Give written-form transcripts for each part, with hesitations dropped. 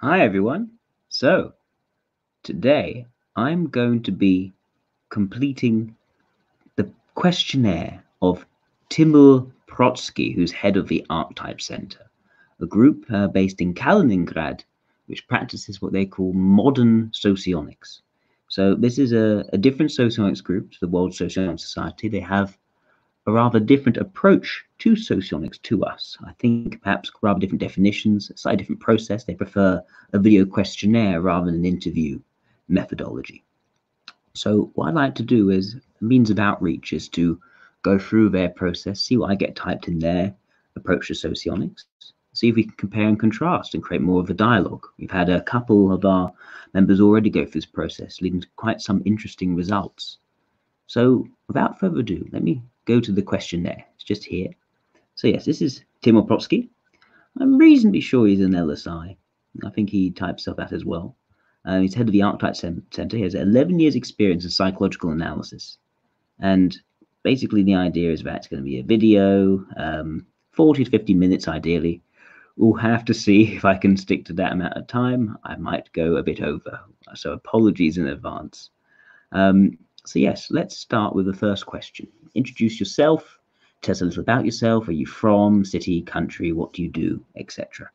Hi everyone. So today I'm going to be completing the questionnaire of Timur Protsky, who's head of the Archetype Center, a group based in Kaliningrad, which practices what they call modern socionics. So this is a different socionics group to the World Socionics Society. They have a rather different approach to socionics to us. I think perhaps rather different definitions, a slightly different process. They prefer a video questionnaire rather than an interview methodology. So what I like to do is means of outreach is to go through their process, see what I get typed in their approach to socionics, see if we can compare and contrast and create more of a dialogue. We've had a couple of our members already go through this process, leading to quite some interesting results. So without further ado, let me go to the questionnaire. It's just here. So yes, this is Timur Protsky. I'm reasonably sure he's an LSI. I think he types stuff out as well. He's head of the Archetype Center. He has 11 years experience in psychological analysis. And basically the idea is that it's going to be a video, 40 to 50 minutes ideally. We'll have to see if I can stick to that amount of time. I might go a bit over, so apologies in advance. So yes, let's start with the first question. Introduce yourself, tell us a little about yourself. Are you from, city, country, what do you do, etc.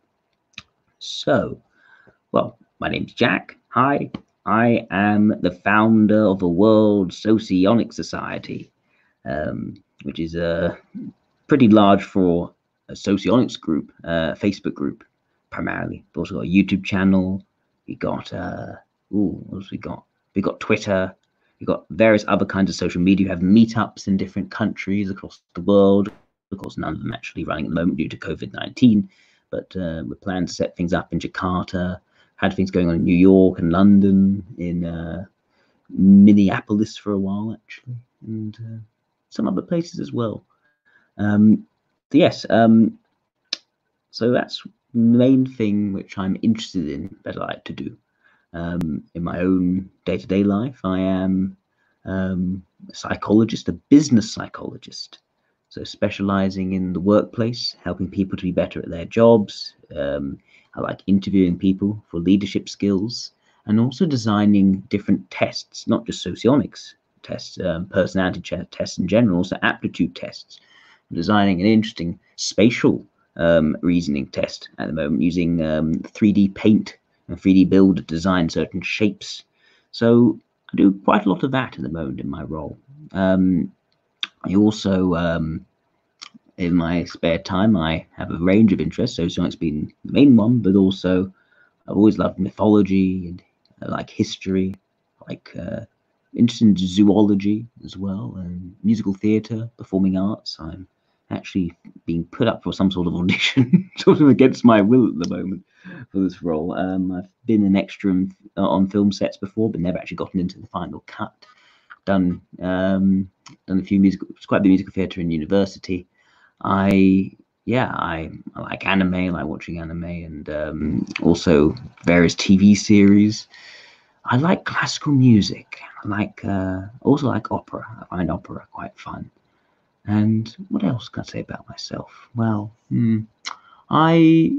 So, well, my name's Jack. Hi, I am the founder of the World Socionics Society, which is pretty large for a socionics group, Facebook group primarily. We've also got a YouTube channel. We got what else we got? We got Twitter. We've got various other kinds of social media. We have meetups in different countries across the world. Of course, none of them actually running at the moment due to COVID-19, but we plan to set things up in Jakarta, had things going on in New York and London, in Minneapolis for a while, actually, and some other places as well. Yes, so that's the main thing which I'm interested in that I like to do. In my own day-to-day life, I am a psychologist, a business psychologist, so specializing in the workplace, helping people to be better at their jobs. I like interviewing people for leadership skills and also designing different tests, not just socionics tests, personality tests in general, also aptitude tests. I'm designing an interesting spatial reasoning test at the moment using 3D paint and 3D build to design certain shapes. So I do quite a lot of that at the moment in my role. I also, in my spare time, I have a range of interests. Socionics being the main one, but also I've always loved mythology and I like history, like interested in zoology as well, and musical theatre, performing arts. I'm actually being put up for some sort of audition, sort of against my will at the moment for this role. I've been an extra on film sets before, but never actually gotten into the final cut. Done a few musical, quite a bit of musical theatre in university. I like anime, I like watching anime, and also various TV series. I like classical music. I like also like opera. I find opera quite fun. And what else can I say about myself? Well, I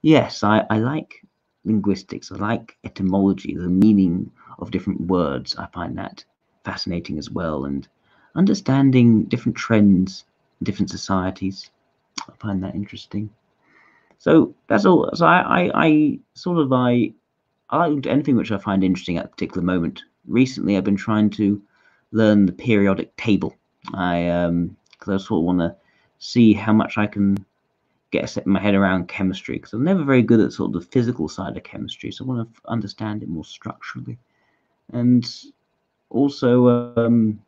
like linguistics. I like etymology, the meaning of different words. I find that fascinating as well, and understanding different trends in different societies. I find that interesting. So that's all. So I sort of I like anything which I find interesting at a particular moment. Recently, I've been trying to learn the periodic table. Because I sort of want to see how much I can get my head around chemistry, because I'm never very good at sort of the physical side of chemistry, so I want to understand it more structurally. And also, I'm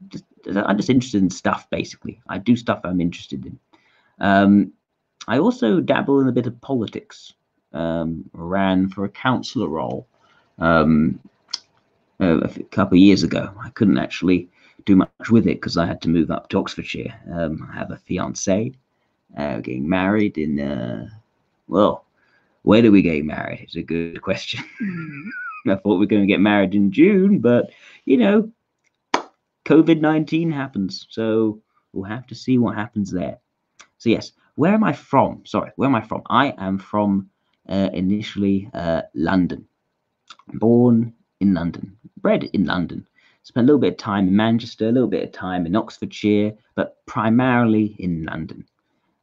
just interested in stuff, basically. I do stuff I'm interested in. I also dabble in a bit of politics. Ran for a councillor role a couple of years ago. I couldn't actually do much with it because I had to move up to Oxfordshire. I have a fiance, getting married in, well, where do we get married? It's a good question. I thought we were going to get married in June, but, you know, COVID-19 happens, so we'll have to see what happens there. So yes, where am I from? I am from initially London. Born in London, bred in London. Spent a little bit of time in Manchester, a little bit of time in Oxfordshire, but primarily in London.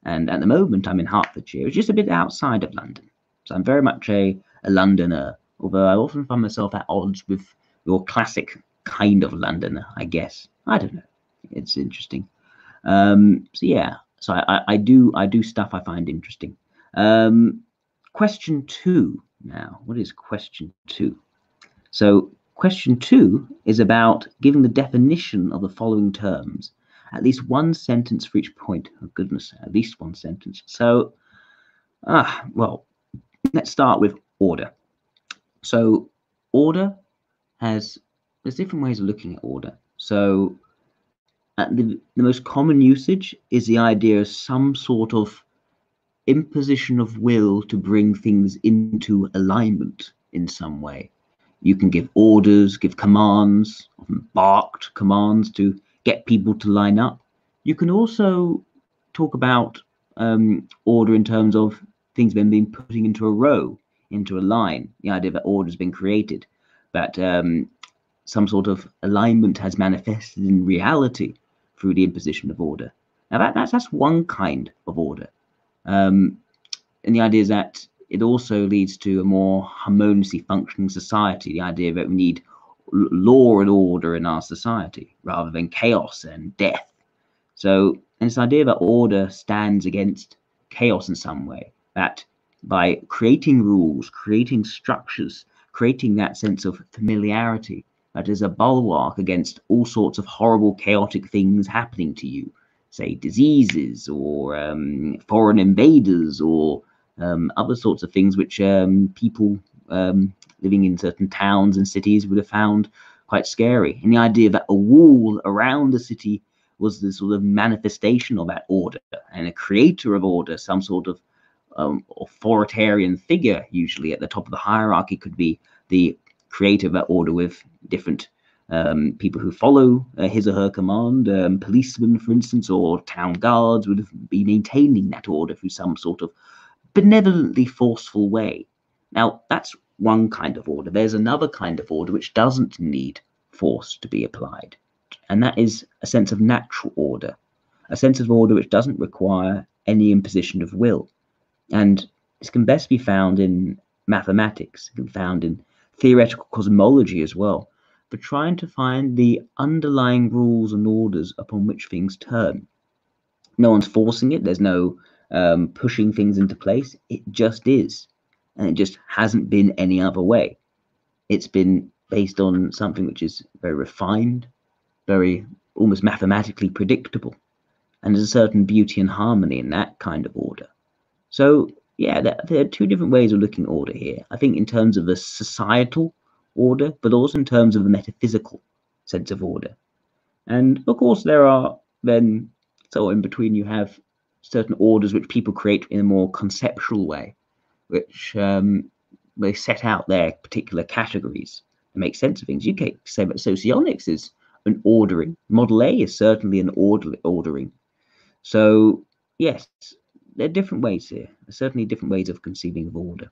And at the moment, I'm in Hertfordshire, which is just a bit outside of London. So I'm very much a Londoner, although I often find myself at odds with your classic kind of Londoner, I guess. I don't know. It's interesting. So yeah, so I do stuff I find interesting. Question 2 now. What is question 2? So question 2 is about giving the definition of the following terms. At least one sentence for each point. Oh goodness, at least one sentence. So, well, let's start with order. So order there's different ways of looking at order. So the most common usage is the idea of some sort of imposition of will to bring things into alignment in some way. You can give orders, give commands, often barked commands to get people to line up. You can also talk about order in terms of things being putting into a row, into a line. The idea that order has been created, that some sort of alignment has manifested in reality through the imposition of order. Now that's one kind of order. And the idea is that it also leads to a more harmoniously functioning society, the idea that we need law and order in our society rather than chaos and death. So, and this idea that order stands against chaos in some way, that by creating rules, creating structures, creating that sense of familiarity, that is a bulwark against all sorts of horrible, chaotic things happening to you, say diseases or foreign invaders or other sorts of things which people living in certain towns and cities would have found quite scary. And the idea that a wall around the city was the sort of manifestation of that order and a creator of order, some sort of authoritarian figure, usually at the top of the hierarchy, could be the creator of that order with different people who follow his or her command, policemen, for instance, or town guards would be maintaining that order through some sort of benevolently forceful way. Now, that's one kind of order. There's another kind of order which doesn't need force to be applied, and that is a sense of natural order, a sense of order which doesn't require any imposition of will. And this can best be found in mathematics, it can be found in theoretical cosmology as well, but trying to find the underlying rules and orders upon which things turn. No one's forcing it, there's no pushing things into place. It just is, and it just hasn't been any other way. It's been based on something which is very refined, very almost mathematically predictable, and there's a certain beauty and harmony in that kind of order. So yeah, there are two different ways of looking at order here. I think in terms of the societal order, but also in terms of the metaphysical sense of order. And of course there are then, so in between you have certain orders which people create in a more conceptual way, which they set out their particular categories to make sense of things. You can say that socionics is an ordering. Model A is certainly an ordering. So yes, there are different ways here. There are certainly different ways of conceiving of order.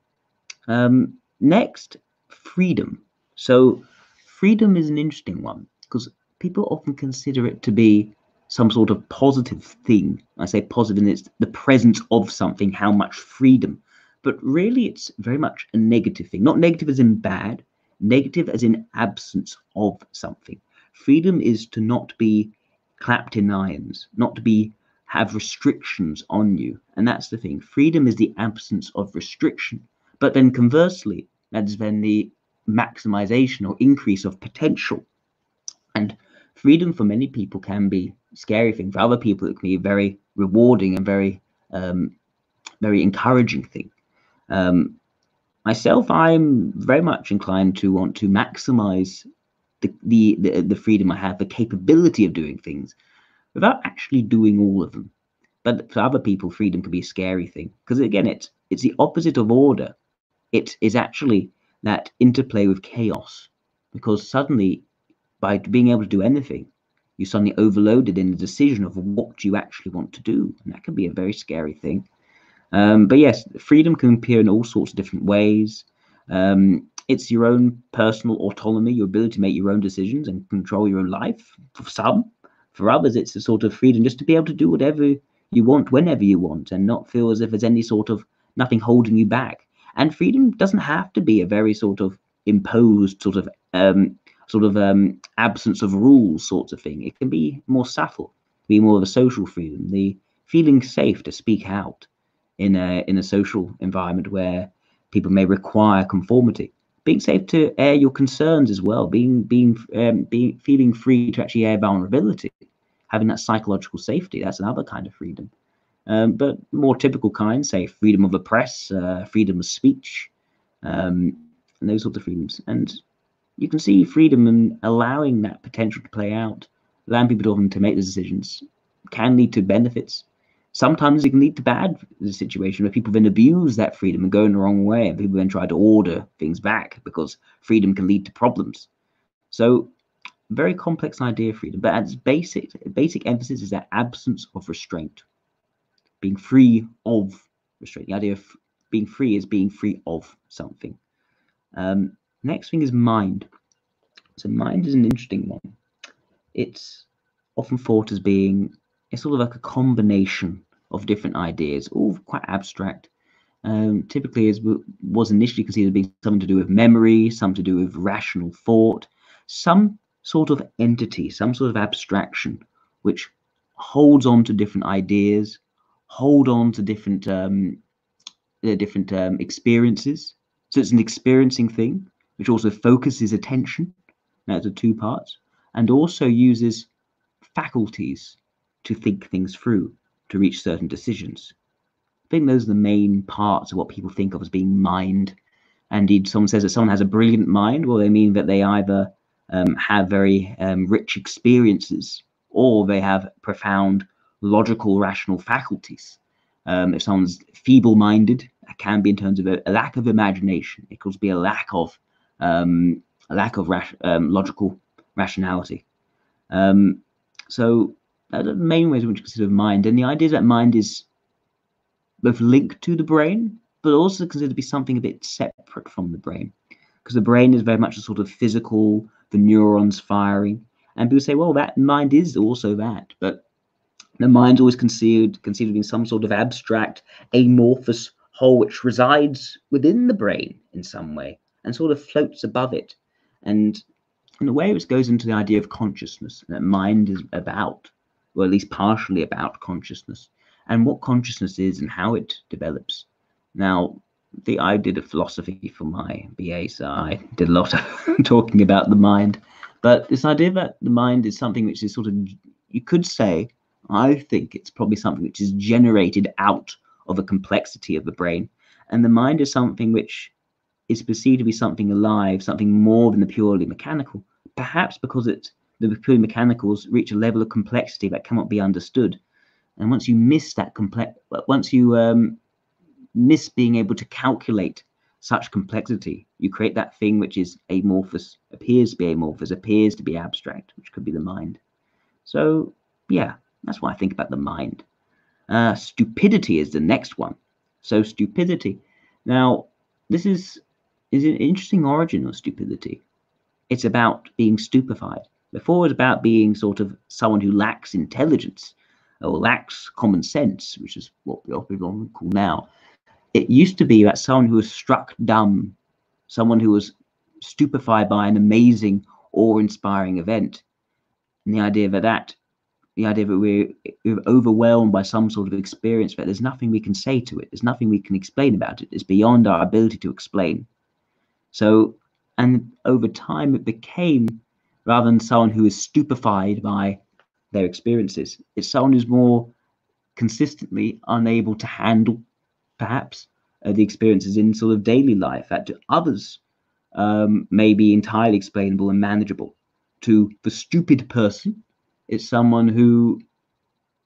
Next, freedom. So freedom is an interesting one because people often consider it to be some sort of positive thing. I say positive in it's the presence of something, how much freedom. But really it's very much a negative thing. Not negative as in bad, negative as in absence of something. Freedom is to not be clapped in irons, not to have restrictions on you. And that's the thing. Freedom is the absence of restriction. But then conversely, that is then the maximization or increase of potential. And freedom for many people can be a scary thing. For other people, it can be a very rewarding and very encouraging thing. Myself, I'm very much inclined to want to maximize the freedom I have, the capability of doing things without actually doing all of them. But for other people, freedom can be a scary thing because again, it's the opposite of order. It is actually that interplay with chaos, because suddenly by being able to do anything, you suddenly overloaded in the decision of what you actually want to do, and that can be a very scary thing. But yes, freedom can appear in all sorts of different ways. It's your own personal autonomy, your ability to make your own decisions and control your own life. For some, for others, it's a sort of freedom just to be able to do whatever you want whenever you want and not feel as if there's any sort of nothing holding you back. And freedom doesn't have to be a very sort of imposed absence of rules sorts of thing. It can be more subtle, be more of a social freedom, the feeling safe to speak out in a social environment where people may require conformity, being safe to air your concerns as well, being feeling free to actually air vulnerability, having that psychological safety. That's another kind of freedom. But more typical kinds, say freedom of the press, freedom of speech, and those sorts of freedoms. And you can see freedom and allowing that potential to play out, allowing people to make the decisions, can lead to benefits. Sometimes it can lead to bad situation where people then abuse that freedom and go in the wrong way, and people then try to order things back because freedom can lead to problems. So, very complex idea of freedom, but at its basic emphasis is that absence of restraint, being free of restraint. The idea of being free is being free of something. Next thing is mind. So mind is an interesting one. It's often thought as being, it's sort of like a combination of different ideas, all quite abstract. Typically, as was initially considered being something to do with memory, some to do with rational thought, some sort of entity, some sort of abstraction, which holds on to different ideas, hold on to different experiences. So it's an experiencing thing, which also focuses attention. That's the two parts, and also uses faculties to think things through, to reach certain decisions. I think those are the main parts of what people think of as being mind. Indeed, someone says that someone has a brilliant mind, well, they mean that they either have very rich experiences or they have profound logical, rational faculties. If someone's feeble-minded, it can be in terms of a lack of imagination. It could be a lack of logical rationality. So the main ways in which you consider mind, and the idea is that mind is both linked to the brain, but also considered to be something a bit separate from the brain, because the brain is very much a sort of physical, the neurons firing, and people say, well, that mind is also that, but the mind's always considered in some sort of abstract, amorphous whole which resides within the brain in some way and sort of floats above it. And in a way, it goes into the idea of consciousness, that mind is about, or at least partially about, consciousness, and what consciousness is and how it develops. Now, I did a philosophy for my BA, so I did a lot of talking about the mind. But this idea that the mind is something which is sort of, you could say, I think it's probably something which is generated out of a complexity of the brain. And the mind is something which is perceived to be something alive, something more than the purely mechanical, perhaps because the purely mechanicals reach a level of complexity that cannot be understood. And once you miss miss being able to calculate such complexity, you create that thing which is amorphous, appears to be amorphous, appears to be abstract, which could be the mind. So, yeah, that's what I think about the mind. Stupidity is the next one. So stupidity. Now, this is an interesting origin of stupidity. It's about being stupefied. Before it was about being sort of someone who lacks intelligence or lacks common sense, which is what we often call now. It used to be that someone who was struck dumb, someone who was stupefied by an amazing, awe-inspiring event. And the idea that we're overwhelmed by some sort of experience, but there's nothing we can say to it. There's nothing we can explain about it. It's beyond our ability to explain. So, and over time, it became, rather than someone who is stupefied by their experiences, it's someone who's more consistently unable to handle, perhaps, the experiences in sort of daily life that to others may be entirely explainable and manageable. To the stupid person, it's someone who,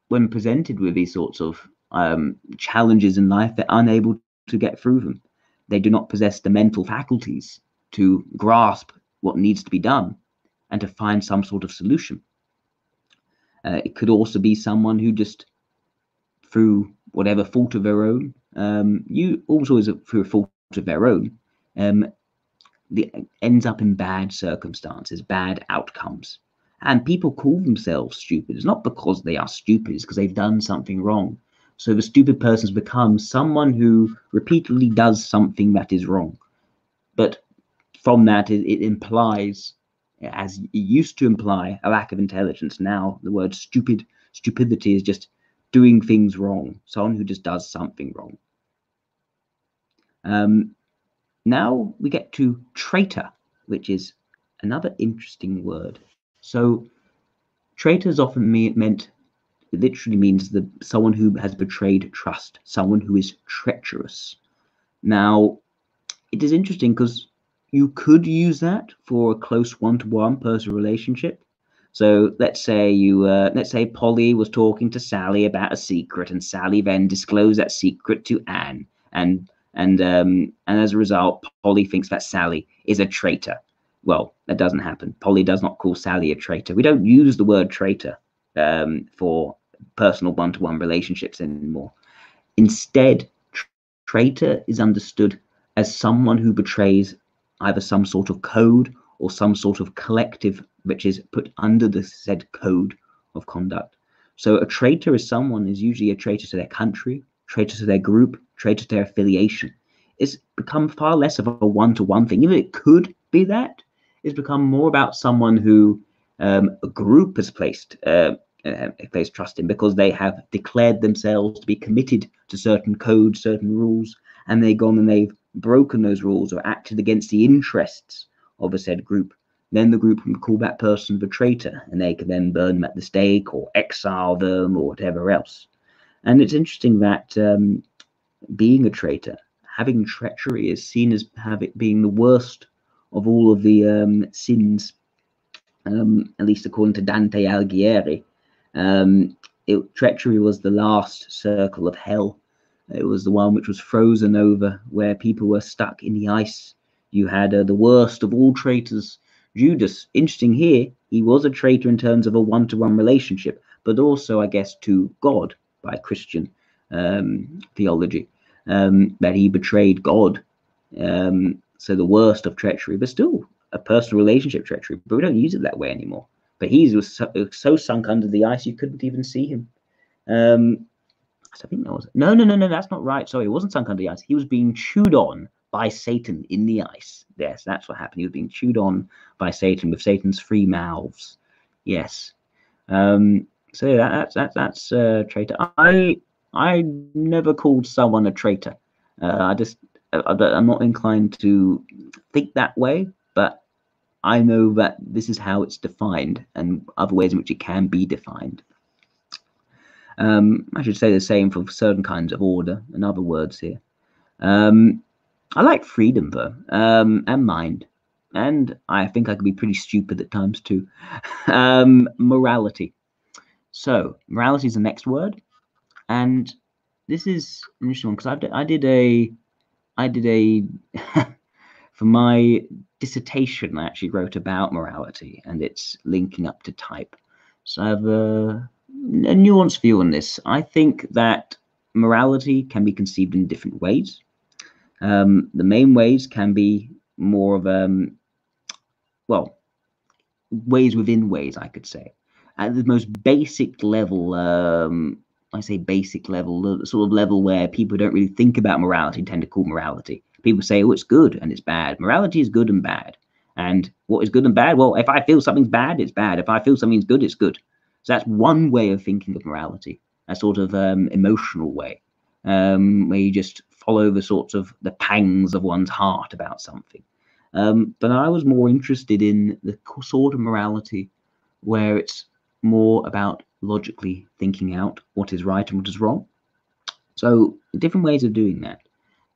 when presented with these sorts of challenges in life, they're unable to get through them. They do not possess the mental faculties to grasp what needs to be done and to find some sort of solution. It could also be someone who just, through whatever fault of their own, you always through a fault of their own, ends up in bad circumstances, bad outcomes. And people call themselves stupid. It's not because they are stupid, it's because they've done something wrong. So the stupid person's become someone who repeatedly does something that is wrong. But from that, it implies, as it used to imply, a lack of intelligence. Now the word stupidity is just doing things wrong, someone who just does something wrong. Now we get to traitor, which is another interesting word. So traitor is often meant, it literally means someone who has betrayed trust, someone who is treacherous. Now, it is interesting because you could use that for a close one-to-one personal relationship. So let's say Polly was talking to Sally about a secret, and Sally then disclosed that secret to Anne, and as a result, Polly thinks that Sally is a traitor. Well, that doesn't happen. Polly does not call Sally a traitor. We don't use the word traitor for personal one-to-one relationships anymore. Instead, traitor is understood as someone who betrays either some sort of code or some sort of collective which is put under the said code of conduct. So a traitor is usually a traitor to their country, traitor to their group, traitor to their affiliation. It's become far less of a one-to-one thing. Even it could be that. It's become more about someone who a group has placed trust in because they have declared themselves to be committed to certain codes, certain rules, and they've gone and they've broken those rules or acted against the interests of a said group. Then the group can call that person the traitor, and they can then burn them at the stake or exile them or whatever else. And it's interesting that being a traitor, having treachery, is seen as being the worst of all of the sins, at least according to Dante Alighieri. Treachery was the last circle of hell. It was the one which was frozen over, where people were stuck in the ice. You had the worst of all traitors, Judas. Interesting here, he was a traitor in terms of a one-to-one relationship, but also, I guess, to God by Christian theology, that he betrayed God. So the worst of treachery, but still a personal relationship treachery, but we don't use it that way anymore. But he was so sunk under the ice you couldn't even see him. I think that was no, that's not right. Sorry, it wasn't sunk under the ice. He was being chewed on by Satan in the ice. Yes, that's what happened. He was being chewed on by Satan with Satan's 3 mouths. Yes. So that's traitor. I never called someone a traitor. I'm not inclined to think that way, but I know that this is how it's defined and other ways in which it can be defined. I should say the same for certain kinds of order and other words here. I like freedom, though, and mind. And I think I can be pretty stupid at times, too. Morality. So, morality is the next word. And this is an interesting one because I did a for my dissertation, I actually wrote about morality and its linking up to type. So I have a nuanced view on this. I think that morality can be conceived in different ways. The main ways can be more of ways within ways, I could say. At the most basic level, I say basic level, the sort of level where people don't really think about morality, tend to call morality. People say, oh, it's good and it's bad. Morality is good and bad. And what is good and bad? Well, if I feel something's bad, it's bad. If I feel something's good, it's good. So that's one way of thinking of morality, a sort of emotional way, where you just follow the pangs of one's heart about something. But I was more interested in the sort of morality where it's more about logically thinking out what is right and what is wrong. So different ways of doing that.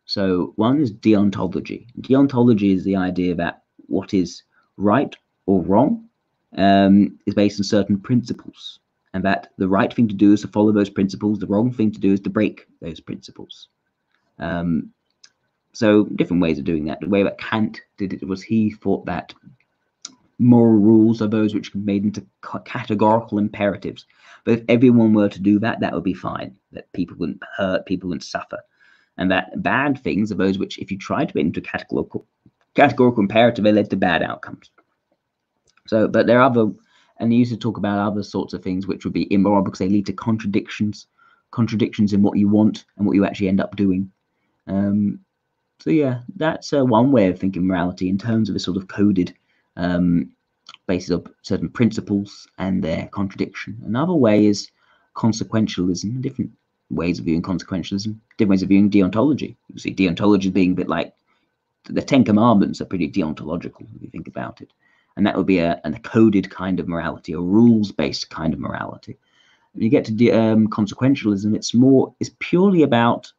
So one is deontology. Deontology is the idea that what is right or wrong is based on certain principles, and that the right thing to do is to follow those principles, the wrong thing to do is to break those principles. So different ways of doing that. The way that Kant did it was he thought that Moral rules are those which are made into categorical imperatives. But if everyone were to do that, that would be fine. That people wouldn't hurt, people wouldn't suffer. And that bad things are those which, if you try to make into categorical imperative, they led to bad outcomes. So, but there are other, and they used to talk about other sorts of things which would be immoral because they lead to contradictions in what you want and what you actually end up doing. So yeah, that's one way of thinking morality in terms of a sort of coded basis of certain principles and their contradiction. Another way is consequentialism, different ways of viewing consequentialism, different ways of viewing deontology. You see deontology being a bit like the Ten Commandments are pretty deontological if you think about it. And that would be a coded kind of morality, a rules-based kind of morality. When you get to consequentialism, it's purely about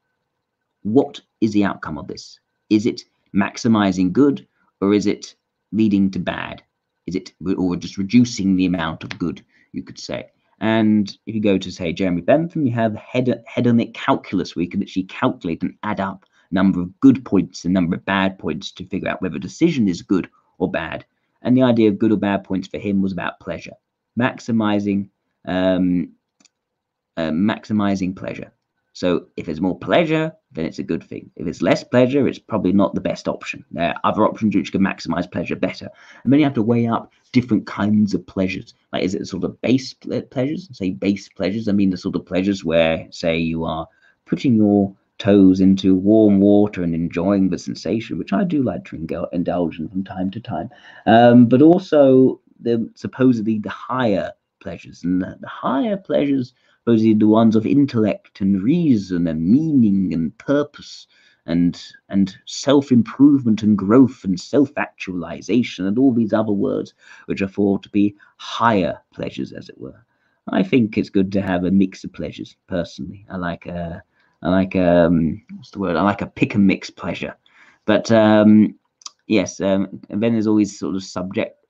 what is the outcome of this. Is it maximizing good, or is it leading to bad? Is it, or just reducing the amount of good, you could say. And if you go to, say, Jeremy Bentham, you have hedonic calculus, where you can actually calculate and add up a number of good points and number of bad points to figure out whether a decision is good or bad. And the idea of good or bad points for him was about pleasure, maximizing pleasure. So if there's more pleasure, then it's a good thing. If it's less pleasure, it's probably not the best option. There are other options which can maximize pleasure better. And then you have to weigh up different kinds of pleasures. Like, is it sort of base pleasures? Say base pleasures, I mean the sort of pleasures where, say, you are putting your toes into warm water and enjoying the sensation, which I do like to indulge in from time to time. But also supposedly the higher pleasures. And the higher pleasures, supposedly the ones of intellect and reason and meaning and purpose and self-improvement and growth and self-actualization and all these other words which are thought to be higher pleasures, as it were. I think it's good to have a mix of pleasures, personally. I like what's the word? I like a pick and mix pleasure. But yes, and then there's always sort of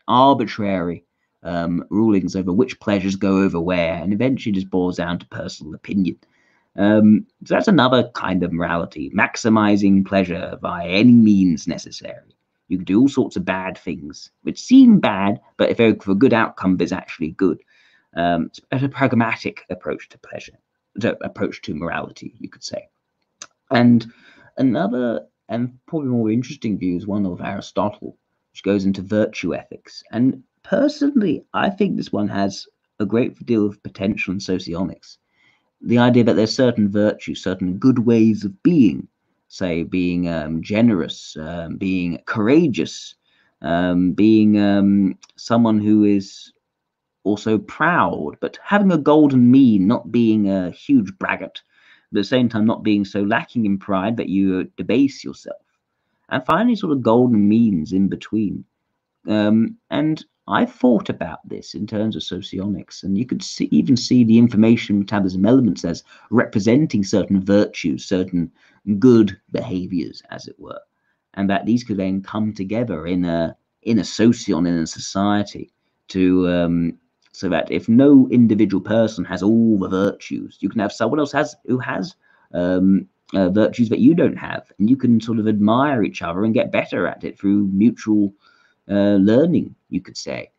arbitrary rulings over which pleasures go over where, and eventually just boils down to personal opinion. So that's another kind of morality, maximizing pleasure by any means necessary. You can do all sorts of bad things which seem bad, but if for a good outcome, there's actually good. It's a pragmatic approach to pleasure, approach to morality, you could say. And another and probably more interesting view is one of Aristotle, which goes into virtue ethics. And personally, I think this one has a great deal of potential in socionics. The idea that there's certain virtues, certain good ways of being, say being generous, being courageous, being someone who is also proud, but having a golden mean, not being a huge braggart, but at the same time not being so lacking in pride that you debase yourself. And finding sort of golden means in between. And I thought about this in terms of socionics, and you could even see the information metabolism elements as representing certain virtues, certain good behaviors, as it were, and that these could then come together in a socion, in a society, to so that if no individual person has all the virtues, you can have someone else who has virtues that you don't have, and you can sort of admire each other and get better at it through mutual learning, you could say.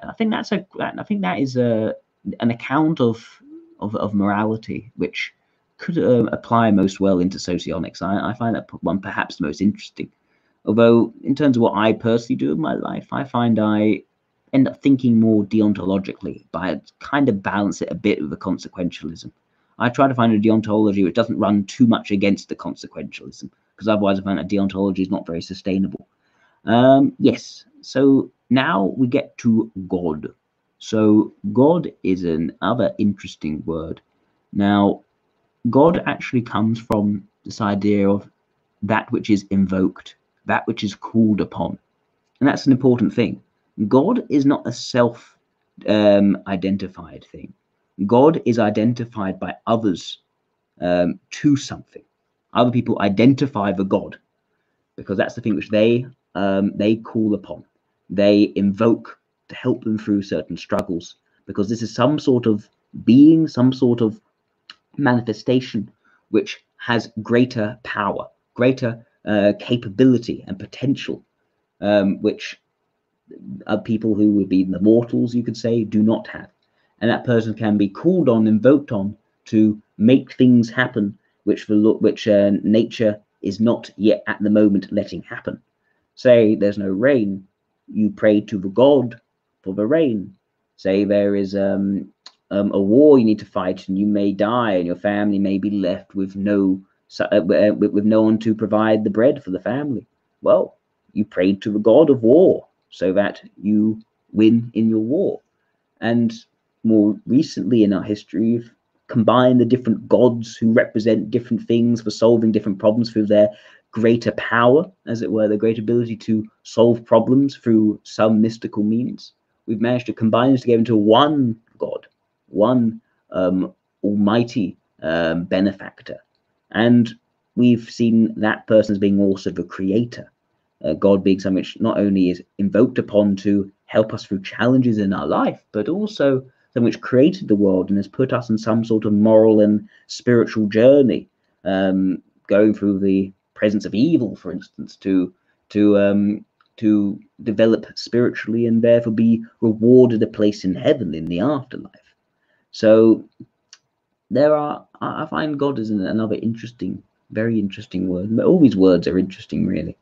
I think that is an account of morality which could apply most well into socionics. I find that one perhaps the most interesting. Although in terms of what I personally do in my life, I find I end up thinking more deontologically, but I kind of balance it a bit with the consequentialism. I try to find a deontology which doesn't run too much against the consequentialism, because otherwise I find that deontology is not very sustainable. Yes, so now we get to God. So God is another interesting word. Now, God actually comes from this idea of that which is invoked, that which is called upon. And that's an important thing. God is not a self-identified thing. God is identified by others to something. Other people identify the God, because that's the thing which they call upon. They invoke to help them through certain struggles, because this is some sort of being, some sort of manifestation which has greater power, greater capability and potential, which people who would be the mortals, you could say, do not have. And that person can be called on, invoked on to make things happen which nature is not yet at the moment letting happen. Say there's no rain, you pray to the god for the rain. Say there is a war you need to fight and you may die and your family may be left with no one to provide the bread for the family. Well, you prayed to the god of war so that you win in your war. And more recently in our history, we've combined the different gods who represent different things for solving different problems through their greater power, as it were, their great ability to solve problems through some mystical means. We've managed to combine this together into one god, one almighty benefactor. And we've seen that person as being also the creator. God being something which not only is invoked upon to help us through challenges in our life, but also something which created the world and has put us in some sort of moral and spiritual journey, going through the presence of evil, for instance, to develop spiritually and therefore be rewarded a place in heaven in the afterlife. So I find God is another interesting, very interesting word. All these words are interesting, really.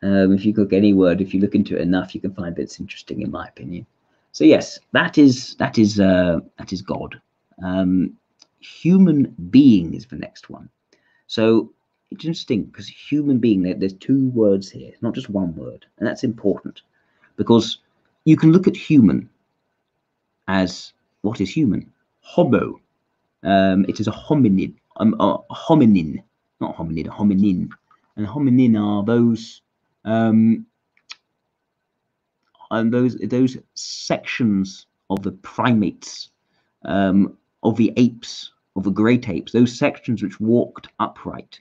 If you look any word, if you look into it enough, you can find that it's interesting, in my opinion. So yes, that is God. Human being is the next one. So it's interesting because human being, there's two words here. It's not just one word, and that's important because you can look at human as what is human? Homo. It is a hominid, hominin, not hominid, a hominin, and hominin are those sections of the primates, of the apes, of the great apes, those sections which walked upright,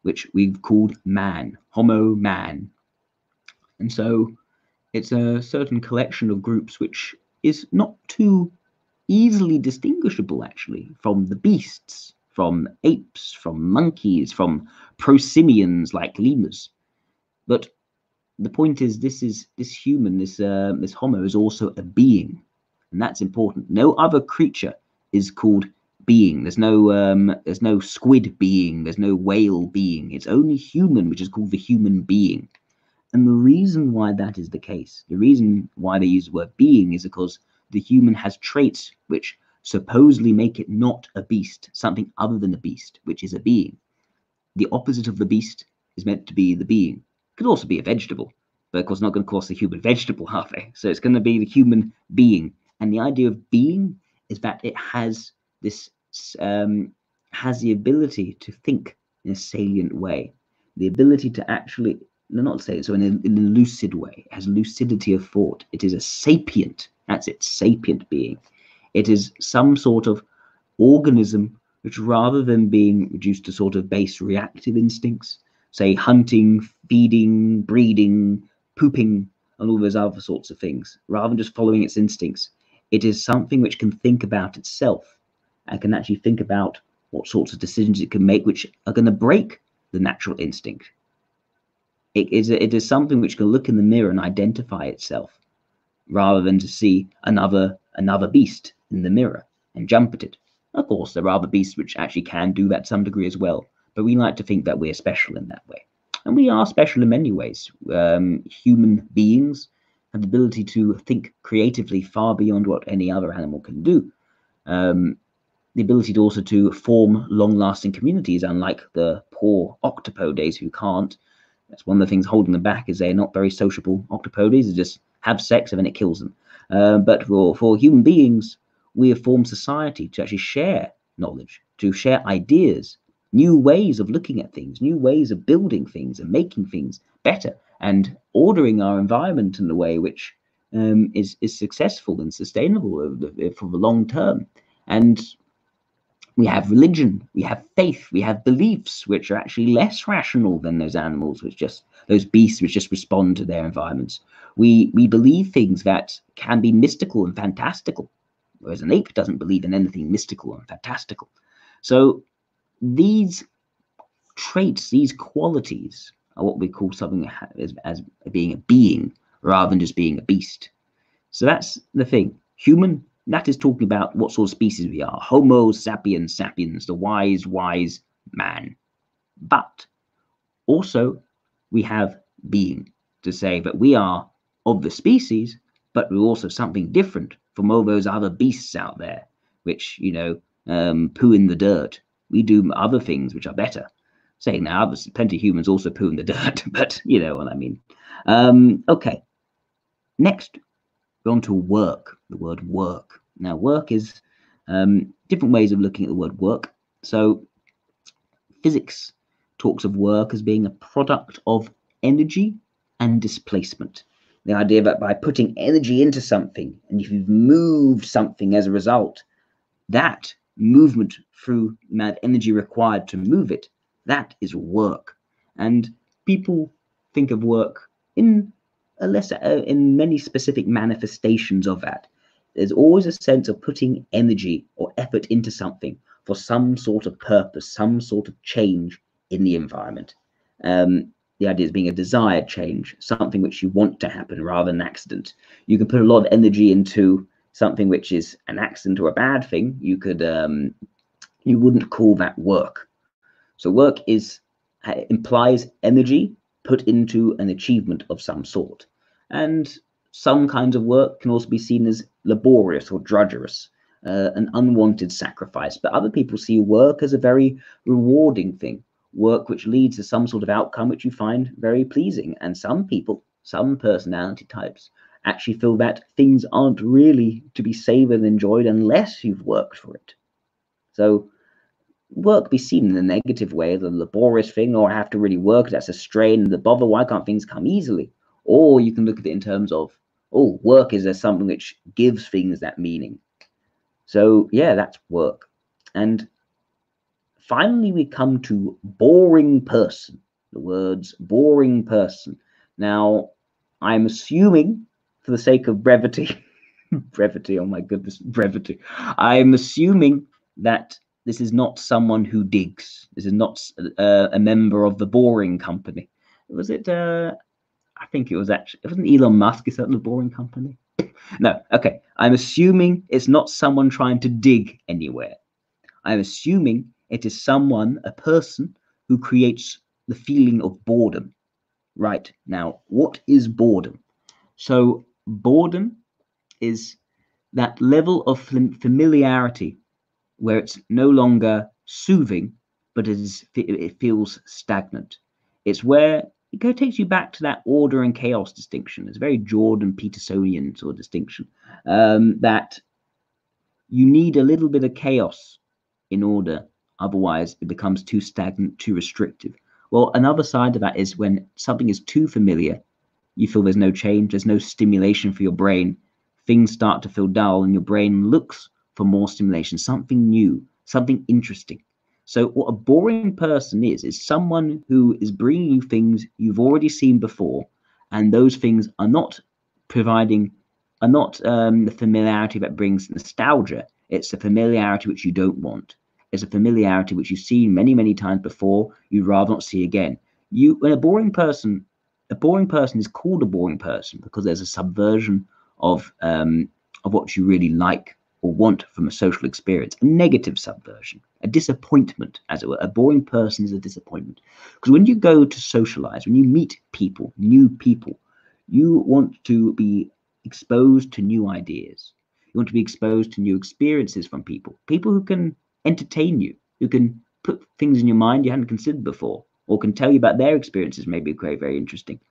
which we've called man, Homo man. And so it's a certain collection of groups which is not too easily distinguishable, actually, from the beasts, from apes, from monkeys, from prosimians like lemurs. But the point is, this human, this Homo, is also a being, and that's important. No other creature is called being. There's no squid being. There's no whale being. It's only human, which is called the human being. And the reason why that is the case, the reason why they use the word being, is because the human has traits which supposedly make it not a beast, something other than a beast, which is a being. The opposite of the beast is meant to be the being. It could also be a vegetable, but of course not going to call us the human vegetable, are they? So it's going to be the human being. And the idea of being is that it has this has the ability to think in a salient way, the ability to actually, not say it, so in a lucid way. It has lucidity of thought. It is a sapient. That's it, sapient being. It is some sort of organism which, rather than being reduced to sort of base reactive instincts, say hunting, feeding, breeding, pooping, and all those other sorts of things, rather than just following its instincts, it is something which can think about itself and can actually think about what sorts of decisions it can make which are going to break the natural instinct. It is something which can look in the mirror and identify itself, rather than to see another beast in the mirror and jump at it. Of course, there are other beasts which actually can do that to some degree as well, but we like to think that we're special in that way. And we are special in many ways. Human beings have the ability to think creatively far beyond what any other animal can do. The ability to also to form long-lasting communities, unlike the poor octopodes who can't. That's one of the things holding them back, is they're not very sociable. Octopodes they just have sex and then it kills them. But for human beings, we have formed society to actually share knowledge, to share ideas, new ways of looking at things, new ways of building things and making things better, and ordering our environment in a way which is successful and sustainable for the long term. And we have religion, we have faith, we have beliefs which are actually less rational than those animals, those beasts which just respond to their environments. We believe things that can be mystical and fantastical, whereas an ape doesn't believe in anything mystical and fantastical. So these traits, these qualities, are what we call something as being a being, rather than just being a beast. So that's the thing. Human, that is talking about what sort of species we are. Homo sapiens sapiens, the wise man. But also we have being, to say that we are of the species, but we're also something different from all those other beasts out there, which, poo in the dirt. We do other things which are better. Saying now, there's plenty of humans also poo in the dirt, but you know what I mean. Okay. Next, we're on to work, the word work. Now, work is different ways of looking at the word work. So physics talks of work as being a product of energy and displacement. The idea that by putting energy into something, and if you've moved something as a result, that movement through the amount of energy required to move it, that is work. And people think of work in in many specific manifestations of that. There's always a sense of putting energy or effort into something for some sort of purpose, some sort of change in the environment. The idea is being a desired change, something which you want to happen rather than an accident. You can put a lot of energy into something which is an accident or a bad thing. You could, you wouldn't call that work. So work implies energy put into an achievement of some sort. And some kinds of work can also be seen as laborious or drudgerous, an unwanted sacrifice. But other people see work as a very rewarding thing, work which leads to some sort of outcome which you find very pleasing. And some people, some personality types, actually feel that things aren't really to be savored and enjoyed unless you've worked for it. So work be seen in a negative way, the laborious thing, or I have to really work, that's a strain and the bother, why can't things come easily? Or you can look at it in terms of, oh, work is something which gives things that meaning. So yeah, that's work. And finally, we come to boring person, the words boring person. Now, I'm assuming, for the sake of brevity, brevity, oh my goodness, brevity, I'm assuming that this is not someone who digs. This is not a member of the Boring Company. Was it? I think it was actually. It wasn't Elon Musk. Is that the Boring Company? No. Okay. I'm assuming it's not someone trying to dig anywhere. I'm assuming it is someone, a person, who creates the feeling of boredom. Right. Now, what is boredom? So boredom is that level of familiarity where it's no longer soothing, but it feels stagnant. It's where it takes you back to that order and chaos distinction. It's a very Jordan Petersonian sort of distinction, that you need a little bit of chaos in order, otherwise it becomes too stagnant, too restrictive. Well, another side of that is when something is too familiar, you feel there's no change, there's no stimulation for your brain, things start to feel dull, and your brain looks for more stimulation, something new, something interesting. So what a boring person is someone who is bringing you things you've already seen before, and those things are not providing, the familiarity that brings nostalgia. It's the familiarity which you don't want. It's a familiarity which you've seen many, many times before, you'd rather not see again. When a boring person is called a boring person because there's a subversion of what you really like or want from a social experience, a negative subversion, a disappointment, as it were. A boring person is a disappointment. Because when you go to socialize, when you meet people, new people, you want to be exposed to new ideas. You want to be exposed to new experiences from people who can entertain you, who can put things in your mind you hadn't considered before, or can tell you about their experiences, maybe very, very interesting.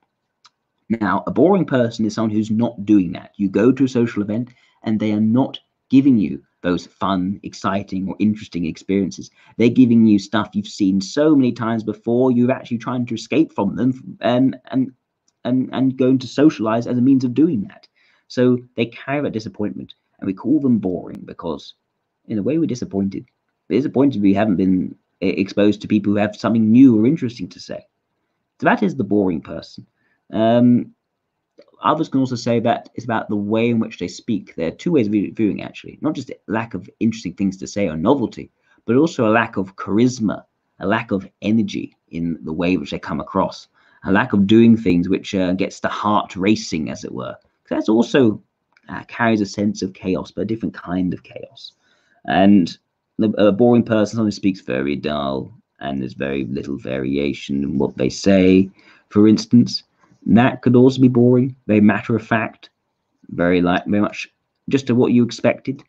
Now, a boring person is someone who's not doing that. You go to a social event and they are not giving you those fun, exciting, or interesting experiences. They're giving you stuff you've seen so many times before, you're actually trying to escape from them and going to socialize as a means of doing that. So they carry that disappointment, and we call them boring because, in a way, we're disappointed. We're disappointed we haven't been exposed to people who have something new or interesting to say. So that is the boring person. Others can also say that it's about the way in which they speak. There are two ways of viewing, actually. Not just a lack of interesting things to say or novelty, but also a lack of charisma, a lack of energy in the way in which they come across. a lack of doing things which gets the heart racing, as it were. That's also carries a sense of chaos, but a different kind of chaos. And a boring person sometimes speaks very dull, and there's very little variation in what they say. For instance, that could also be boring, very matter of fact, very much just to what you expected.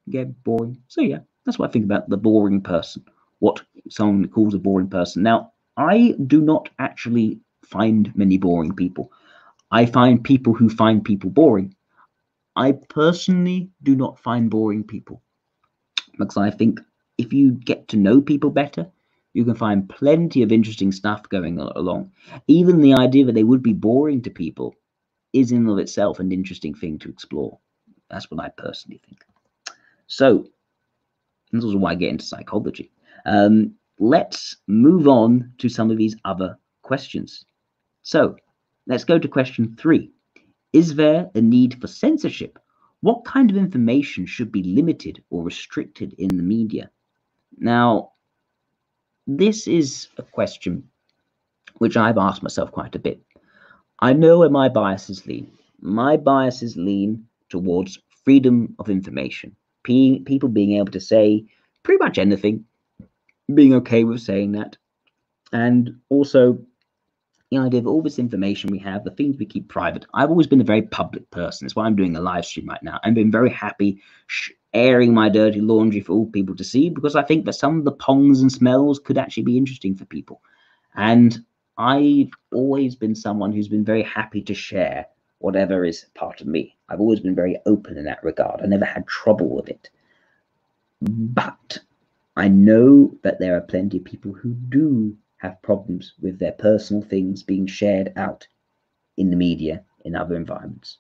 Yeah, boring. So yeah, that's what I think about the boring person. What someone calls a boring person. Now, I do not actually find many boring people. I find people who find people boring. I personally do not find boring people, because I think if you get to know people better, you can find plenty of interesting stuff going along. Even the idea that they would be boring to people is in and of itself an interesting thing to explore. That's what I personally think. So, this is why I get into psychology. Let's move on to some of these other questions. So, let's go to question 3. Is there a need for censorship? What kind of information should be limited or restricted in the media? Now, this is a question which I've asked myself quite a bit. I know where my biases lean. My biases lean towards freedom of information. People being able to say pretty much anything, being okay with saying that, and also the idea of all this information we have, the things we keep private. I've always been a very public person. That's why I'm doing a live stream right now. I've been very happy airing my dirty laundry for all people to see, because I think that some of the pongs and smells could actually be interesting for people. And I've always been someone who's been very happy to share whatever is part of me. I've always been very open in that regard. I never had trouble with it. But I know that there are plenty of people who do have problems with their personal things being shared out in the media, in other environments.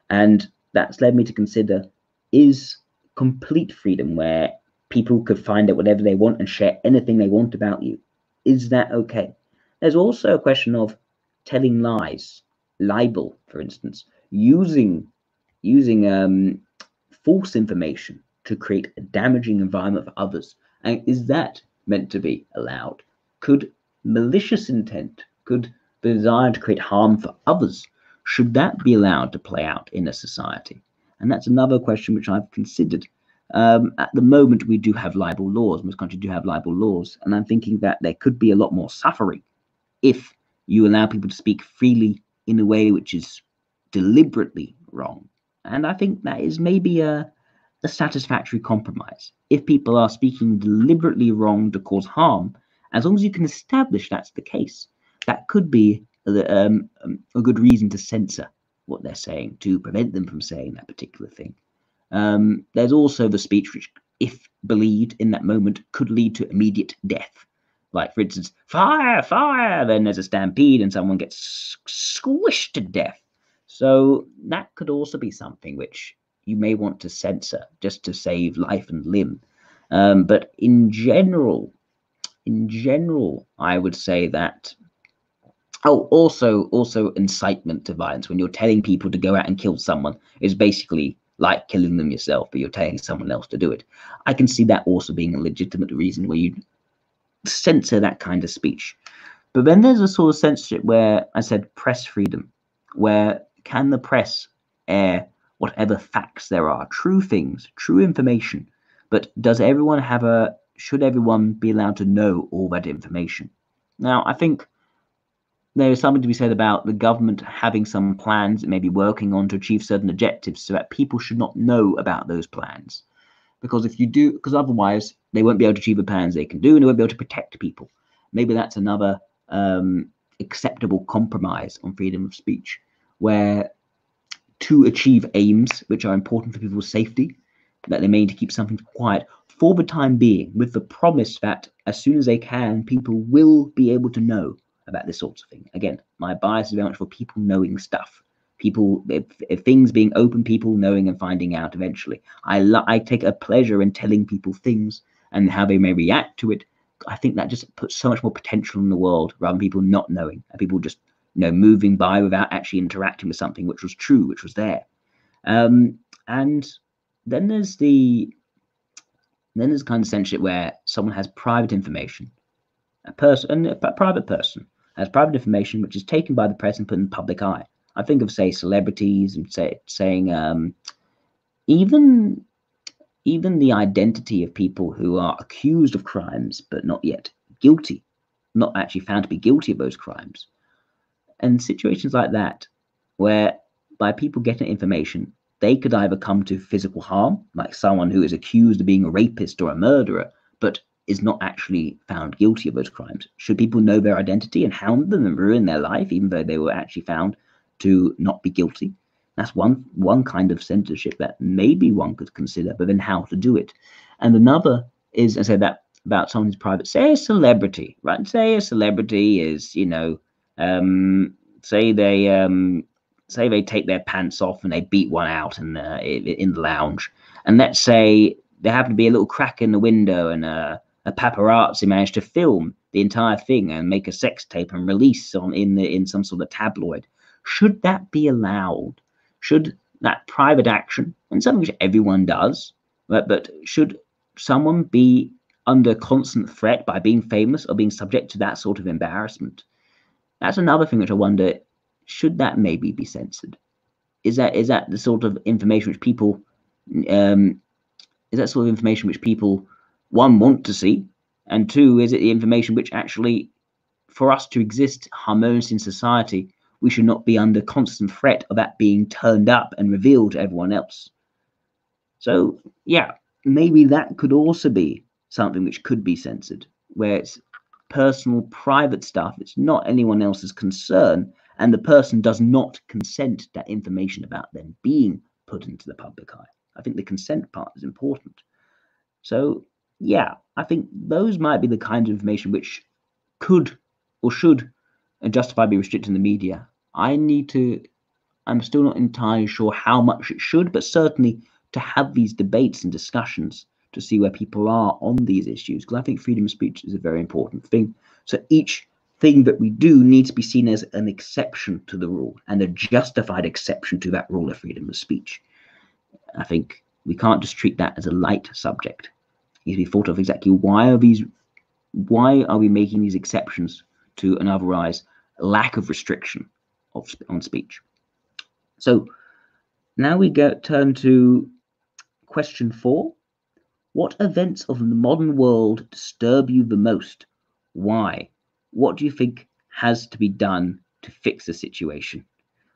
And that's led me to consider, is complete freedom, where people could find out whatever they want and share anything they want about you, is that okay? There's also a question of telling lies, libel, for instance, using false information to create a damaging environment for others. And is that meant to be allowed? Could malicious intent, could the desire to create harm for others, should that be allowed to play out in a society? And that's another question which I've considered. At the moment, we do have libel laws. Most countries do have libel laws. And I'm thinking that there could be a lot more suffering if you allow people to speak freely in a way which is deliberately wrong. And I think that is maybe a satisfactory compromise. If people are speaking deliberately wrong to cause harm, as long as you can establish that's the case, that could be a good reason to censor what they're saying, to prevent them from saying that particular thing. There's also the speech which, if believed in that moment, could lead to immediate death. Like, for instance, fire, fire, then there's a stampede and someone gets squished to death. So that could also be something which you may want to censor just to save life and limb. But in general, I would say that, also incitement to violence, when you're telling people to go out and kill someone, is basically like killing them yourself, but you're telling someone else to do it. I can see that also being a legitimate reason where you censor that kind of speech. But then there's a sort of censorship where I said press freedom, where can the press air whatever facts there are, true things, true information, but should everyone be allowed to know all that information? Now, I think there is something to be said about the government having some plans it may be working on to achieve certain objectives, so that people should not know about those plans. Because otherwise they won't be able to achieve the plans they can do, and they won't be able to protect people. Maybe that's another acceptable compromise on freedom of speech, where to achieve aims which are important for people's safety, that they may need to keep something quiet for the time being, with the promise that as soon as they can, people will be able to know about this sort of thing. Again, my bias is very much for people knowing stuff. If things being open, people knowing and finding out eventually. I take a pleasure in telling people things and how they may react to it. I think that just puts so much more potential in the world, rather than people not knowing and people just moving by without actually interacting with something which was true, which was there. And then there's kind of censorship where someone has private information, a private person, as private information which is taken by the press and put in the public eye. I think of, say, celebrities and saying even the identity of people who are accused of crimes but not yet guilty, not actually found to be guilty of those crimes. And situations like that, where by people getting information, they could either come to physical harm, like someone who is accused of being a rapist or a murderer, but is not actually found guilty of those crimes. Should people know their identity and hound them and ruin their life, even though they were actually found to not be guilty? That's one kind of censorship that maybe one could consider, but then how to do it. And another is, I said that about someone who's private, say a celebrity, right? Say a celebrity is, say they take their pants off and they beat one out in the lounge, and let's say there happened to be a little crack in the window, and a paparazzi managed to film the entire thing and make a sex tape and release in some sort of tabloid. Should that be allowed? Should that private action, and something which everyone does, but should someone be under constant threat by being famous or being subject to that sort of embarrassment? That's another thing which I wonder, should that maybe be censored? Is that the sort of information which people one, want to see, and two, is it the information which actually, for us to exist harmoniously in society, we should not be under constant threat of that being turned up and revealed to everyone else? So yeah, maybe that could also be something which could be censored, where it's personal, private stuff, it's not anyone else's concern, and the person does not consent to that information about them being put into the public eye. I think the consent part is important. So yeah, I think those might be the kinds of information which could or should justify be restricted in the media. I'm still not entirely sure how much it should, but certainly to have these debates and discussions to see where people are on these issues, because I think freedom of speech is a very important thing. So each thing that we do needs to be seen as an exception to the rule, and a justified exception to that rule of freedom of speech. I think we can't just treat that as a light subject. It needs to be thought of exactly why are we making these exceptions to an otherwise lack of restriction on speech. So now we turn to question 4. What events of the modern world disturb you the most? Why? What do you think has to be done to fix the situation?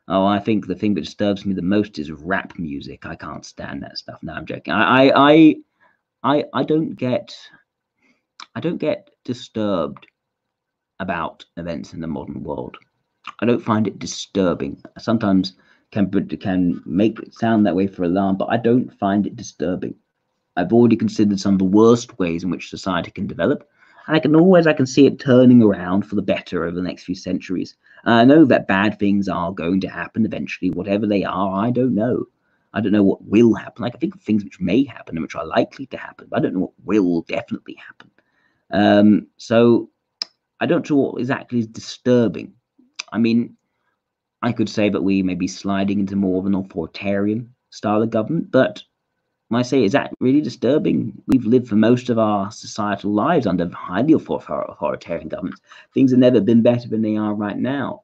Oh, I think the thing that disturbs me the most is rap music. I can't stand that stuff. No, I'm joking. I don't get disturbed about events in the modern world. I don't find it disturbing. Sometimes can make it sound that way for alarm, but I don't find it disturbing. I've already considered some of the worst ways in which society can develop, and I can see it turning around for the better over the next few centuries. I know that bad things are going to happen eventually, whatever they are. I don't know. I don't know what will happen. I can think of things which may happen and which are likely to happen, but I don't know what will definitely happen. So I don't know what exactly is disturbing. I mean, I could say that we may be sliding into more of an authoritarian style of government, but when I say, is that really disturbing? We've lived for most of our societal lives under highly authoritarian governments. Things have never been better than they are right now.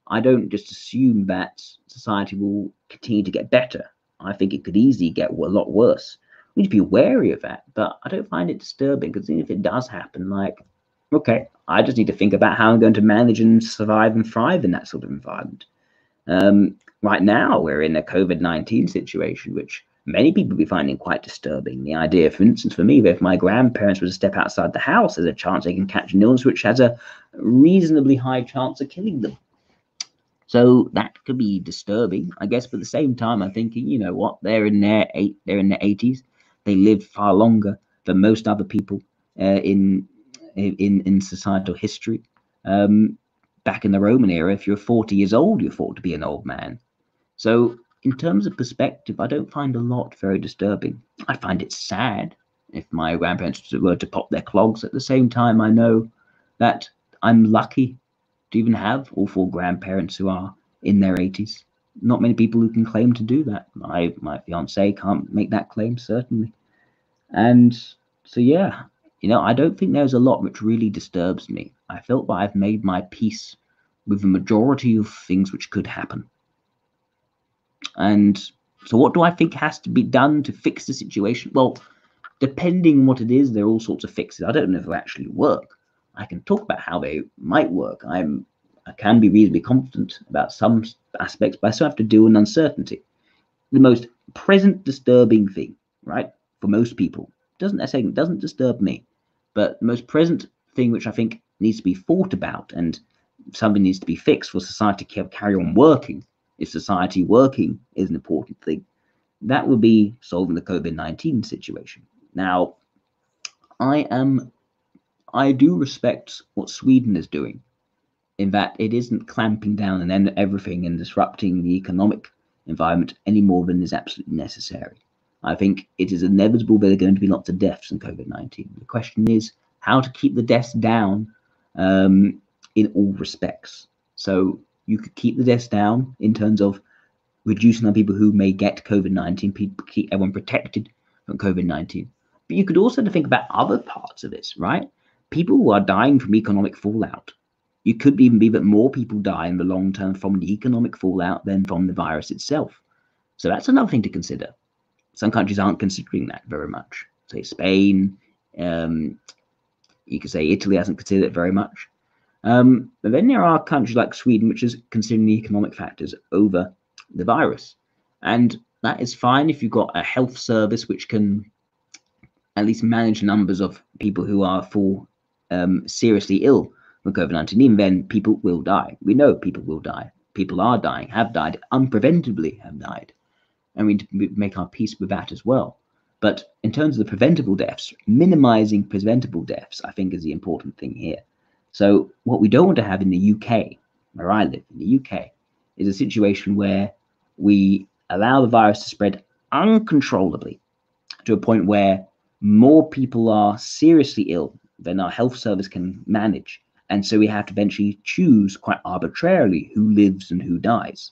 I don't just assume that society will continue to get better. I think it could easily get a lot worse. We need to be wary of that, but I don't find it disturbing, because if it does happen, like, okay, I just need to think about how I'm going to manage and survive and thrive in that sort of environment. Right now, we're in a COVID-19 situation, which many people be finding quite disturbing. The idea, for instance, for me, that if my grandparents were to step outside the house, there's a chance they can catch an illness which has a reasonably high chance of killing them. So that could be disturbing, I guess. But at the same time, I'm thinking, you know what? They're in their 80s. They live far longer than most other people in societal history. Back in the Roman era, if you're 40 years old, you're thought to be an old man. So in terms of perspective, I don't find a lot very disturbing. I find it sad if my grandparents were to pop their clogs. At the same time, I know that I'm lucky to even have all 4 grandparents who are in their 80s. Not many people who can claim to do that. My fiance can't make that claim, certainly. And so, yeah, I don't think there's a lot which really disturbs me. I felt that I've made my peace with the majority of things which could happen. And so what do I think has to be done to fix the situation? Well, depending on what it is, there are all sorts of fixes. I don't know if they'll actually work. I can talk about how they might work. I can be reasonably confident about some aspects, but I still have to deal with uncertainty. The most present disturbing thing, right, for most people, doesn't disturb me, but the most present thing which I think needs to be thought about and something needs to be fixed for society to carry on working, if society working is an important thing, that would be solving the COVID-19 situation. Now, I do respect what Sweden is doing, in that it isn't clamping down and everything and disrupting the economic environment any more than is absolutely necessary. I think it is inevitable there are going to be lots of deaths in COVID-19. The question is how to keep the deaths down in all respects. So you could keep the deaths down in terms of reducing the people who may get COVID-19, keep everyone protected from COVID-19. But you could also think about other parts of this, right? People who are dying from economic fallout. You could even be that more people die in the long term from the economic fallout than from the virus itself. So that's another thing to consider. Some countries aren't considering that very much. Say Spain, you could say Italy hasn't considered it very much. But then there are countries like Sweden, which is considering the economic factors over the virus. And that is fine if you've got a health service which can at least manage numbers of people who are seriously ill with COVID-19. Even then, people will die. We know people will die. People are dying, have died, unpreventably have died. And we make our peace with that as well. But in terms of the preventable deaths, minimizing preventable deaths, I think is the important thing here. So what we don't want to have in the UK, where I live, in the UK, is a situation where we allow the virus to spread uncontrollably to a point where more people are seriously ill than our health service can manage. And so we have to eventually choose quite arbitrarily who lives and who dies.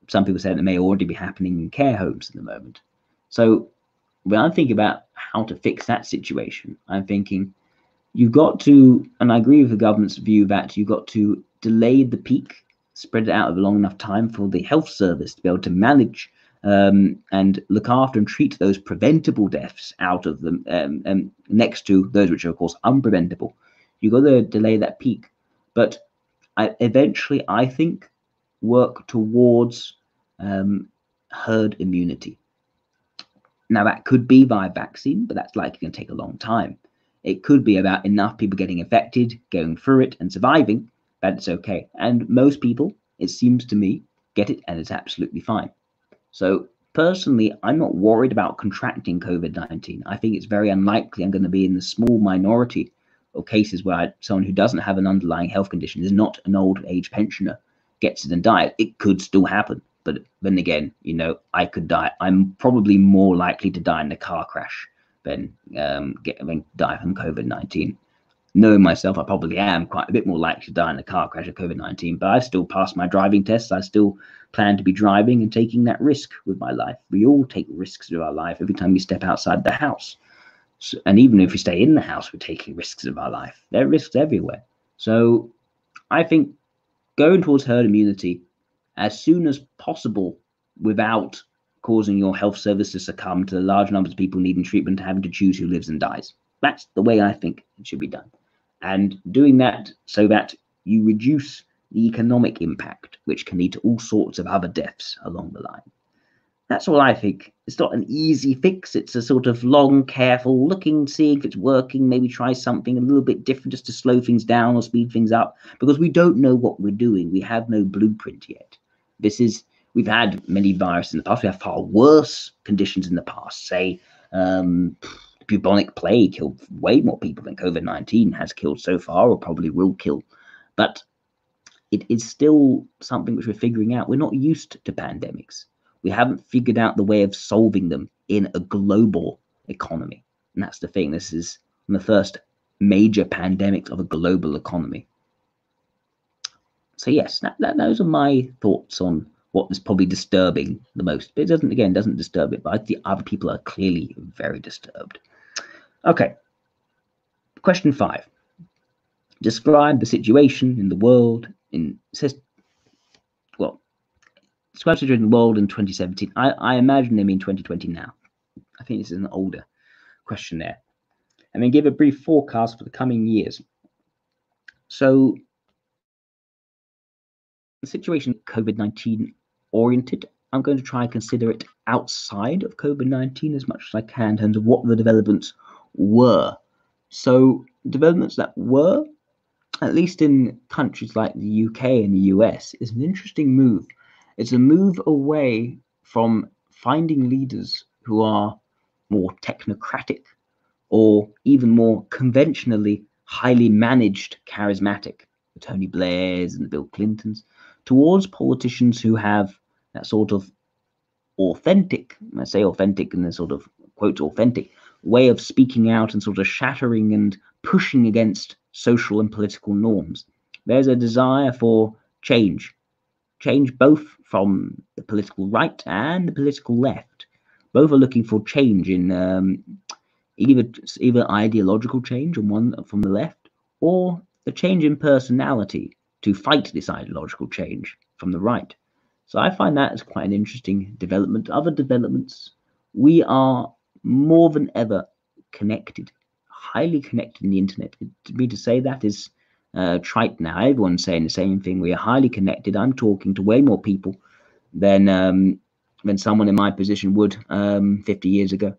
Some people say that may already be happening in care homes at the moment. So when I'm thinking about how to fix that situation, I'm thinking you've got to, and I agree with the government's view that you've got to delay the peak, spread it out over long enough time for the health service to be able to manage and look after and treat those preventable deaths out of them next to those which are, of course, unpreventable. You've got to delay that peak. But eventually, I think, work towards herd immunity. Now, that could be via vaccine, but that's likely going to take a long time. It could be about enough people getting infected, going through it and surviving, that it's okay. And most people, it seems to me, get it and it's absolutely fine. So personally, I'm not worried about contracting COVID-19. I think it's very unlikely I'm going to be in the small minority of cases where someone who doesn't have an underlying health condition, is not an old age pensioner, gets it and dies. It could still happen. But then again, you know, I could die. I'm probably more likely to die in a car crash than die from COVID-19. Knowing myself, I probably am quite a bit more likely to die in a car crash of COVID-19, but I still passed my driving tests. I still plan to be driving and taking that risk with my life. We all take risks with our life every time we step outside the house. So, and even if we stay in the house, we're taking risks of our life. There are risks everywhere. So I think going towards herd immunity as soon as possible without causing your health service to succumb to the large numbers of people needing treatment, having to choose who lives and dies. That's the way I think it should be done. And doing that so that you reduce the economic impact, which can lead to all sorts of other deaths along the line. That's all I think. It's not an easy fix. It's a sort of long, careful looking, seeing if it's working, maybe try something a little bit different just to slow things down or speed things up, because we don't know what we're doing. We have no blueprint yet. We've had many viruses in the past. We have far worse conditions in the past. Say, bubonic plague killed way more people than COVID-19 has killed so far, or probably will kill. But it is still something which we're figuring out. We're not used to pandemics. We haven't figured out the way of solving them in a global economy. And that's the thing. This is one of the first major pandemics of a global economy. So yes, those are my thoughts on what is probably disturbing the most. But it doesn't disturb it, but I think other people are clearly very disturbed. Okay, question 5. Describe the situation in the world it says, well, describes the situation in the world in 2017. I imagine they mean 2020 now. I think this is an older questionnaire. And then give a brief forecast for the coming years. So the situation COVID-19 oriented, I'm going to try and consider it outside of COVID-19 as much as I can in terms of what the developments were. So developments that were, at least in countries like the UK and the US, is an interesting move. It's a move away from finding leaders who are more technocratic or even more conventionally highly managed, charismatic, the Tony Blairs and the Bill Clintons, towards politicians who have that sort of authentic, I say authentic in the sort of quote authentic way of speaking out and sort of shattering and pushing against social and political norms. There's a desire for change both from the political right and the political left. Both are looking for change in either ideological change on one from the left, or the change in personality to fight this ideological change from the right. So I find that as quite an interesting development. Other developments, we are more than ever connected, highly connected in the internet. To me, to say that is trite now. Everyone's saying the same thing. We are highly connected. I'm talking to way more people than someone in my position would 50 years ago.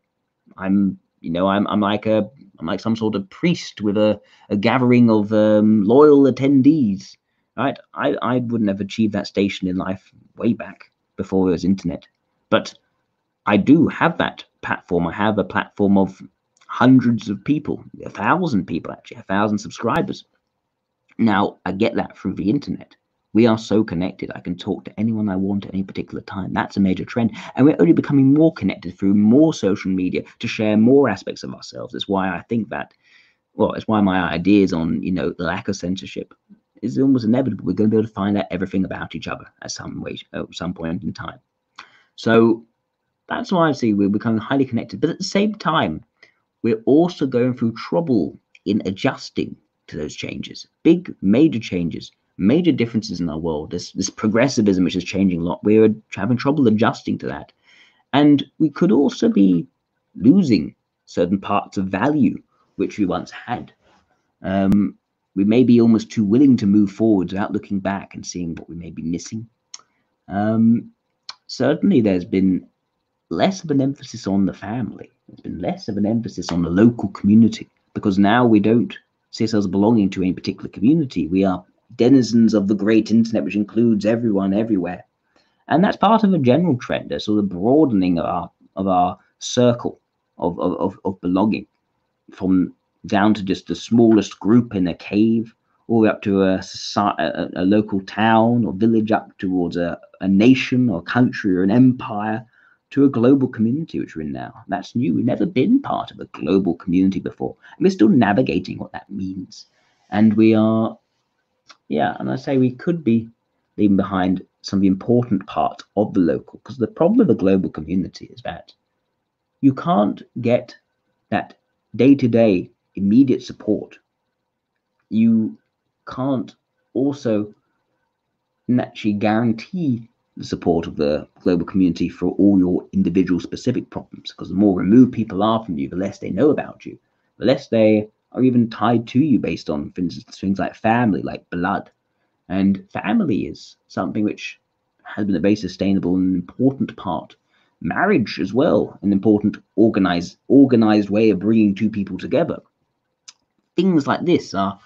I'm like some sort of priest with a gathering of loyal attendees. Right? I wouldn't have achieved that station in life way back before there was internet. But I do have that platform. I have a platform of hundreds of people, 1,000 people actually, 1,000 subscribers. Now, I get that through the internet. We are so connected. I can talk to anyone I want at any particular time. That's a major trend. And we're only becoming more connected through more social media to share more aspects of ourselves. That's why I think that, well, it's why my ideas on, the lack of censorship is almost inevitable. We're going to be able to find out everything about each other at some point in time. So that's why I see we're becoming highly connected. But at the same time, we're also going through trouble in adjusting to those changes. Big, major changes, major differences in our world. This progressivism, which is changing a lot, we're having trouble adjusting to that. And we could also be losing certain parts of value which we once had. We may be almost too willing to move forward without looking back and seeing what we may be missing. Certainly, there's been less of an emphasis on the family. There's been less of an emphasis on the local community, because now we don't see ourselves belonging to any particular community. We are denizens of the great internet, which includes everyone everywhere. And that's part of a general trend, a sort of broadening of our circle of belonging, from down to just the smallest group in a cave, all the way up to a local town or village, up towards a nation or country or an empire, to a global community, which we're in now. That's new. We've never been part of a global community before. And we're still navigating what that means. And we are, and I say we could be leaving behind some of the important part of the local, because the problem of the global community is that you can't get that day-to-day immediate support. You can't also naturally guarantee the support of the global community for all your individual specific problems, because the more removed people are from you, the less they know about you, the less they are even tied to you based on, for instance, things like family, like blood. And family is something which has been a very sustainable and important part. Marriage as well, an important organized way of bringing two people together. Things like this are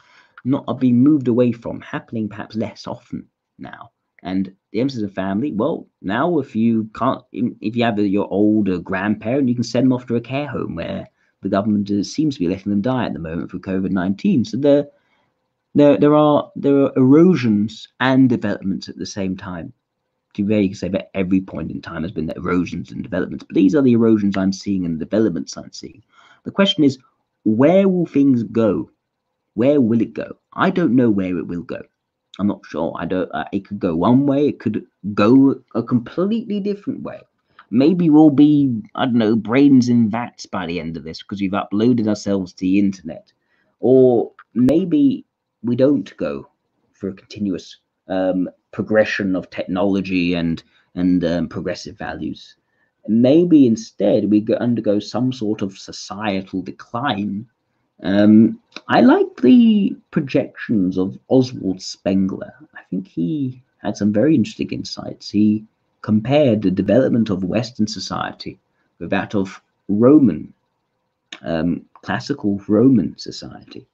being moved away from, happening perhaps less often now. And the emphasis of family, well, now if you have your older grandparent, you can send them off to a care home, where the government seems to be letting them die at the moment for COVID-19. So there are erosions and developments at the same time. You can say that every point in time has been erosions and developments, but these are the erosions I'm seeing and the developments I'm seeing. The question is, where will things go? Where will it go? I don't know where it will go. I'm not sure. It could go one way. It could go a completely different way. Maybe we'll be, I don't know, brains in vats by the end of this, because we've uploaded ourselves to the internet. Or maybe we don't go for a continuous progression of technology and progressive values. Maybe instead we undergo some sort of societal decline. I like the projections of Oswald Spengler. I think he had some very interesting insights. He compared the development of Western society with that of Roman, classical Roman society,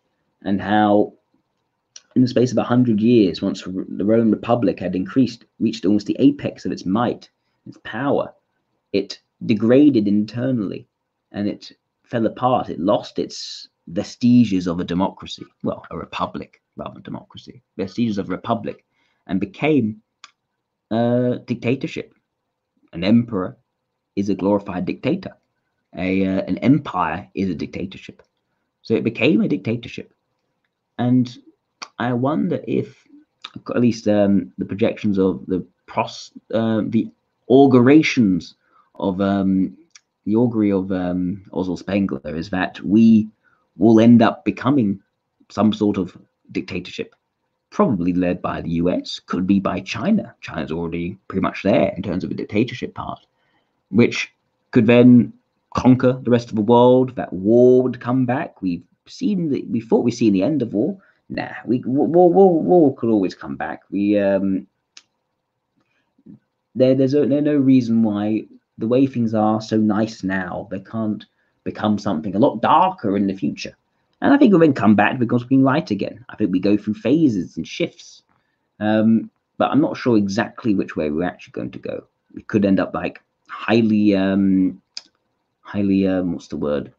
and how in the space of 100 years, once the Roman Republic had reached almost the apex of its might, its power, it degraded internally and it fell apart. It lost its vestiges of a democracy, well, a republic rather than democracy, vestiges of a republic, and became a dictatorship. An emperor is a glorified dictator. An empire is a dictatorship. So it became a dictatorship. And I wonder if, at least the projections of the augurations of the augury of Oswald Spengler is that we will end up becoming some sort of dictatorship, probably led by the US, could be by China. China's already pretty much there in terms of a dictatorship part, which could then conquer the rest of the world. That war would come back. We thought we'd seen the end of war. Nah, war could always come back. There's no reason why the way things are so nice now, they can't become something a lot darker in the future. And I think we'll then come back because being light again. I think we go through phases and shifts. But I'm not sure exactly which way we're actually going to go. We could end up like highly what's the word?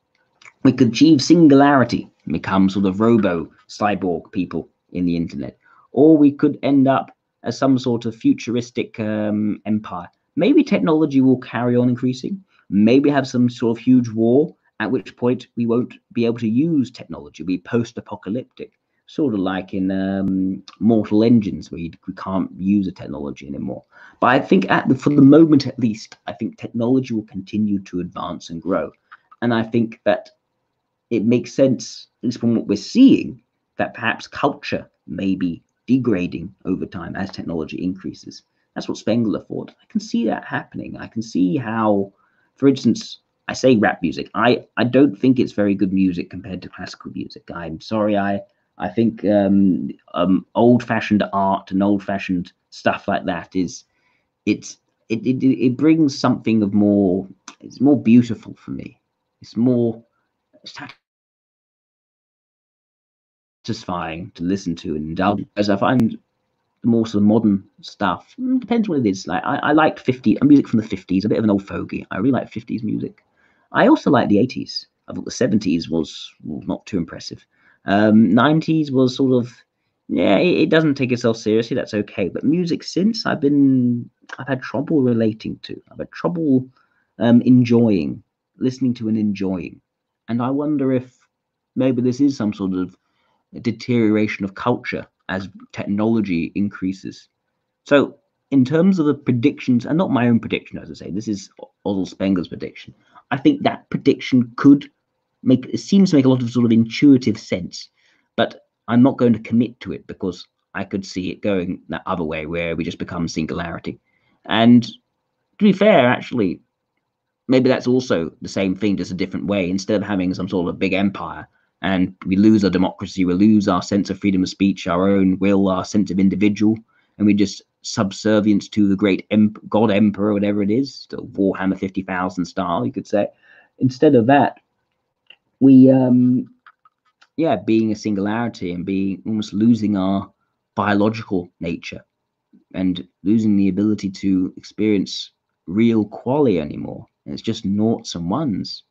We could achieve singularity and become sort of robo-cyborg people in the internet. Or we could end up as some sort of futuristic empire. Maybe technology will carry on increasing. Maybe have some sort of huge war, at which point we won't be able to use technology. We'll be post-apocalyptic, sort of like in Mortal Engines, where we can't use the technology anymore. But I think for the moment at least, I think technology will continue to advance and grow. And I think that it makes sense, at least from what we're seeing, that perhaps culture may be degrading over time as technology increases. That's what Spengler thought. I can see that happening. I can see how, for instance, I say rap music. I don't think it's very good music compared to classical music. I'm sorry. I think old-fashioned art and old-fashioned stuff like that it brings something of more. It's more beautiful for me. It's more satisfying to listen to and indulge, as I find the more sort of modern stuff, depends what it is. Like I like music from the 50s, a bit of an old fogey. I really like 50s music. I also like the 80s. I thought the 70s was not too impressive. 90s was sort of, yeah, it doesn't take itself seriously. That's okay. But music since I've had trouble relating to. I've had trouble enjoying, listening to and enjoying. And I wonder if maybe this is some sort of deterioration of culture as technology increases. So in terms of the predictions, and not my own prediction, as I say, this is Oswald Spengler's prediction. I think that prediction seems to make a lot of sort of intuitive sense, but I'm not going to commit to it because I could see it going that other way where we just become singularity. And to be fair, actually, maybe that's also the same thing, just a different way. Instead of having some sort of big empire and we lose our democracy, we lose our sense of freedom of speech, our own will, our sense of individual, and we just subservience to the great God Emperor, whatever it is, the Warhammer 50,000 style, you could say. Instead of that, we, being a singularity and being almost losing our biological nature and losing the ability to experience real quality anymore. And it's just noughts and ones.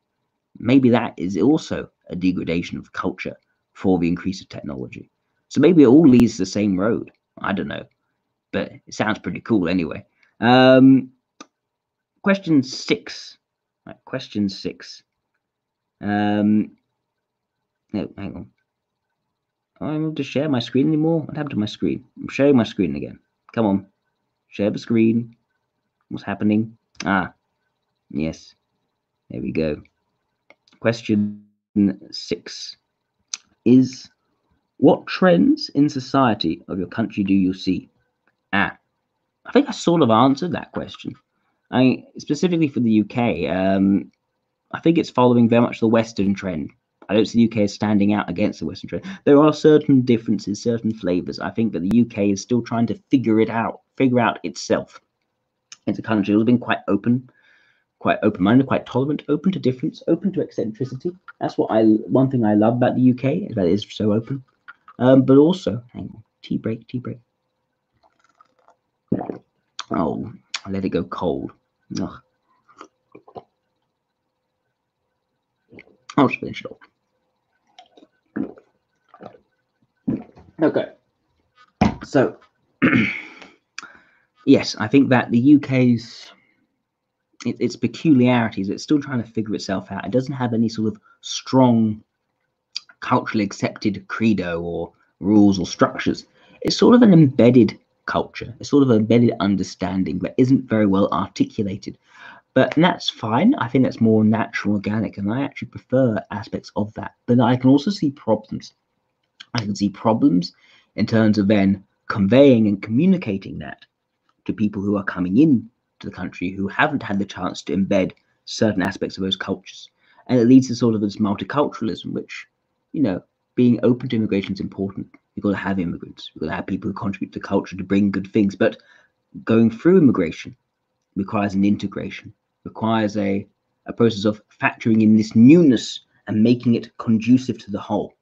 Maybe that is also a degradation of culture for the increase of technology. So maybe it all leads to the same road. I don't know, but it sounds pretty cool anyway. Question 6. Right, question 6. No, hang on. I'm able to share my screen anymore? What happened to my screen? I'm sharing my screen again. Come on. Share the screen. What's happening? Yes. There we go. Question 6 is, what trends in society of your country do you see? I think I sort of answered that question. Specifically for the UK, I think it's following very much the Western trend. I don't see the UK as standing out against the Western trend. There are certain differences, certain flavors. I think that the UK is still trying to figure out itself. It's a country that's been quite open-minded, quite tolerant, open to difference, open to eccentricity. That's one thing I love about the UK, is that it is so open. But also, hang on, tea break. Oh, I let it go cold. Ugh. I'll just finish it off. Okay. So, yes, I think that the UK's its peculiarities, it's still trying to figure itself out. It doesn't have any sort of strong culturally accepted credo or rules or structures. It's sort of an embedded culture. It's sort of an embedded understanding that isn't very well articulated. But that's fine. I think that's more natural, organic, and I actually prefer aspects of that. But I can also see problems. I can see problems in terms of then conveying and communicating that to people who are coming in to the country who haven't had the chance to embed certain aspects of those cultures. And it leads to sort of this multiculturalism, which, being open to immigration is important. You've got to have immigrants. You've got to have people who contribute to culture to bring good things. But going through immigration requires an integration, requires a process of factoring in this newness and making it conducive to the whole.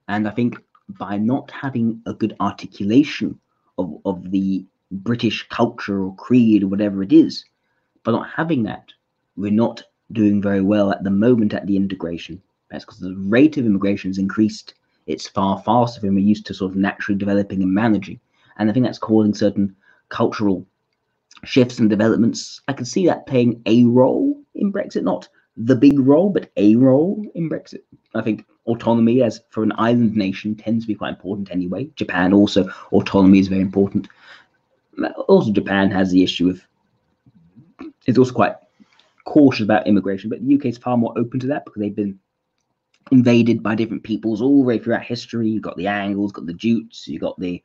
And I think by not having a good articulation of the British culture or creed or whatever it is, by not having that, we're not doing very well at the moment at the integration. That's because the rate of immigration has increased. It's far faster than we're used to sort of naturally developing and managing. And I think that's causing certain cultural shifts and developments. I can see that playing a role in Brexit, not the big role, but a role in Brexit. I think autonomy, as for an island nation, tends to be quite important anyway. Japan also, autonomy is very important. Also, Japan has the issue of, it's also quite cautious about immigration, but the UK is far more open to that because they've been invaded by different peoples all the way throughout history. You've got the Angles, got the Jutes, you've got the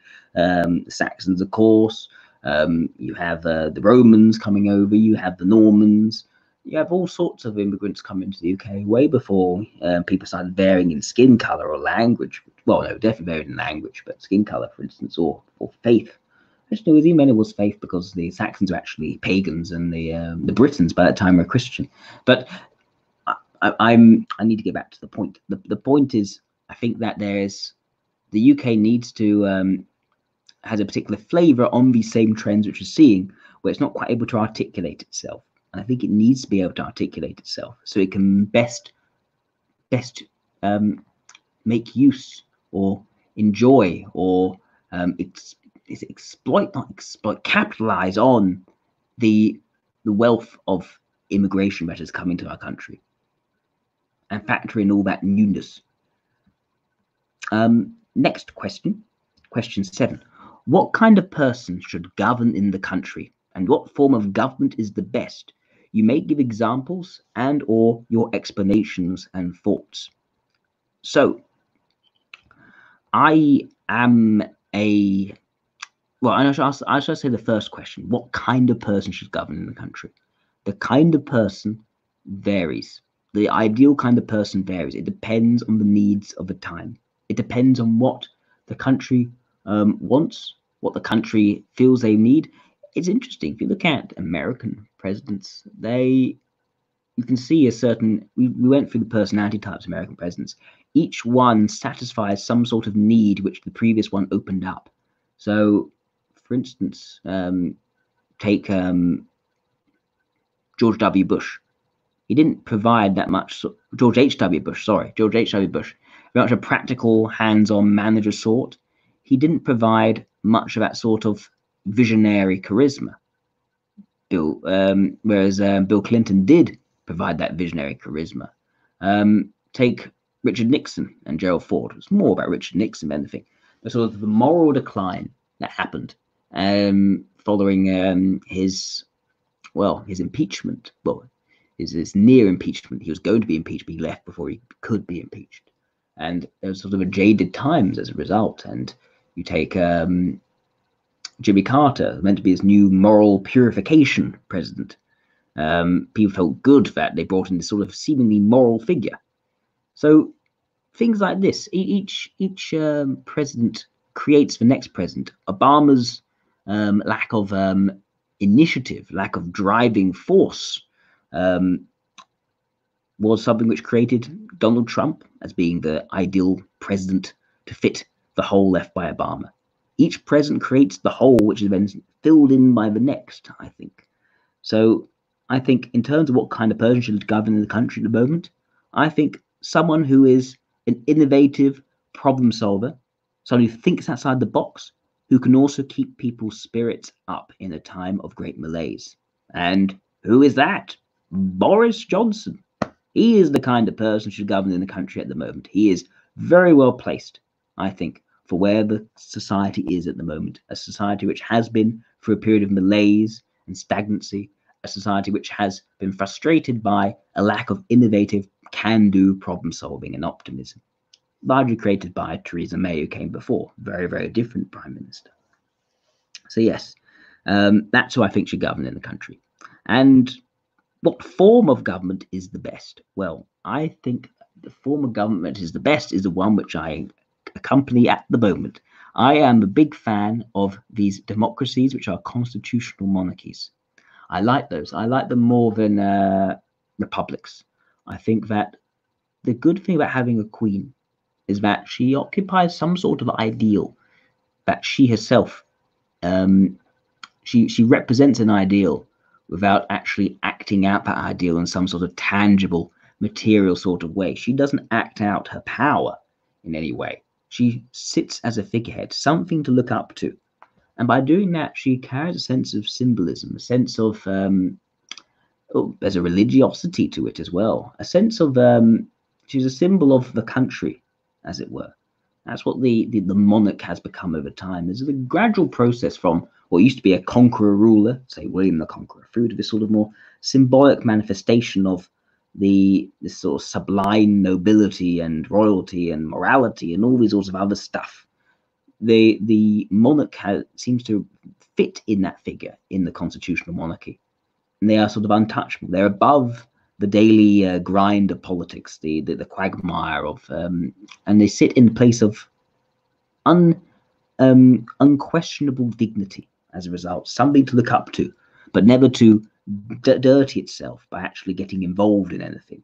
Saxons, of course. You have the Romans coming over, you have the Normans, you have all sorts of immigrants coming to the UK way before people started varying in skin color or language. Well, no, definitely varied in language, but skin color, for instance, or faith. Actually, with him, it was faith because the Saxons were actually pagans and the Britons by that time were Christian. But I need to get back to the point. The point is, I think that the UK needs to has a particular flavor on these same trends which we're seeing, where it's not quite able to articulate itself. And I think it needs to be able to articulate itself so it can best make use or enjoy or capitalize on the wealth of immigration that has come into our country and factor in all that newness. Next question 7. What kind of person should govern in the country, and what form of government is the best? You may give examples and or your explanations and thoughts. So, I should say the first question. What kind of person should govern in the country? The kind of person varies. The ideal kind of person varies. It depends on the needs of the time. It depends on what the country wants, what the country feels they need. It's interesting. If you look at American presidents, you can see a certain, we went through the personality types of American presidents. Each one satisfies some sort of need which the previous one opened up. So, for instance, take George W. Bush. He didn't provide that much. George H.W. Bush, very much a practical, hands-on manager sort. He didn't provide much of that sort of visionary charisma. Whereas Bill Clinton did provide that visionary charisma. Take Richard Nixon and Gerald Ford. It's more about Richard Nixon than anything. The sort of the moral decline that happened following his impeachment. Well, his near impeachment. He was going to be impeached, but he left before he could be impeached. And there was sort of a jaded times as a result. And you take Jimmy Carter, meant to be his new moral purification president. People felt good that they brought in this sort of seemingly moral figure. So things like this, each president creates the next president. Obama's lack of initiative, lack of driving force, was something which created Donald Trump as being the ideal president to fit the hole left by Obama. Each president creates the hole which is then filled in by the next, I think. So I think in terms of what kind of person should govern the country at the moment, I think someone who is an innovative problem solver, someone who thinks outside the box, who can also keep people's spirits up in a time of great malaise. And who is that? Boris Johnson. He is the kind of person who should govern in the country at the moment. He is very well placed, I think, for where the society is at the moment. A society which has been through a period of malaise and stagnancy, a society which has been frustrated by a lack of innovative, can-do problem solving and optimism, largely created by Theresa May, who came before, very, very different prime minister. So yes, that's who I think should govern in the country. And what form of government is the best? Well, I think the form of government is the best is the one which I accompany at the moment. I am a big fan of these democracies which are constitutional monarchies. I like those. I like them more than republics. I think that the good thing about having a queen is that she occupies some sort of ideal, that she herself, she represents an ideal without actually acting out that ideal in some sort of tangible, material sort of way. She doesn't act out her power in any way. She sits as a figurehead, something to look up to. And by doing that, she carries a sense of symbolism, a sense of, there's a religiosity to it as well, a sense of, she's a symbol of the country, as it were. That's what the monarch has become over time. There's a gradual process from what used to be a conqueror ruler, say William the Conqueror, through to this sort of more symbolic manifestation of this sort of sublime nobility and royalty and morality and all these sorts of other stuff. The monarch seems to fit in that figure in the constitutional monarchy. And they are sort of untouchable. They're above the daily grind of politics, the quagmire of, and they sit in the place of unquestionable dignity as a result, something to look up to, but never to dirty itself by actually getting involved in anything.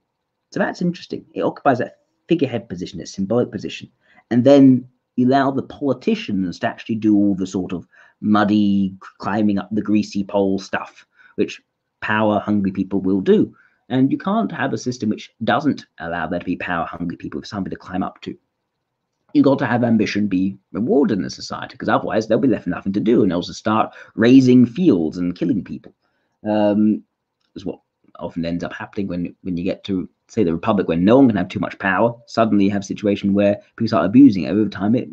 So that's interesting. It occupies that figurehead position, that symbolic position, and then you allow the politicians to actually do all the sort of muddy, climbing up the greasy pole stuff, which power-hungry people will do. And you can't have a system which doesn't allow there to be power-hungry people with something to climb up to. You've got to have ambition be rewarded in the society, because otherwise they'll be left nothing to do, and they'll just start raising fields and killing people. Is what often ends up happening when you get to, say, the Republic, when no one can have too much power. Suddenly you have a situation where people start abusing it. Over time, it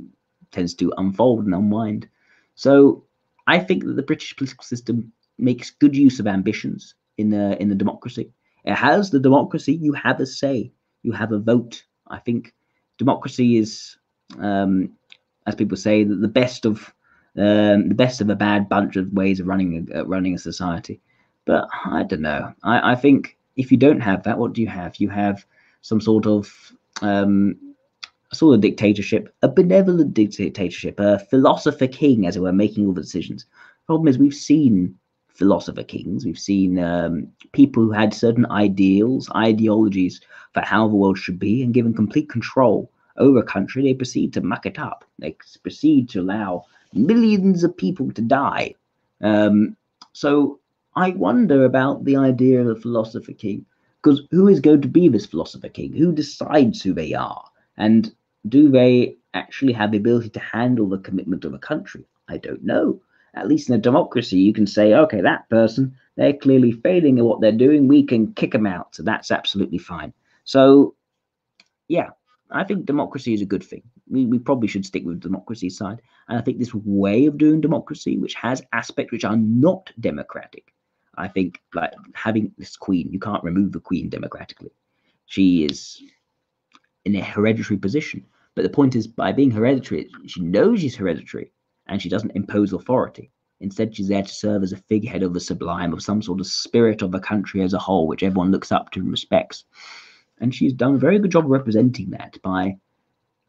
tends to unfold and unwind. So I think that the British political system makes good use of ambitions in the democracy. It has the democracy. You have a say. You have a vote. I think democracy is, as people say, the best of a bad bunch of ways of running a society. But I don't know. I think if you don't have that, what do you have? You have some sort of dictatorship, a benevolent dictatorship, a philosopher king, as it were, making all the decisions. The problem is we've seen philosopher kings. We've seen people who had certain ideologies for how the world should be, and given complete control over a country, they proceed to muck it up. They proceed to allow millions of people to die. So I wonder about the idea of a philosopher king, because who is going to be this philosopher king? Who decides who they are? And do they actually have the ability to handle the commitment of a country? I don't know. At least in a democracy, you can say, okay, that person, they're clearly failing at what they're doing. We can kick them out. So that's absolutely fine. So, yeah, I think democracy is a good thing. We probably should stick with the democracy side. And I think this way of doing democracy, which has aspects which are not democratic, I think, like having this queen, you can't remove the queen democratically. She is in a hereditary position. But the point is, by being hereditary, she knows she's hereditary. and she doesn't impose authority. Instead, she's there to serve as a figurehead of the sublime, of some sort of spirit of the country as a whole, which everyone looks up to and respects. And she's done a very good job of representing that by,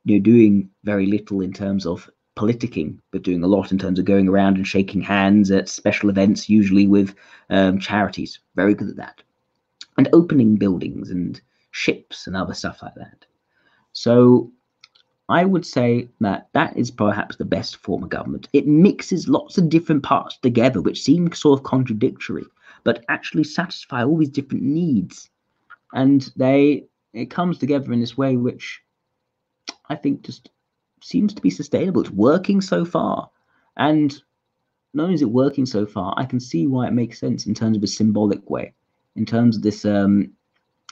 doing very little in terms of politicking, but doing a lot in terms of going around and shaking hands at special events, usually with charities. Very good at that. And opening buildings and ships and other stuff like that. So I would say that that is perhaps the best form of government. It mixes lots of different parts together, which seem sort of contradictory, but actually satisfy all these different needs. And it comes together in this way which I think just seems to be sustainable. It's working so far. And not only is it working so far, I can see why it makes sense in terms of a symbolic way, in terms of this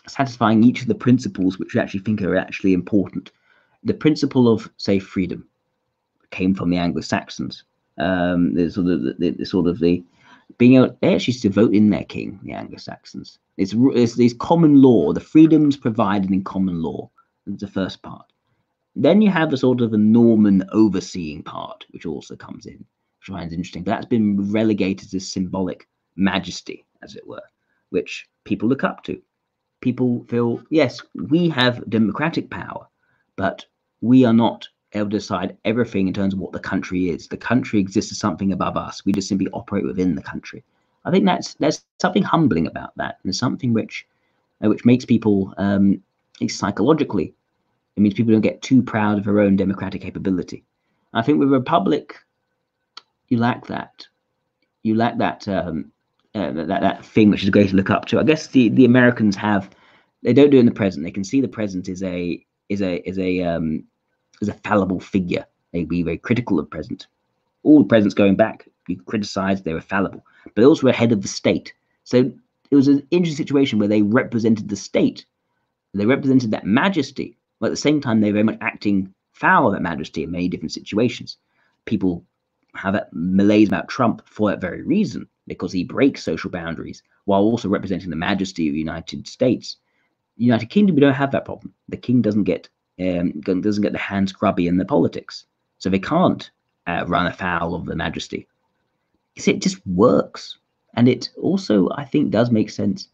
satisfying each of the principles which we actually think are actually important. The principle of, say, freedom came from the Anglo-Saxons. The being able, they actually used to vote in their king, the Anglo-Saxons. It's common law, the freedoms provided in common law. That's the first part. Then you have the sort of a Norman overseeing part, which also comes in, which I find interesting. But that's been relegated to symbolic majesty, as it were, which people look up to. People feel, yes, we have democratic power, but we are not able to decide everything in terms of what the country is. The country exists as something above us. We just simply operate within the country. I think there's something humbling about that. There's something which makes people, psychologically, it means people don't get too proud of their own democratic capability. I think with a republic, you lack that. You lack that that thing which is great to look up to. I guess the Americans they don't do it in the present. They can see the present is a fallible figure. They'd be very critical of the present. All the presidents going back, you criticize they were fallible, but they also were head of the state. So it was an interesting situation where they represented the state. They represented that majesty, but at the same time, they're very much acting foul of that majesty in many different situations. People have that malaise about Trump for that very reason, because he breaks social boundaries while also representing the majesty of the United States. United Kingdom, we don't have that problem. The king doesn't get the hands grubby in the politics, so they can't run afoul of the majesty. So it just works, and it also, I think, does make sense.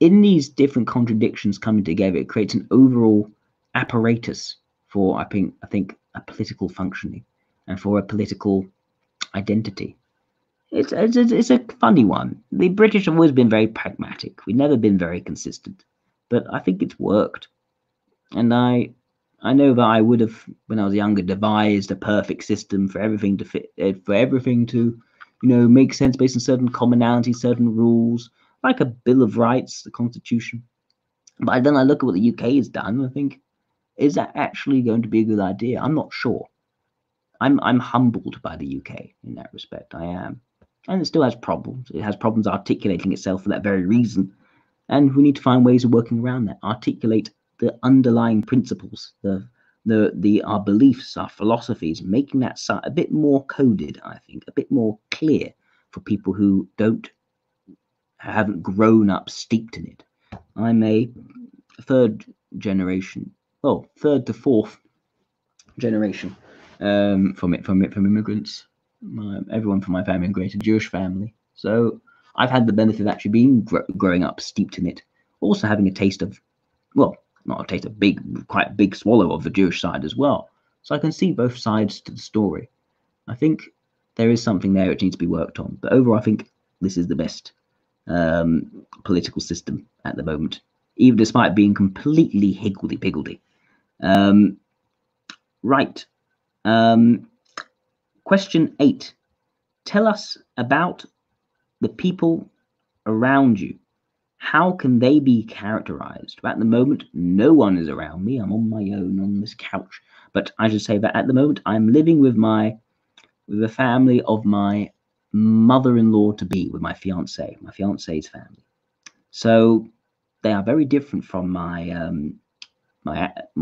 In these different contradictions coming together, it creates an overall apparatus for, I think, a political functioning and for a political identity. It's a funny one. The British have always been very pragmatic. We've never been very consistent, but I think it's worked. And I know that I would have, when I was younger, devised a perfect system for everything to fit, for everything to, make sense based on certain commonalities, certain rules, like a Bill of Rights, the Constitution. But then I look at what the UK has done, and I think, is that actually going to be a good idea? I'm not sure. I'm humbled by the UK in that respect. I am. And it still has problems. It has problems articulating itself for that very reason. And we need to find ways of working around that. Articulate the underlying principles, our beliefs, our philosophies, making that a bit more coded, I think, a bit more clear for people who haven't grown up steeped in it. I'm a third to fourth generation from immigrants. Everyone from my family immigrated, Jewish family. So I've had the benefit of actually being growing up steeped in it. Also having a taste of, well, not a taste of quite big swallow of the Jewish side as well. So I can see both sides to the story. I think there is something there which needs to be worked on. But overall, I think this is the best political system at the moment, even despite being completely higgledy-piggledy. Right. Question 8. Tell us about the people around you. How can they be characterized? At the moment, no one is around me. I'm on my own on this couch. But I should say that at the moment, I'm living with the family of my mother-in-law to be, with my fiance's family. So they are very different from my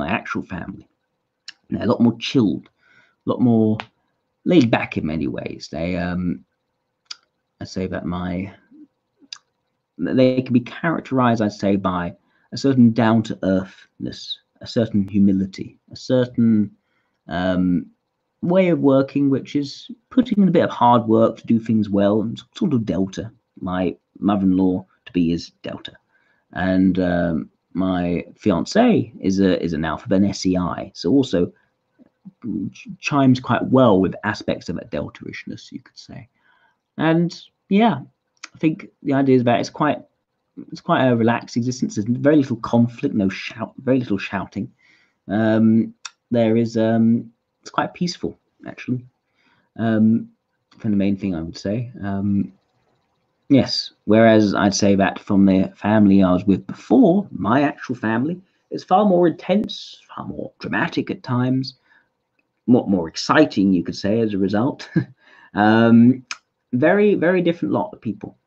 actual family. They're a lot more chilled, a lot more laid back in many ways. They I say that they can be characterized, I'd say, by a certain down-to-earthness, a certain humility, a certain way of working which is putting in a bit of hard work to do things well, and sort of Delta. My mother-in-law to be is Delta, and my fiance is an Alpha, an SEI, so also chimes quite well with aspects of a Delta-ishness, you could say. And yeah, I think the idea is that it's quite a relaxed existence. There's very little conflict, very little shouting. There is it's quite peaceful, actually. From the main thing I would say. Yes, whereas I'd say that from the family I was with before, my actual family, is far more intense, far more dramatic at times, more exciting, you could say, as a result. Very, very different lot of people.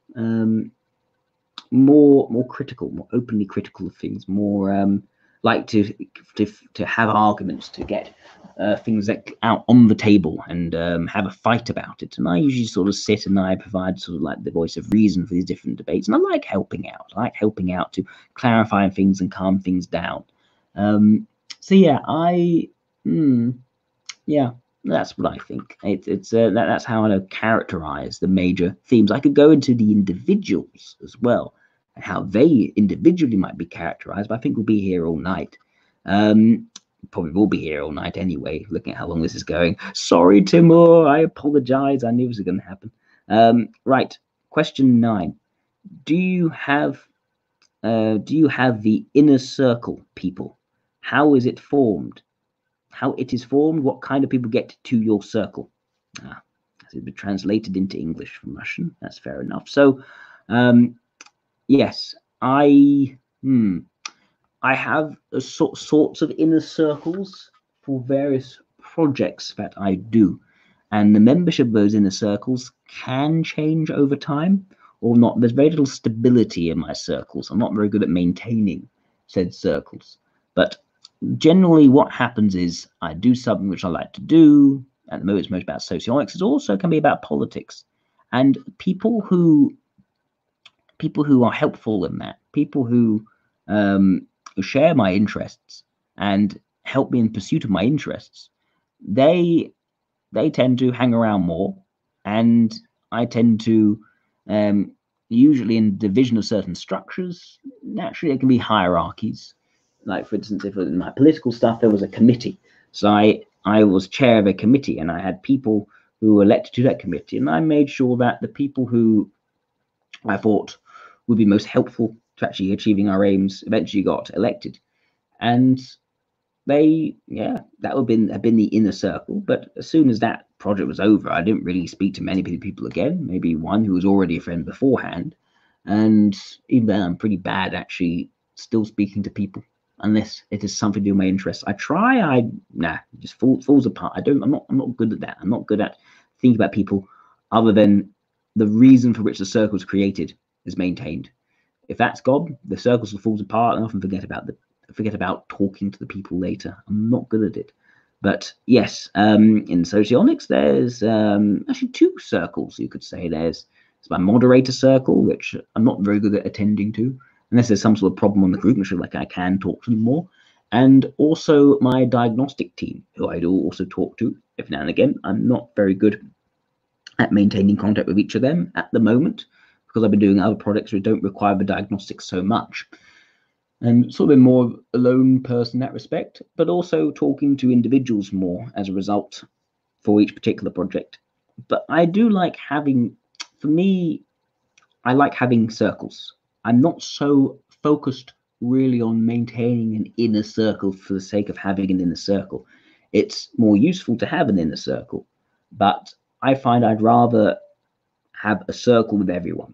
More critical, more openly critical of things, more like to have arguments, to get things out on the table and have a fight about it. And I usually sort of sit and I provide sort of like the voice of reason for these different debates. And I like helping out. I like helping out to clarify things and calm things down. So yeah, yeah, that's what I think. That's how I characterize the major themes. I could go into the individuals as well, and how they individually might be characterized, but I think we'll be here all night. Probably will be here all night anyway, looking at how long this is going. Sorry, Timur, I apologize. I knew this was going to happen. Right, question 9. Do you have the inner circle people? How is it formed? How it is formed? What kind of people get to your circle? It's been translated into English from Russian. That's fair enough. So, yes, I have sorts of inner circles for various projects that I do, and the membership of those inner circles can change over time or not. There's very little stability in my circles. I'm not very good at maintaining said circles, but generally what happens is I do something which I like to do. At the moment it's most about socionics. It also can be about politics, and people who are helpful in that, people who share my interests and help me in pursuit of my interests, they tend to hang around more, and I tend to usually in division of certain structures, naturally there can be hierarchies. Like, for instance, if in my political stuff there was a committee, so I was chair of a committee, and I had people who were elected to that committee, and I made sure that the people who I thought would be most helpful to actually achieving our aims eventually got elected. And that would have been the inner circle. But as soon as that project was over, I didn't really speak to many people again. Maybe one who was already a friend beforehand. And even then, I'm pretty bad actually still speaking to people unless it is something to do with my interests. I try, it just falls apart. I'm not good at that. I'm not good at thinking about people other than the reason for which the circle was created is maintained. If that's gone, the circle falls apart, and I often forget about talking to the people later. I'm not good at it. But yes, in Socionics, there's actually 2 circles, you could say. There's my moderator circle, which I'm not very good at attending to, unless there's some sort of problem on the group, which is like I can talk to them more. And also my diagnostic team, who I do also talk to every now and again. I'm not very good at maintaining contact with each of them at the moment, because I've been doing other projects which don't require the diagnostics so much. And sort of more of a lone person in that respect, but also talking to individuals more as a result for each particular project. But I do like having, for me, I like having circles. I'm not so focused really on maintaining an inner circle for the sake of having an inner circle. It's more useful to have an inner circle, but I find I'd rather have a circle with everyone.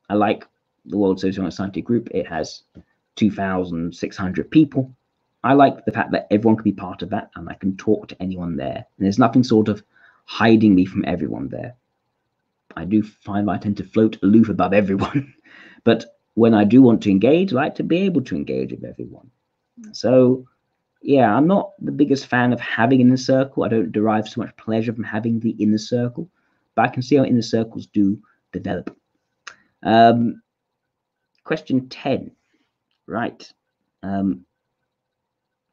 I like the World Socionic Scientific Group. It has 2,600 people. I like the fact that everyone can be part of that, and I can talk to anyone there. And there's nothing sort of hiding me from everyone there. I do find that I tend to float aloof above everyone. But when I do want to engage, I like to be able to engage with everyone. So, yeah, I'm not the biggest fan of having an inner circle. I don't derive so much pleasure from having the inner circle, but I can see how inner circles do develop. Question 10. Right.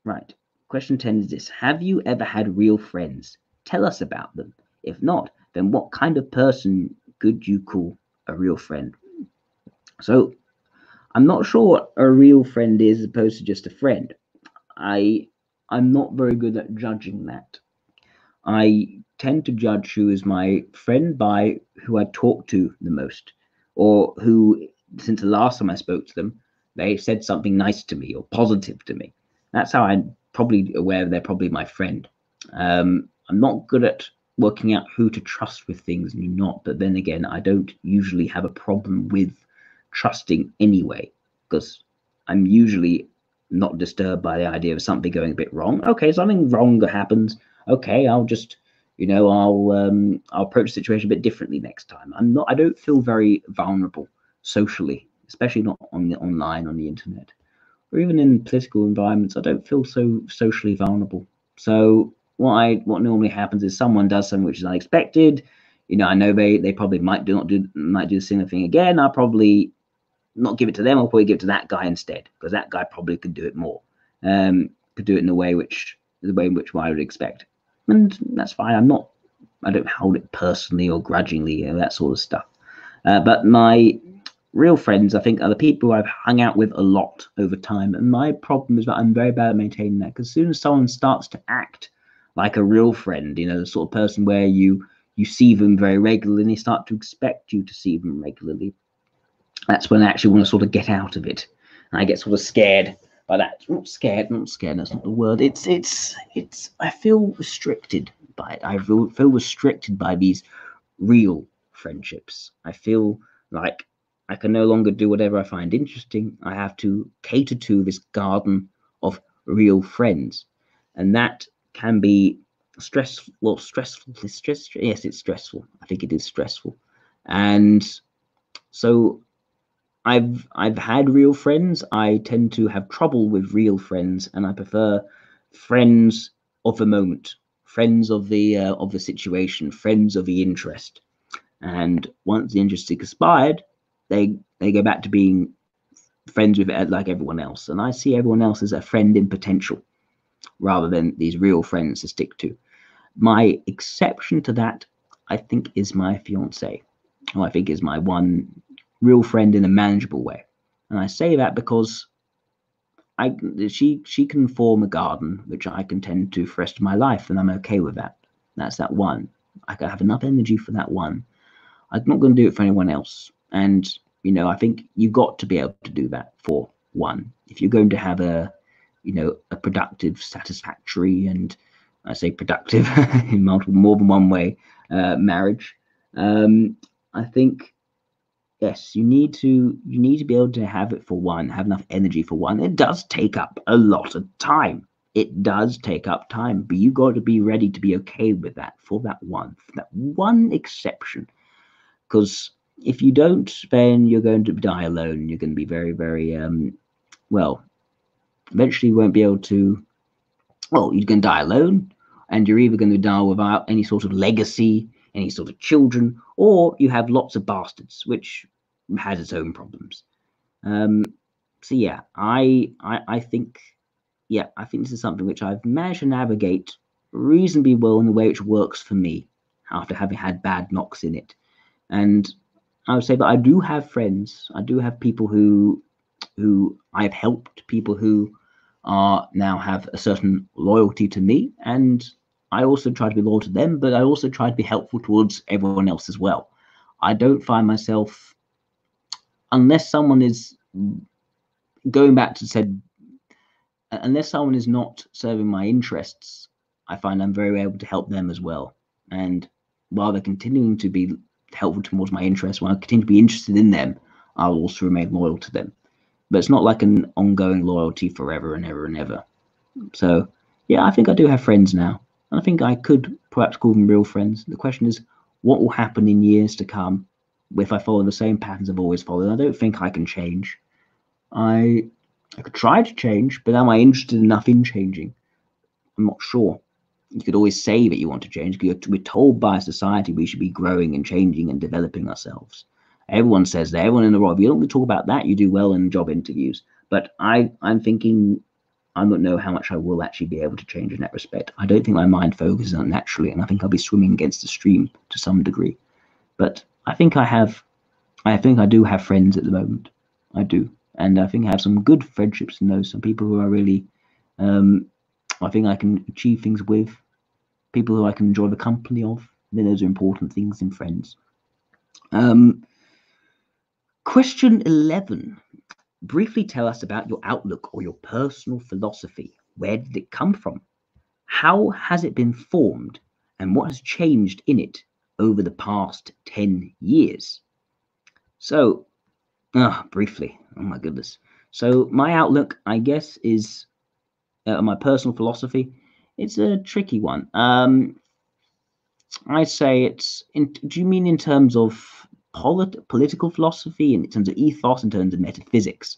Right. Question 10 is this. Have you ever had real friends tell us about them. If not, then what kind of person could you call a real friend? So I'm not sure what a real friend is as opposed to just a friend. I'm not very good at judging that. I tend to judge who is my friend by who I talk to the most, or who, since the last time I spoke to them, they said something nice to me or positive to me. That's how I'm probably aware they're probably my friend. I'm not good at working out who to trust with things and who not, but then again, I don't usually have a problem with trusting anyway, because I'm usually not disturbed by the idea of something going a bit wrong. Okay, something wrong happens. Okay, I'll just, I'll approach the situation a bit differently next time. I don't feel very vulnerable socially, especially not on the online, on the internet, or even in political environments. I don't feel so socially vulnerable. So what normally happens is someone does something which is unexpected. I know they probably might do the same thing again. I'll probably not give it to them. I'll probably give it to that guy instead, because that guy probably could do it more. Could do it in the way in which I would expect, and that's fine. I don't hold it personally or grudgingly, that sort of stuff. But my real friends, I think, are the people I've hung out with a lot over time. And my problem is that I'm very bad at maintaining that, because as soon as someone starts to act like a real friend, the sort of person where you see them very regularly and they start to expect you to see them regularly, that's when I actually want to sort of get out of it. And I get sort of scared by that. Not scared, that's not the word. I feel restricted by it. I feel restricted by these real friendships. I feel like I can no longer do whatever I find interesting. I have to cater to this garden of real friends. And that can be stressful. Well, stressful. Yes, it's stressful. I think it is stressful. And so I've had real friends. I tend to have trouble with real friends, and I prefer friends of the moment, friends of the situation, friends of the interest. And once the interest is expired, they go back to being friends with it like everyone else. And I see everyone else as a friend in potential, rather than these real friends to stick to. My exception to that, I think, is my fiance, who I think is my one real friend in a manageable way. And I say that because she can form a garden which I can tend to for the rest of my life, and I'm okay with that. That's that one. I can have enough energy for that one. I'm not going to do it for anyone else. And I think you've got to be able to do that for one. If you're going to have a productive, satisfactory, and I say productive in more than one way, marriage, I think, yes, you need to be able to have it for one, have enough energy for one. It does take up a lot of time. It does take up time, but you got to be ready to be okay with that for that one exception. Because if you don't, then you're going to die alone. You're going to be very, very eventually you won't be able to. Well, you're going to die alone, and you're either going to die without any sort of legacy, any sort of children, or you have lots of bastards, which has its own problems. So yeah, I think this is something which I've managed to navigate reasonably well in a way which works for me, after having had bad knocks in it. And I would say that I do have friends. I do have people who I've helped, people who are now have a certain loyalty to me, and I also try to be loyal to them, but I also try to be helpful towards everyone else as well. I don't find myself, unless someone is going back to said, unless someone is not serving my interests, I find I'm very able to help them as well. And while they're continuing to be helpful towards my interests, when I continue to be interested in them, I'll also remain loyal to them. But it's not like an ongoing loyalty forever and ever and ever. So yeah, I think I do have friends now. And I think I could perhaps call them real friends. The question is, what will happen in years to come if I follow the same patterns I've always followed? I don't think I can change. I could try to change, but am I interested enough in changing? I'm not sure. You could always say that you want to change, because we're told by society we should be growing and changing and developing ourselves. Everyone says that. Everyone in the world, if you don't talk about that, you do well in job interviews. But I'm thinking, I don't know how much I will actually be able to change in that respect. I don't think my mind focuses on it naturally, and I think I'll be swimming against the stream to some degree. But I think I do have friends at the moment. I do. And I think I have some good friendships in those. Some people who are really, I think I can achieve things with, people who I can enjoy the company of. I think those are important things in friends. Question 11. Briefly tell us about your outlook or your personal philosophy. Where did it come from? How has it been formed? And what has changed in it over the past 10 years? So, briefly, oh my goodness. So my outlook, I guess, is my personal philosophy. It's a tricky one. I say it's. Do you mean in terms of political philosophy, in terms of ethos, in terms of metaphysics?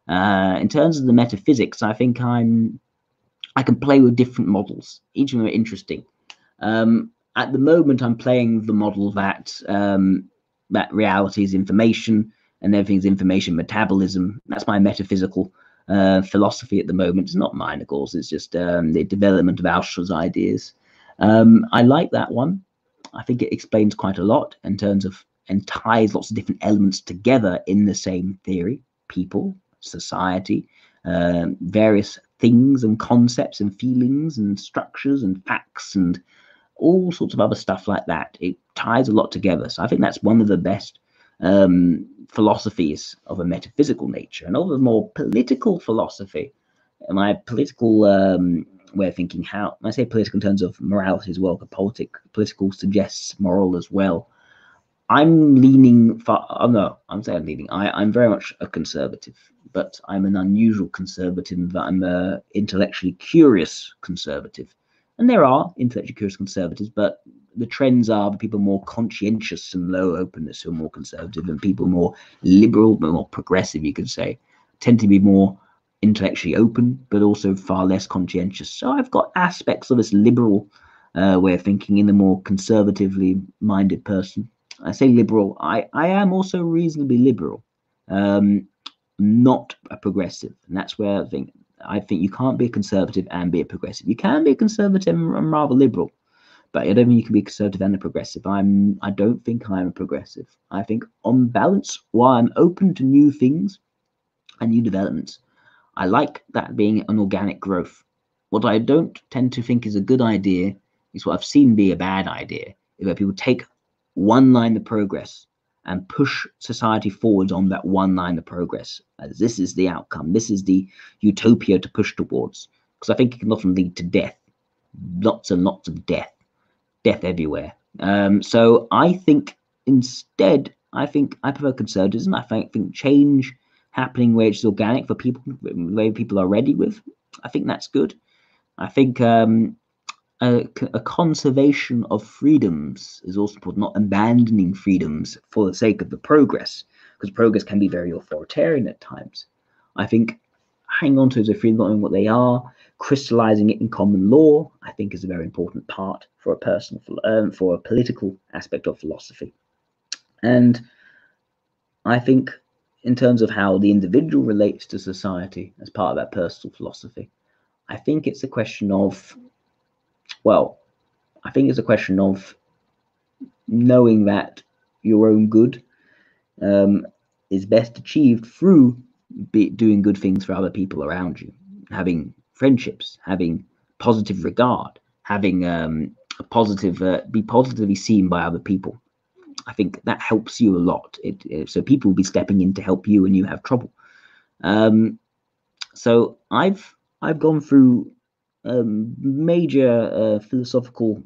In terms of the metaphysics, I think I can play with different models. Each of them are interesting. At the moment, I'm playing the model that that reality is information and everything's information metabolism. That's my metaphysical philosophy at the moment. It's not mine, of course. It's just the development of Alsch's ideas. I like that one. I think it explains quite a lot in terms of and ties lots of different elements together in the same theory: people, society, various things and concepts and feelings and structures and facts and all sorts of other stuff like that. It ties a lot together. So I think that's one of the best philosophies of a metaphysical nature. And of a more political philosophy, my political way of thinking, how I say political in terms of morality as well, but political suggests moral as well. I'm leaning far. Oh no, I'm saying leaning. I'm very much a conservative, but I'm an unusual conservative in that I'm a intellectually curious conservative. And there are intellectually curious conservatives, but the trends are the people more conscientious and low openness who are more conservative, and people more liberal, but more progressive, you could say, tend to be more intellectually open, but also far less conscientious. So I've got aspects of this liberal way of thinking in a more conservatively minded person. I say liberal. I am also reasonably liberal, not a progressive, and that's where I think you can't be a conservative and be a progressive. You can be a conservative and rather liberal, but I don't think you can be a conservative and a progressive. I don't think I'm a progressive. I think on balance, while I'm open to new things and new developments, I like that being an organic growth. What I don't tend to think is a good idea is what I've seen be a bad idea, is where people take one line of progress and push society forward on that one line of progress, as this is the outcome, this is the utopia to push towards. Because I think it can often lead to death, lots and lots of death everywhere. So I think instead, I prefer conservatism. I think change happening where it's organic for people, where people are ready with. I think that's good. I think a conservation of freedoms is also important, not abandoning freedoms for the sake of the progress, because progress can be very authoritarian at times. I think hanging on to the freedom, knowing what they are, crystallizing it in common law, I think is a very important part for a personal, for a political aspect of philosophy. And I think in terms of how the individual relates to society as part of that personal philosophy, I think it's a question of, knowing that your own good is best achieved through doing good things for other people around you, having friendships, having positive regard, having a positive, be positively seen by other people. I think that helps you a lot. So people will be stepping in to help you when you have trouble. So I've gone through major philosophical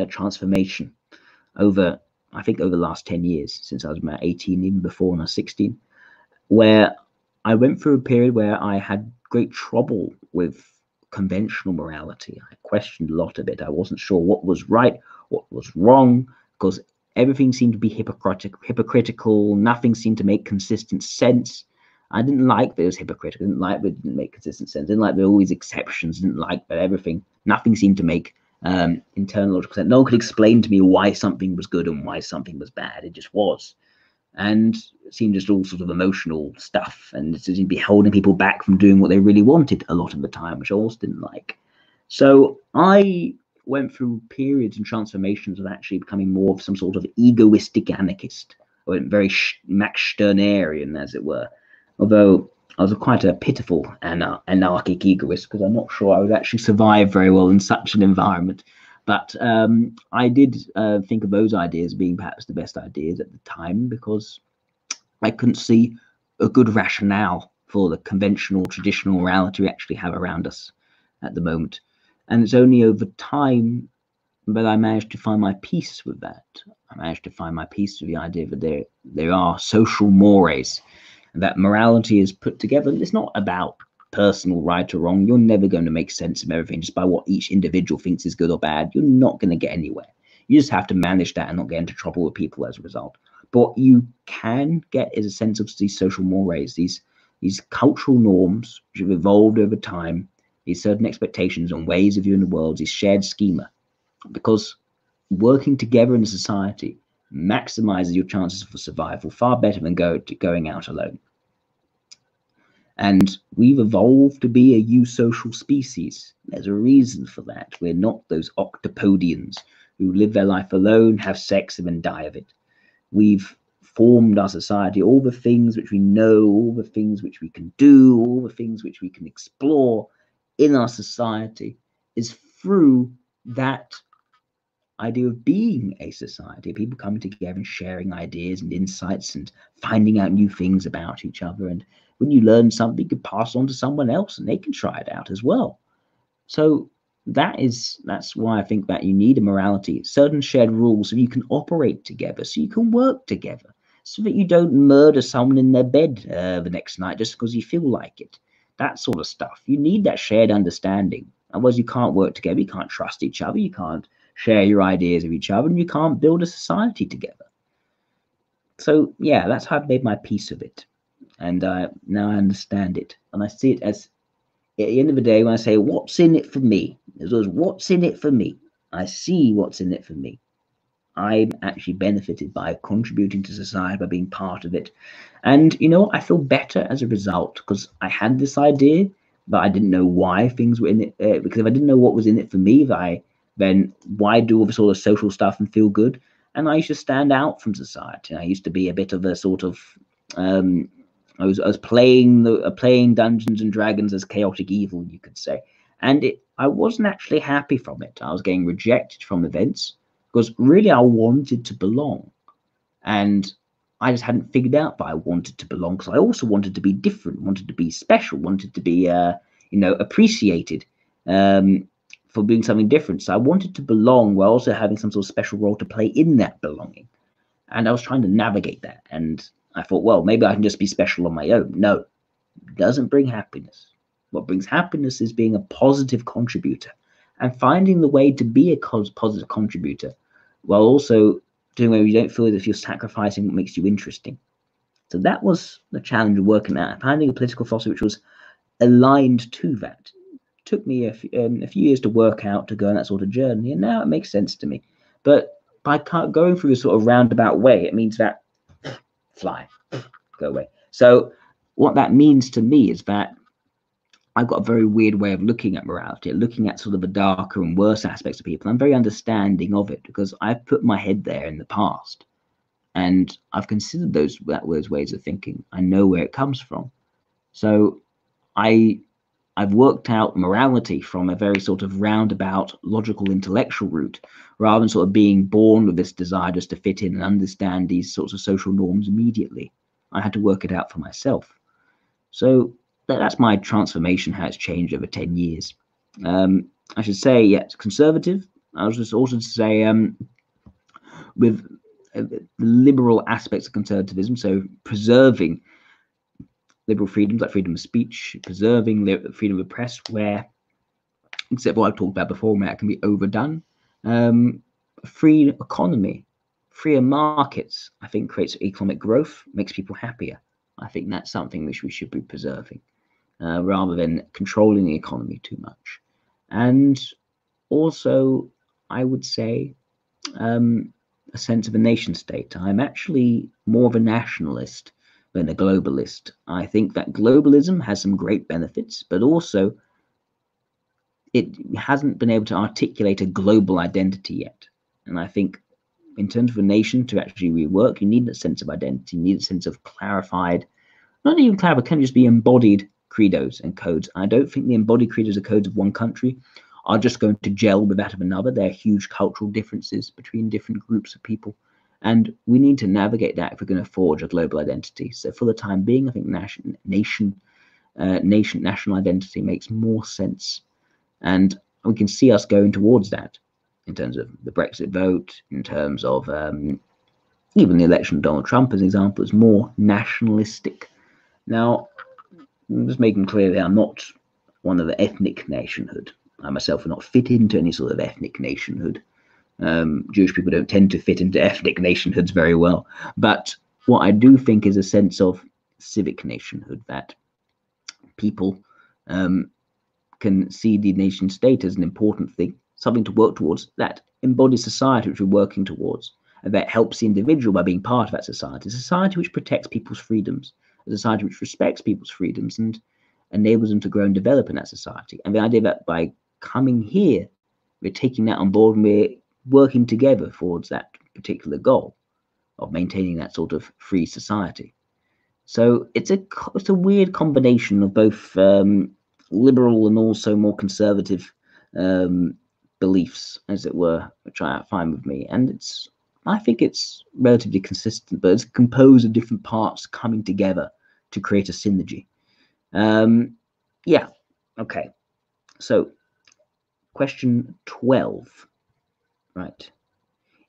transformation over the last 10 years, since I was about 18, even before when I was 16, where I went through a period where I had great trouble with conventional morality. I questioned a lot of it. I wasn't sure what was right, what was wrong, because everything seemed to be hypocritical. Nothing seemed to make consistent sense. I didn't like that it was hypocritical. I didn't like that it didn't make consistent sense. I didn't like there were always exceptions. I didn't like that nothing seemed to make internal logical sense. No one could explain to me why something was good and why something was bad. It just was. and it seemed just all sort of emotional stuff, and it seemed to be holding people back from doing what they really wanted a lot of the time, which I also didn't like. So I went through periods and transformations of actually becoming more of some sort of egoistic anarchist. I went very Max Stirnerian, as it were, although I was quite a pitiful anarchic egoist, because I'm not sure I would actually survive very well in such an environment. But I did think of those ideas being perhaps the best ideas at the time, because I couldn't see a good rationale for the conventional, traditional morality we actually have around us at the moment. And it's only over time that I managed to find my peace with that. I managed to find my peace with the idea that there are social mores, and that morality is put together. It's not about personal right or wrong. You're never going to make sense of everything just by what each individual thinks is good or bad. You're not going to get anywhere. You just have to manage that and not get into trouble with people as a result. But what you can get is a sense of these social mores, these cultural norms which have evolved over time, these certain expectations and ways of viewing the world, these shared schema. Because working together in a society maximizes your chances for survival far better than going out alone. And we've evolved to be a eusocial species. There's a reason for that. We're not those octopodians who live their life alone, have sex, and then die of it. We've formed our society, all the things which we know, all the things which we can do, all the things which we can explore in our society is through that idea of being a society, people coming together and sharing ideas and insights and finding out new things about each other. And when you learn something, you can pass on to someone else and they can try it out as well. So that's why I think that you need a morality, certain shared rules, so you can operate together, so you can work together, so that you don't murder someone in their bed the next night just because you feel like it. That sort of stuff. You need that shared understanding. Otherwise, you can't work together. You can't trust each other. You can't share your ideas with each other, and you can't build a society together. So yeah, that's how I've made my peace of it, and now I understand it, and I see it as, at the end of the day, when I say what's in it for me, as well as what's in it for me, I see what's in it for me. I'm actually benefited by contributing to society, by being part of it. And I feel better as a result, because I had this idea, but I didn't know why things were in it. Because if I didn't know what was in it for me, then why do all this sort of social stuff and feel good? And I used to stand out from society. I used to be a bit of a sort of I was playing Dungeons and Dragons as chaotic evil, you could say, and I wasn't actually happy from it. I was getting rejected from events because really I wanted to belong, and I just hadn't figured out that I wanted to belong, because I also wanted to be different, wanted to be special, wanted to be appreciated for doing something different. So I wanted to belong while also having some sort of special role to play in that belonging, and I was trying to navigate that. And I thought, well, maybe I can just be special on my own. No, it doesn't bring happiness. What brings happiness is being a positive contributor and finding the way to be a positive contributor while also doing where you don't feel as if you're sacrificing what makes you interesting. So that was the challenge of working at, finding a political philosophy which was aligned to that. It took me a few years to work out, to go on that sort of journey, and now it makes sense to me. But by going through this sort of roundabout way, it means that fly, go away. So what that means to me is that I've got a very weird way of looking at morality, looking at sort of the darker and worse aspects of people. I'm very understanding of it because I've put my head there in the past, and I've considered those ways of thinking. I know where it comes from. So I've worked out morality from a very sort of roundabout, logical, intellectual route, rather than sort of being born with this desire just to fit in and understand these sorts of social norms immediately. I had to work it out for myself. So that's my transformation, how it's changed over 10 years. I should say, yeah, it's conservative. I was just also to say with liberal aspects of conservatism, so preserving liberal freedoms like freedom of speech, preserving the freedom of the press, where, except what I've talked about before, where it can be overdone. Free economy, freer markets, I think creates economic growth, makes people happier. I think that's something which we should be preserving, rather than controlling the economy too much. And also, I would say a sense of a nation state. I'm actually more of a nationalist than a globalist. I think that globalism has some great benefits, but also it hasn't been able to articulate a global identity yet. And I think in terms of a nation to actually rework, you need a sense of identity, you need a sense of clarified, not even clarified, can just be embodied credos and codes. I don't think the embodied credos or codes of one country are just going to gel with that of another. There are huge cultural differences between different groups of people. And we need to navigate that if we're going to forge a global identity. So for the time being, I think national identity makes more sense. And we can see us going towards that in terms of the Brexit vote, in terms of even the election of Donald Trump, as an example, is more nationalistic. Now, I'm just making clear that I'm not one of the ethnic nationhood. I myself will not fit into any sort of ethnic nationhood. Jewish people don't tend to fit into ethnic nationhoods very well. But what I do think is a sense of civic nationhood, that people can see the nation state as an important thing, something to work towards, that embodies society which we're working towards, and that helps the individual by being part of that society. A society which protects people's freedoms, a society which respects people's freedoms and enables them to grow and develop in that society. And the idea that by coming here, we're taking that on board and we're working together towards that particular goal of maintaining that sort of free society. So it's a weird combination of both liberal and also more conservative beliefs, as it were, which I find with me. And I think it's relatively consistent, but it's composed of different parts coming together to create a synergy. Yeah, okay. So, question 12. Right.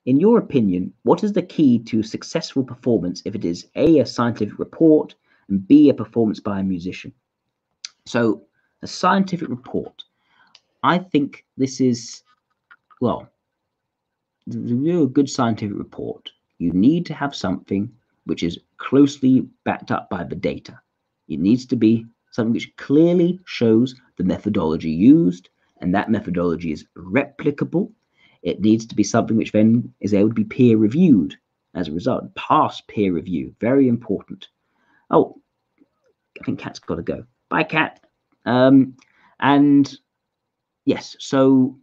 In your opinion, what is the key to successful performance if it is A, scientific report, and B, a performance by a musician? So, a scientific report. I think this is, well, to do a good scientific report, you need to have something which is closely backed up by the data. It needs to be something which clearly shows the methodology used, and that methodology is replicable. It needs to be something which then is able to be peer reviewed as a result. Pass peer review, very important. Oh, I think Kat's got to go. Bye, Kat. And yes, so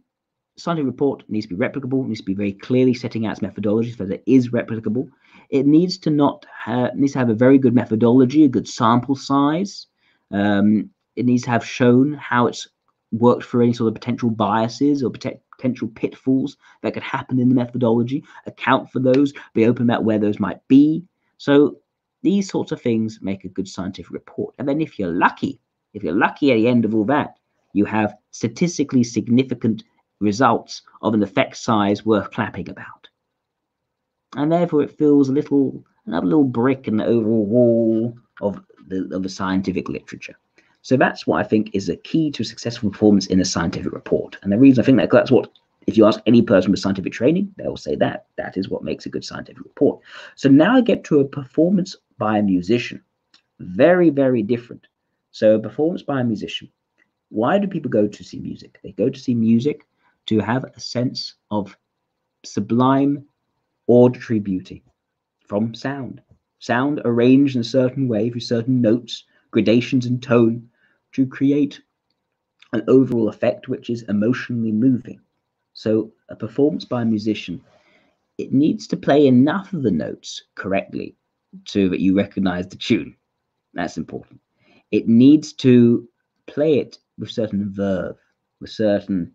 scientific report needs to be replicable, needs to be very clearly setting out its methodology so that it is replicable. It needs to needs to have a very good methodology, a good sample size. It needs to have shown how it's worked for any sort of potential biases or potential pitfalls that could happen in the methodology, account for those, be open about where those might be. So these sorts of things make a good scientific report. And then if you're lucky at the end of all that, you have statistically significant results of an effect size worth clapping about. And therefore it feels another little brick in the overall wall of the scientific literature. So that's what I think is a key to successful performance in a scientific report. And the reason I think that's what, if you ask any person with scientific training, they'll say that is what makes a good scientific report. So now I get to a performance by a musician. Very, very different. So a performance by a musician. Why do people go to see music? They go to see music to have a sense of sublime auditory beauty from sound. Sound arranged in a certain way through certain notes, gradations in tone, to create an overall effect which is emotionally moving. So a performance by a musician, it needs to play enough of the notes correctly so that you recognize the tune. That's important. It needs to play it with certain verve, with certain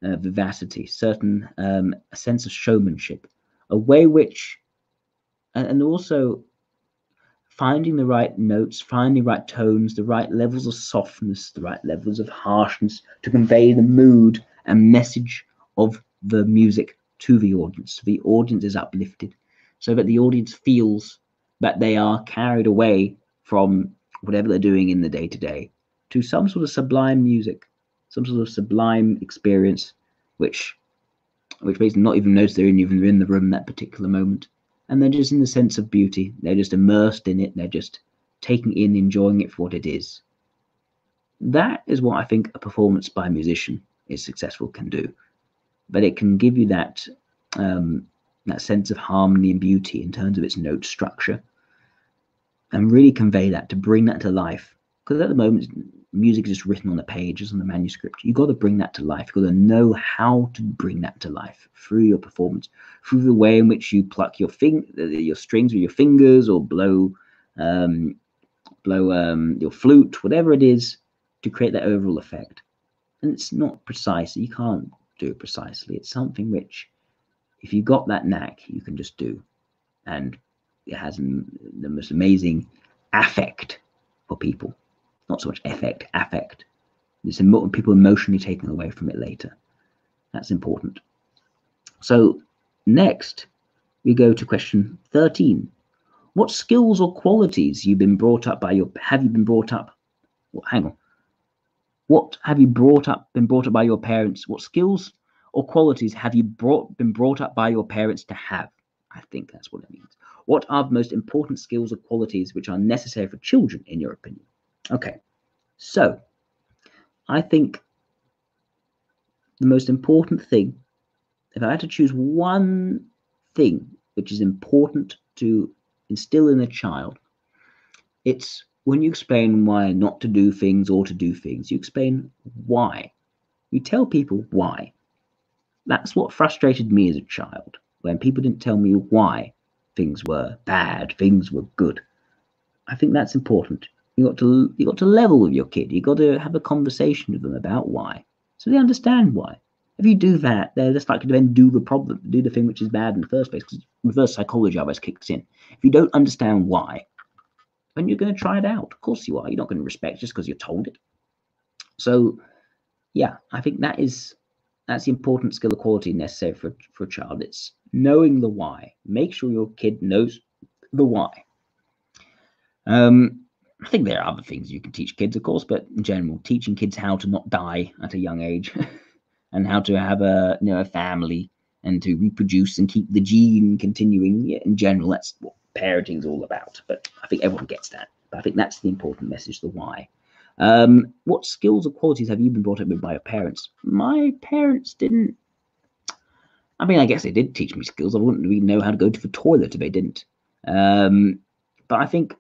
vivacity, certain a sense of showmanship, a way which, and also finding the right notes, finding the right tones, the right levels of softness, the right levels of harshness to convey the mood and message of the music to the audience. So the audience is uplifted, so that the audience feels that they are carried away from whatever they're doing in the day-to-day to some sort of sublime music, some sort of sublime experience, which makes them not even notice they're in the room that particular moment. And they're just in the sense of beauty. They're just immersed in it. They're just taking in, enjoying it for what it is. That is what I think a performance by a musician is successful can do. But it can give you that that sense of harmony and beauty in terms of its note structure, and really convey that, to bring that to life. Because at the moment, music is just written on the pages, on the manuscript. You've got to bring that to life. You've got to know how to bring that to life through your performance, through the way in which you pluck your strings with your fingers, or blow your flute, whatever it is, to create that overall effect. And it's not precise. You can't do it precisely. It's something which, if you got that knack, you can just do. And it has the most amazing affect for people. Not so much effect, affect. It's people emotionally taken away from it later. That's important. So next, we go to question 13. What skills or qualities have you been brought up by your parents? What skills or qualities have you been brought up by your parents to have? I think that's what it means. What are the most important skills or qualities which are necessary for children, in your opinion? Okay, so I think the most important thing, if I had to choose one thing which is important to instill in a child, it's when you explain why not to do things or to do things, you explain why. You tell people why. That's what frustrated me as a child, when people didn't tell me why things were bad, things were good. I think that's important. You got to level with your kid. You got to have a conversation with them about why, so they understand why. If you do that, they're less likely to then do the thing which is bad in the first place, because reverse psychology always kicks in. If you don't understand why, then you're going to try it out. Of course you are. You're not going to respect just because you're told it. So, yeah, I think that's the important skill or quality necessary for a child. It's knowing the why. Make sure your kid knows the why. I think there are other things you can teach kids, of course, but in general, teaching kids how to not die at a young age, and how to have a family, and to reproduce and keep the gene continuing. Yeah, in general, that's what parenting's all about. But I think everyone gets that. But I think that's the important message, the why. What skills or qualities have you been brought up with by your parents? My parents didn't. I mean, I guess they did teach me skills. I wouldn't really know how to go to the toilet if they didn't. But I think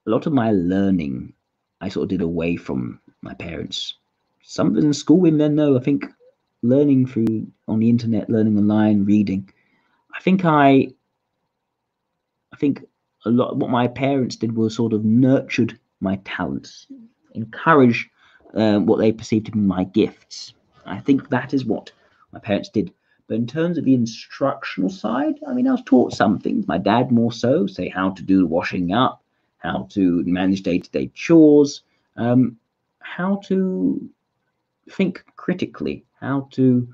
a lot of my learning I sort of did away from my parents. Some of it in school, and then no, I think learning on the internet, learning online, reading. I think a lot what my parents did was sort of nurtured my talents, encouraged what they perceived to be my gifts. I think that is what my parents did. But in terms of the instructional side, I mean, I was taught some things. My dad more so, say how to do washing up, how to manage day-to-day chores, how to think critically, how to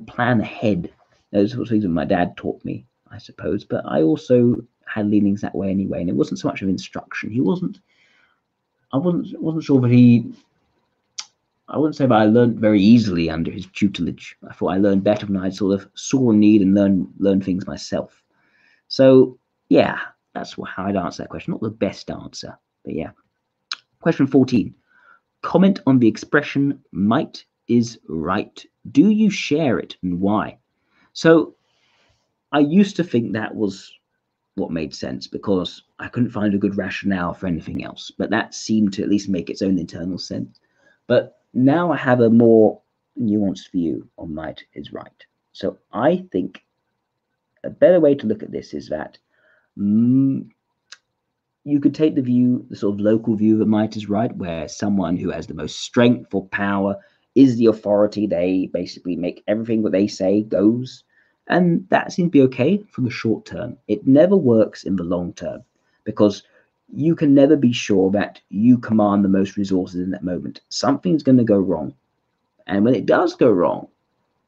plan ahead. Those sort of things that my dad taught me, I suppose. But I also had leanings that way anyway, and it wasn't so much of instruction. I wasn't sure that I wouldn't say that I learned very easily under his tutelage. I thought I learned better when I sort of saw a need and learn things myself. So yeah, that's how I'd answer that question. Not the best answer, but yeah. Question 14. Comment on the expression "might is right." Do you share it, and why? So I used to think that was what made sense, because I couldn't find a good rationale for anything else. But that seemed to at least make its own internal sense. But now I have a more nuanced view on might is right. So I think a better way to look at this is that you could take the sort of local view that might is right, where someone who has the most strength or power is the authority. They basically make everything what they say goes. And that seems to be okay for the short term. It never works in the long term, because you can never be sure that you command the most resources in that moment. Something's going to go wrong. And when it does go wrong,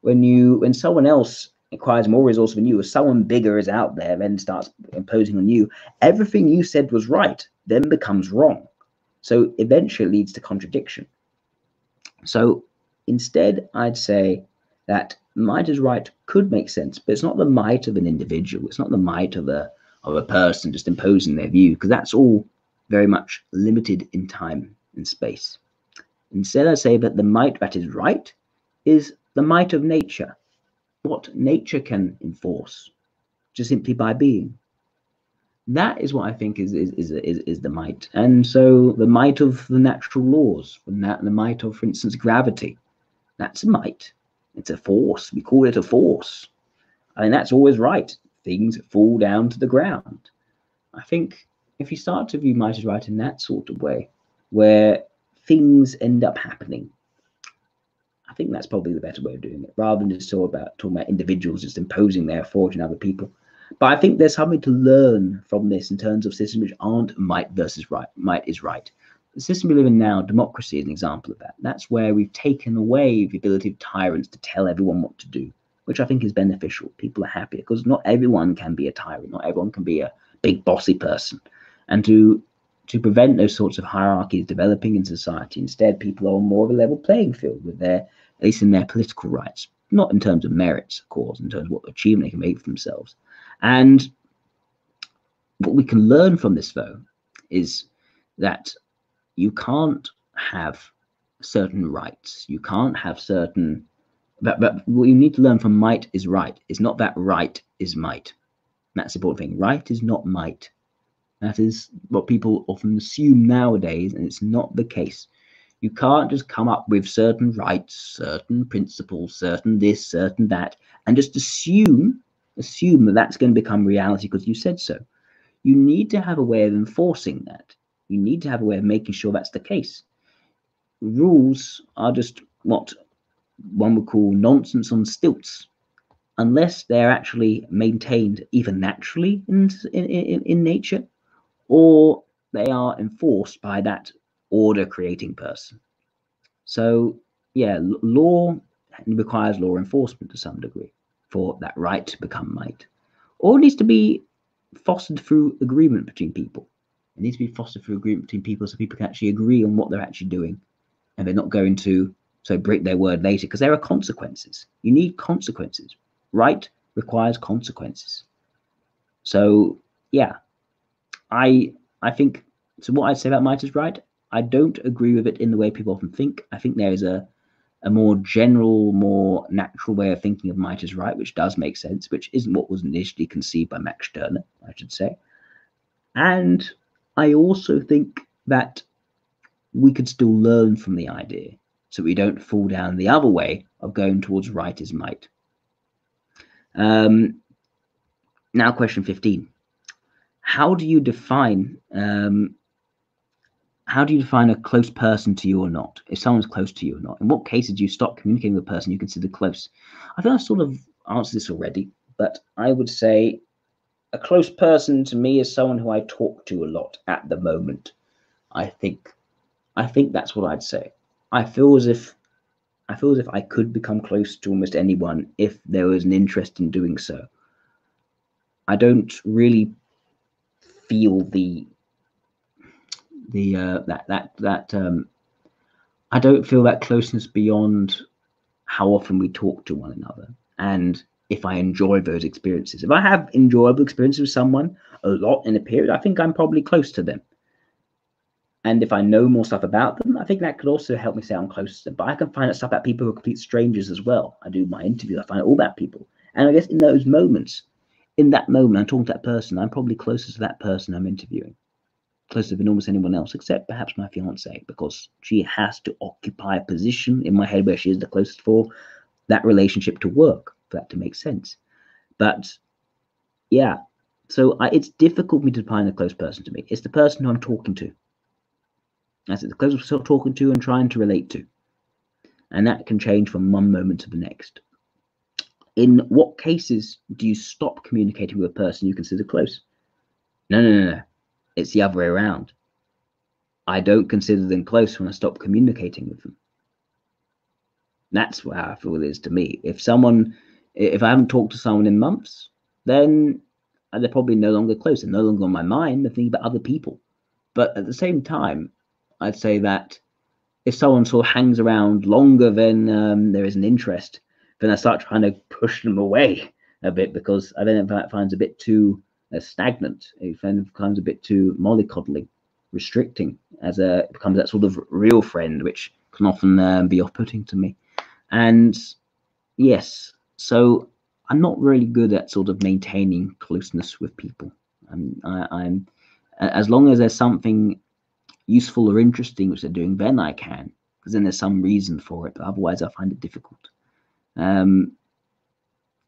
when someone else acquires more resources than you, or someone bigger is out there, then starts imposing on you, everything you said was right, then becomes wrong. So eventually it leads to contradiction. So instead, I'd say that might is right could make sense, but it's not the might of an individual. It's not the might of a person just imposing their view, because that's all very much limited in time and space. Instead, I say that the might that is right is the might of nature, what nature can enforce. just simply by being. That is what I think is the might. And so the might of the natural laws, the might of, for instance, gravity, that's a might. It's a force. We call it a force. I mean, that's always right. Things fall down to the ground. I think if you start to view might as right in that sort of way, where things end up happening, I think that's probably the better way of doing it, rather than just talking about individuals just imposing their authority on other people. But I think there's something to learn from this in terms of systems which aren't might versus right. Might is right. The system we live in now, democracy, is an example of that. That's where we've taken away the ability of tyrants to tell everyone what to do, which I think is beneficial. People are happier because not everyone can be a tyrant. Not everyone can be a big bossy person. And to prevent those sorts of hierarchies developing in society, instead, people are on more of a level playing field with their, at least in their political rights, not in terms of merits, of course, in terms of what achievement they can make for themselves. And what we can learn from this, though, is that you can't have certain rights. You can't have certain. But what you need to learn from might is right. It's not that right is might. That's the important thing. Right is not might. That is what people often assume nowadays, and it's not the case. You can't just come up with certain rights, certain principles, certain this, certain that, and just assume that that's going to become reality because you said so. You need to have a way of enforcing that. You need to have a way of making sure that's the case. Rules are just what one would call nonsense on stilts, unless they're actually maintained either naturally in nature, or they are enforced by that order creating person. So yeah, law requires law enforcement to some degree for that right to become might, or it needs to be fostered through agreement between people. It needs to be fostered through agreement between people so people can actually agree on what they're actually doing, and they're not going to break their word later, because there are consequences. You need consequences. Right requires consequences. So yeah, I think, so what I'd say about might is right, I don't agree with it in the way people often think. I think there is a more general, more natural way of thinking of might is right, which does make sense, which isn't what was initially conceived by Max Stirner, I should say. And I also think that we could still learn from the idea, so we don't fall down the other way of going towards right is might. Now, question 15. How do you define a close person to you or not? If someone's close to you or not? In what cases do you stop communicating with a person you consider close? I think I've sort of answered this already, but I would say a close person to me is someone who I talk to a lot at the moment. I think that's what I'd say. I feel as if I could become close to almost anyone if there was an interest in doing so. I don't really feel I don't feel that closeness beyond how often we talk to one another, and if I enjoy those experiences. If I have enjoyable experiences with someone a lot in a period, I think I'm probably close to them. And if I know more stuff about them, I think that could also help me say I'm close to them. But I can find out stuff about people who are complete strangers as well. I do my interviews, I find out all about people. And I guess in those moments, in that moment, I'm talking to that person, I'm probably closer to that person I'm interviewing, closer than almost anyone else, except perhaps my fiance, because she has to occupy a position in my head where she is the closest for that relationship to work, for that to make sense. But yeah, so it's difficult for me to define a close person to me. It's the person who I'm talking to. That's it, the closest I'm talking to and trying to relate to. And that can change from one moment to the next. In what cases do you stop communicating with a person you consider close? No. It's the other way around. I don't consider them close when I stop communicating with them. That's how I feel it is to me. If I haven't talked to someone in months, then they're probably no longer close. They're no longer on my mind. They're thinking about other people. But at the same time, I'd say that if someone sort of hangs around longer than there is an interest, then I start trying to push them away a bit, because I then find it a bit too stagnant. It becomes a bit too mollycoddling, restricting, as it becomes that sort of real friend, which can often be off-putting to me. And yes, so I'm not really good at sort of maintaining closeness with people. I'm as long as there's something useful or interesting which they're doing, then I can, because then there's some reason for it. But otherwise, I find it difficult.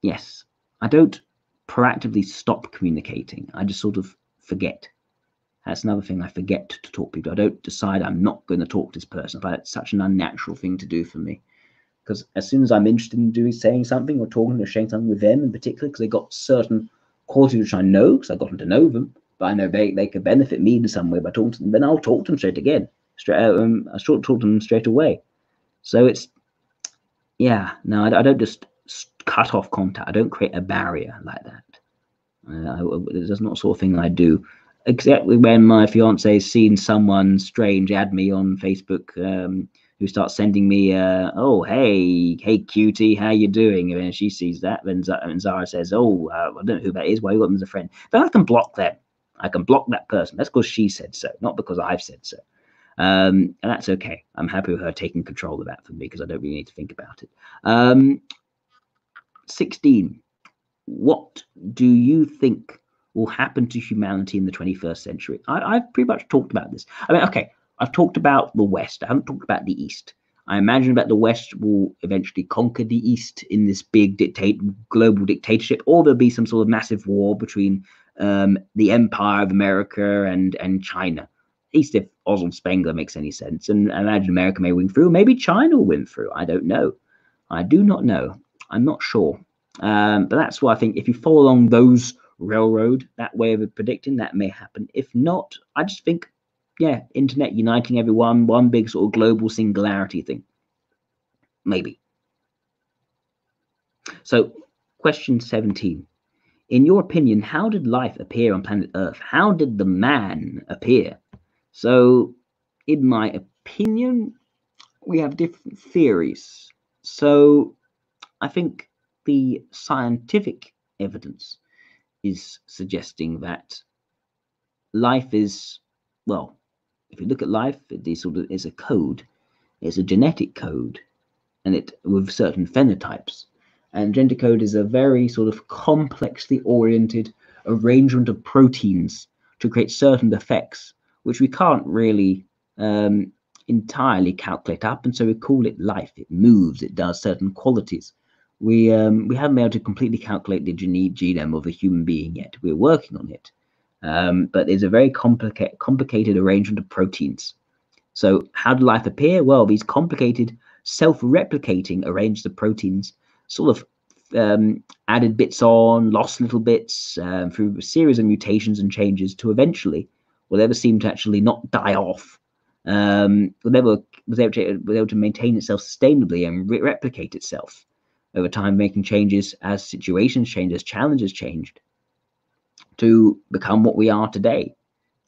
Yes, I don't proactively stop communicating. I just sort of forget. That's another thing. I forget to talk to people. I don't decide I'm not going to talk to this person. But it's such an unnatural thing to do for me. Because as soon as I'm interested in saying something or talking or sharing something with them in particular, because they got certain qualities which I know, because I've gotten to know them, but I know they could benefit me in some way by talking to them, then I'll talk to them I talk to them straight away. So it's, yeah, no, I don't just cut off contact. I don't create a barrier like that. There's not the sort of thing I do. Exactly when my fiance's seen someone strange add me on Facebook, who starts sending me, oh, hey cutie, how you doing? And she sees that, then Zara says, oh, I don't know who that is, why you got them as a friend? Then I can block them. I can block that person. That's because she said so, not because I've said so. And that's okay. I'm happy with her taking control of that for me, because I don't really need to think about it. 16. What do you think will happen to humanity in the 21st century? I've pretty much talked about this. I mean, okay, I've talked about the West. I haven't talked about the East. I imagine that the West will eventually conquer the East in this big global dictatorship, or there'll be some sort of massive war between the Empire of America and China. At least if Oswald Spengler makes any sense. And I imagine America may win through. Maybe China will win through. I don't know. I do not know. I'm not sure. But that's why I think if you follow along those that way of predicting, that may happen. If not, I just think, yeah, internet uniting everyone, one big sort of global singularity thing. Maybe. So, question 17. In your opinion, how did life appear on planet Earth? How did the man appear? So, in my opinion, we have different theories. So, I think the scientific evidence is suggesting that life is, well, if you look at life, it's a code. It's a genetic code, and it with certain phenotypes. And genetic code is a very sort of complexly oriented arrangement of proteins to create certain effects, which we can't really entirely calculate up, and so we call it life. It moves, it does certain qualities. We haven't been able to completely calculate the genome of a human being yet. We're working on it, but there's a very complicated arrangement of proteins. So how did life appear? Well, these complicated self-replicating arranged of proteins sort of added bits on, lost little bits through a series of mutations and changes to eventually, whatever seemed to actually not die off, whatever was able to maintain itself sustainably and replicate itself over time, making changes as situations changed, as challenges changed, to become what we are today.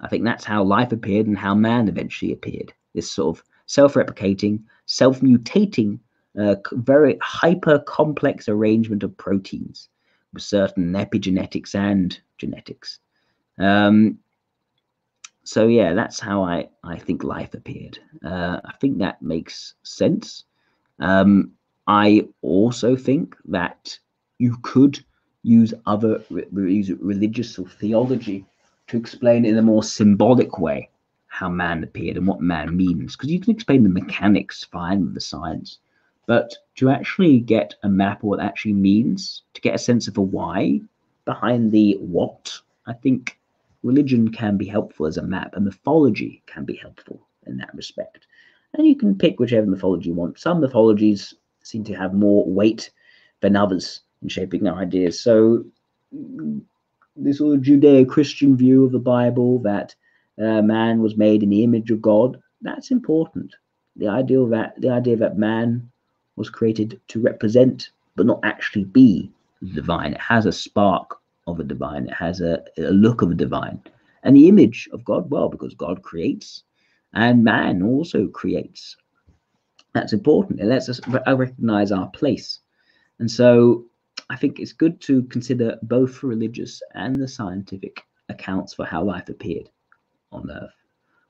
I think that's how life appeared and how man eventually appeared. This sort of self-replicating, self-mutating, very hyper-complex arrangement of proteins with certain epigenetics and genetics. So yeah, that's how I think life appeared. I think that makes sense. I also think that you could use other religious or theology to explain in a more symbolic way how man appeared and what man means, because you can explain the mechanics fine with the science, but to actually get a map of what it actually means, to get a sense of a why behind the what, I think religion can be helpful as a map, and mythology can be helpful in that respect. And you can pick whichever mythology you want. Some mythologies seem to have more weight than others in shaping our ideas. So this sort of Judeo-Christian view of the Bible that man was made in the image of God, that's important. The idea that man was created to represent but not actually be the divine. It has a spark of a divine. It has a look of a divine. And the image of God, well, because God creates and man also creates. That's important. It lets us recognize our place. And so I think it's good to consider both the religious and the scientific accounts for how life appeared on Earth.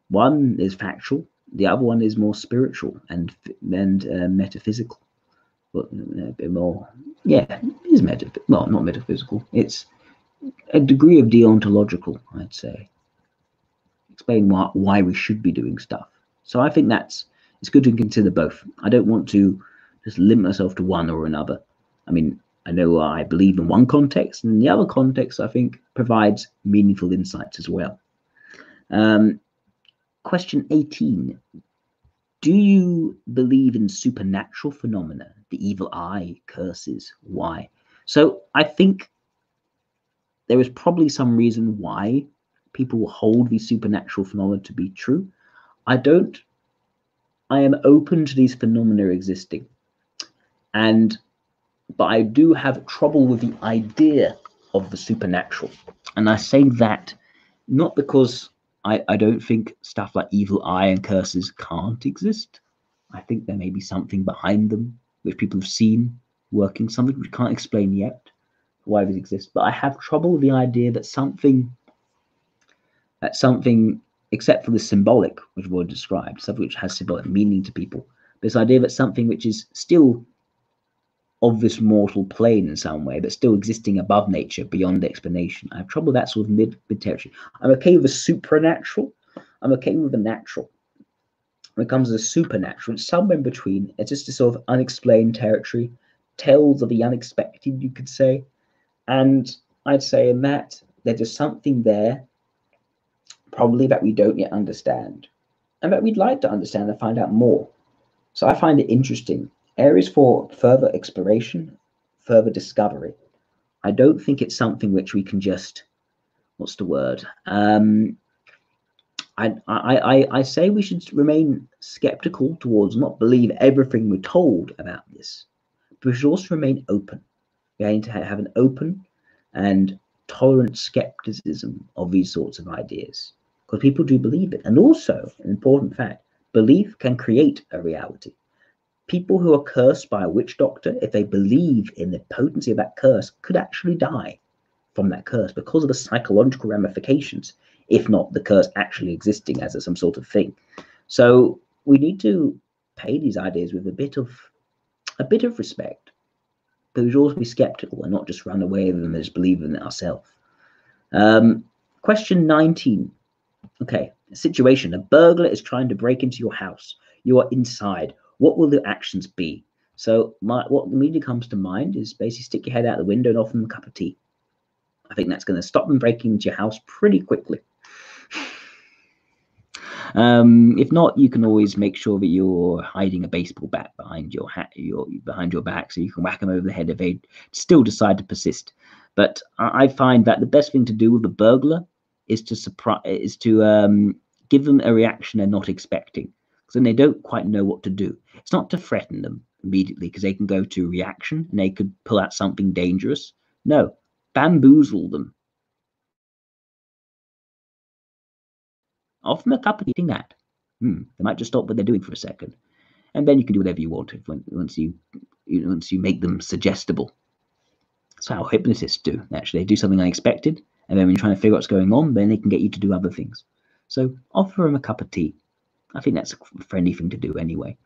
One is factual, the other one is more spiritual and metaphysical. Well, a bit more, yeah, it is well, not metaphysical. It's a degree of deontological, I'd say. Explain why we should be doing stuff. So I think it's good to consider both. I don't want to just limit myself to one or another. I mean, I know I believe in one context, and the other context I think provides meaningful insights as well. Question 18. Do you believe in supernatural phenomena, the evil eye, curses? Why? So I think there is probably some reason why people hold these supernatural phenomena to be true. I am open to these phenomena existing, but I do have trouble with the idea of the supernatural. And I say that not because I don't think stuff like evil eye and curses can't exist. I think there may be something behind them which people have seen working, something we can't explain yet why these exist. But I have trouble with the idea that something, except for the symbolic, which we've already described, something which has symbolic meaning to people, this idea that something which is still of this mortal plane in some way, but still existing above nature, beyond explanation. I have trouble with that sort of mid territory. I'm okay with the supernatural. I'm okay with the natural. When it comes to the supernatural, it's somewhere in between. It's just a sort of unexplained territory, tales of the unexpected, you could say. And I'd say in that there's just something there, probably that we don't yet understand, and that we'd like to understand and find out more. So I find it interesting. Areas for further exploration, further discovery. I don't think it's something which we can just, what's the word? I say we should remain skeptical towards not believe everything we're told about this, but we should also remain open. We need to have an open and tolerant skepticism of these sorts of ideas, because people do believe it. And also, an important fact, belief can create a reality. People who are cursed by a witch doctor, if they believe in the potency of that curse, could actually die from that curse because of the psychological ramifications, if not the curse actually existing as some sort of thing. So we need to pay these ideas with a bit of respect, but we should also be skeptical and not just run away with them and just believe in it ourselves. Question 19. Okay, situation. A burglar is trying to break into your house. You are inside. What will the actions be? So what immediately comes to mind is basically stick your head out the window and offer them a cup of tea. I think that's going to stop them breaking into your house pretty quickly. If not, you can always make sure that you're hiding a baseball bat behind your behind your back, so you can whack them over the head if they still decide to persist. But I find that the best thing to do with a burglar is to give them a reaction they're not expecting, because then they don't quite know what to do. It's not to threaten them immediately, because they can go to reaction and they could pull out something dangerous. No, bamboozle them. Offer them a cup of tea, that. They might just stop what they're doing for a second, and then you can do whatever you want once you make them suggestible. That's how hypnotists do. Actually, they do something unexpected, and then when you're trying to figure out what's going on, then they can get you to do other things. So offer them a cup of tea. I think that's a friendly thing to do anyway.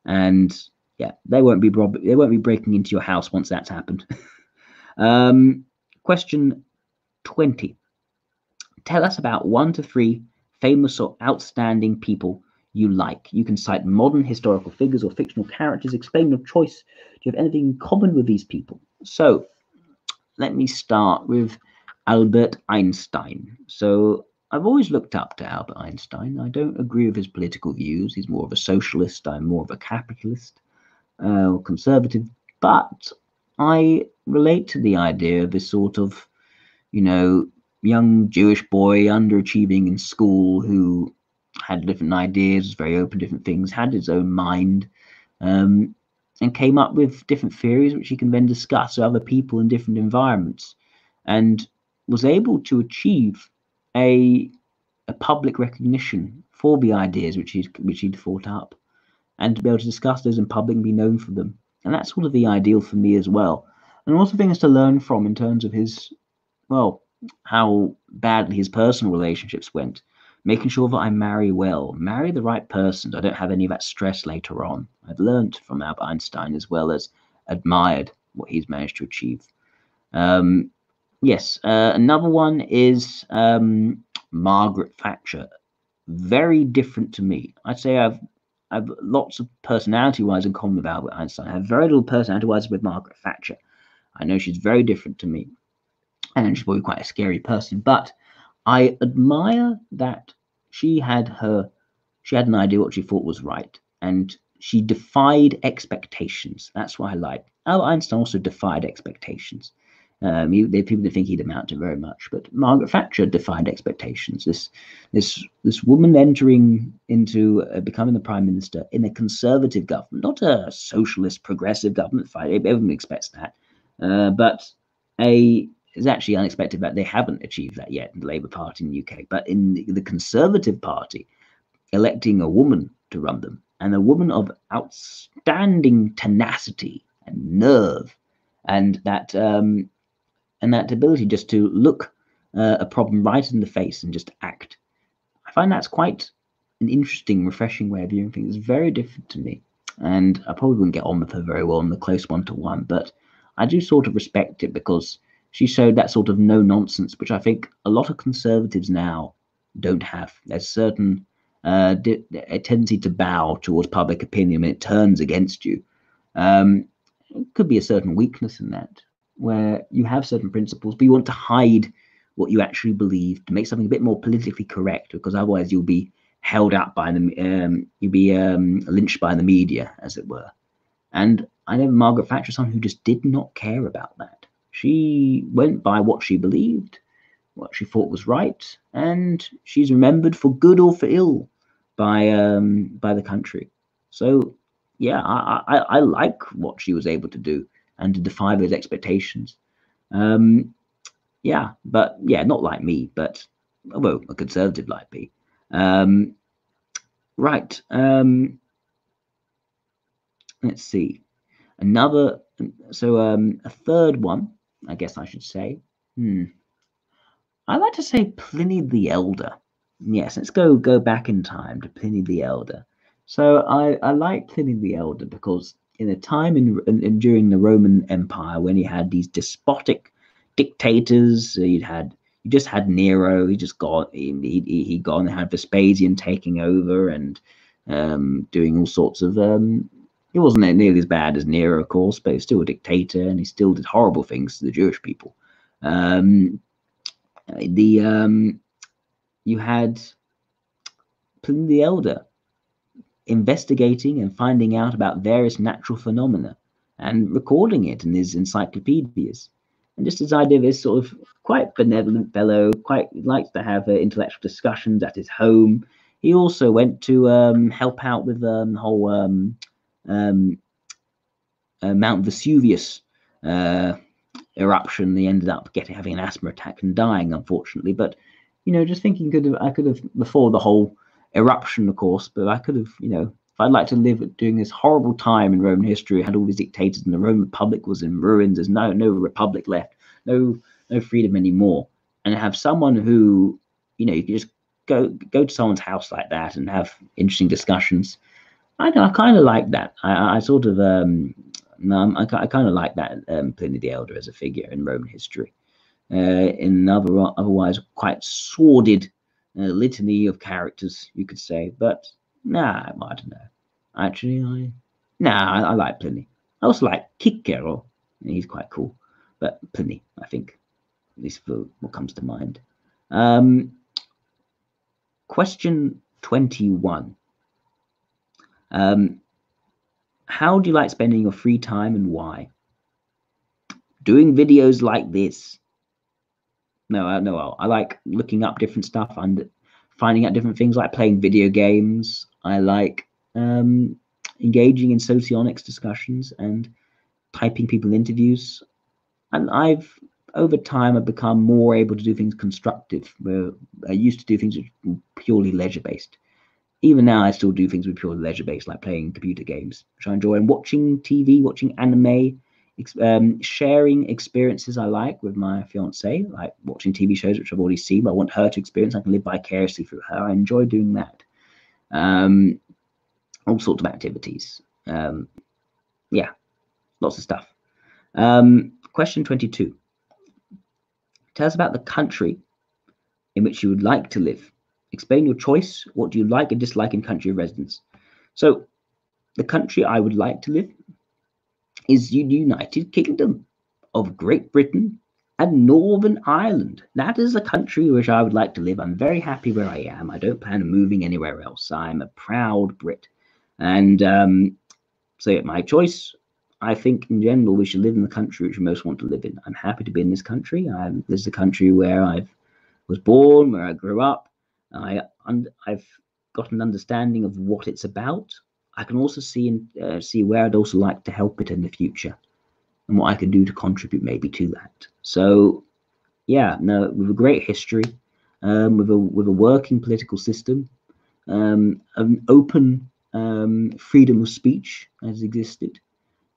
And yeah, they won't be breaking into your house once that's happened. Question 20. Tell us about 1 to 3 famous or outstanding people you like. You can cite modern historical figures or fictional characters. Explain your choice. Do you have anything in common with these people? So let me start with Albert Einstein. So I've always looked up to Albert Einstein. I don't agree with his political views. He's more of a socialist. I'm more of a capitalist or conservative. But I relate to the idea of this sort of, young Jewish boy underachieving in school who had different ideas, was very open to different things, had his own mind, and came up with different theories which he can then discuss with other people in different environments, and was able to achieve a public recognition for the ideas which he'd thought up, and to be able to discuss those in public and be known for them. And that's sort of the ideal for me as well. And also things to learn from in terms of his, how badly his personal relationships went. Making sure that I marry the right person, so I don't have any of that stress later on. I've learned from Albert Einstein, as well as admired what he's managed to achieve. Yes, another one is Margaret Thatcher. Very different to me. I'd say I've lots of personality-wise in common with Albert Einstein. I have very little personality-wise with Margaret Thatcher. I know she's very different to me, and she's probably quite a scary person. But I admire that she had an idea what she thought was right, and she defied expectations. That's what I like. Albert Einstein also defied expectations. People didn't think he'd amount to very much, but Margaret Thatcher defied expectations. This woman entering into becoming the prime minister in a conservative government, not a socialist progressive government. Everyone expects that, but it's actually unexpected that they haven't achieved that yet in the Labour Party in the UK. But in the Conservative Party, electing a woman to run them, and a woman of outstanding tenacity and nerve, and that ability just to look a problem right in the face and just act. I find that's quite an interesting, refreshing way of viewing things. It's very different to me, and I probably wouldn't get on with her very well in the close one-to-one, but I do sort of respect it because she showed that sort of no-nonsense, which I think a lot of conservatives now don't have. There's certain a tendency to bow towards public opinion when it turns against you. It could be a certain weakness in that, where you have certain principles, but you want to hide what you actually believe to make something a bit more politically correct, because otherwise you'll be held up by you'll be lynched by the media, as it were. And I know Margaret Thatcher is someone who just did not care about that. She went by what she believed, what she thought was right, and she's remembered for good or for ill by the country. So yeah, I like what she was able to do and to defy those expectations. Yeah, but yeah, not like me, but well, a conservative like me. Right. Let's see. A third one, I guess I should say. I like to say Pliny the Elder. Yes, let's go back in time to Pliny the Elder. So I like Pliny the Elder because in a time during the Roman Empire when you had these despotic dictators, you just had Nero. He just got he gone. Had Vespasian taking over and doing all sorts of. He wasn't nearly as bad as Nero, of course, but he's still a dictator, and he still did horrible things to the Jewish people. You had Pliny the Elder investigating and finding out about various natural phenomena and recording it in his encyclopedias. And just his idea of this sort of quite benevolent fellow, quite likes to have intellectual discussions at his home. He also went to help out with the whole Mount Vesuvius eruption. He ended up having an asthma attack and dying, unfortunately. But just thinking, I could have before the whole eruption, of course. But I could have, if I'd like to live during this horrible time in Roman history, had all these dictators, and the Roman Republic was in ruins. There's no republic left, no freedom anymore, and have someone who, you could just go to someone's house like that and have interesting discussions. I kind of like that. I sort of I kind of like that Pliny the Elder as a figure in Roman history. In otherwise quite sordid litany of characters, you could say. But I don't know. Actually, I like Pliny. I also like Cicero. He's quite cool. But Pliny, I think, at least for what comes to mind. Question 21. How do you like spending your free time and why? Doing videos like this. No, I like looking up different stuff and finding out different things, like playing video games. I like engaging in socionics discussions and typing people interviews. And over time, I've become more able to do things constructive, where I used to do things which were purely leisure-based. Even now, I still do things with purely leisure-based, like playing computer games, which I enjoy, and watching TV, watching anime, sharing experiences I like with my fiance, like watching TV shows which I've already seen, but I want her to experience. I can live vicariously through her. I enjoy doing that. All sorts of activities. Yeah. lots of stuff. Question 22. Tell us about the country in which you would like to live. Explain your choice. What do you like and dislike in country of residence? So the country I would like to live is the United Kingdom of Great Britain and Northern Ireland. That is the country which I would like to live. I'm very happy where I am. I don't plan on moving anywhere else. I'm a proud Brit. And so my choice, I think in general, we should live in the country which we most want to live in. I'm happy to be in this country. This is the country where I was born, where I grew up. I've got an understanding of what it's about. I can also see where I'd also like to help it in the future and what I can do to contribute maybe to that. So yeah, no, with a great history, with a working political system, an open freedom of speech has existed.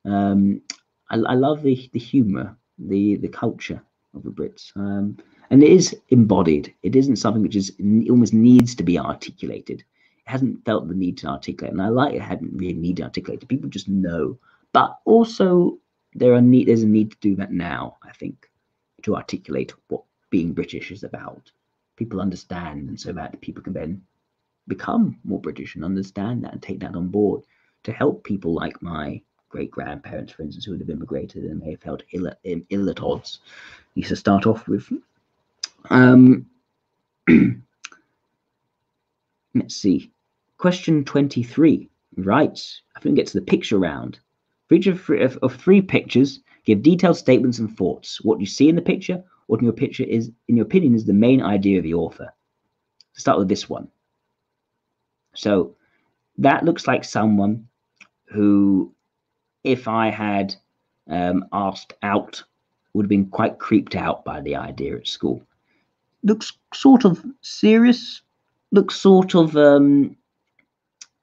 I love the humor, the culture of the Brits, and it is embodied. It isn't something which almost needs to be articulated. It hasn't felt the need to articulate, and I like it hadn't really needed to articulate. People just know, but also there's a need to do that now, I think, to articulate what being British is about. People understand, and so that people can then become more British and understand that and take that on board to help people like my great-grandparents, for instance, who would have immigrated and may have felt ill at odds. Used to start off with. Let's see. Question 23. Right. I think we get to the picture round. For each of three pictures, give detailed statements and thoughts. What you see in the picture, what in your opinion, is the main idea of the author. Let's start with this one. So that looks like someone who, if I had asked out, would have been quite creeped out by the idea at school. Looks sort of serious. Looks sort of, I'm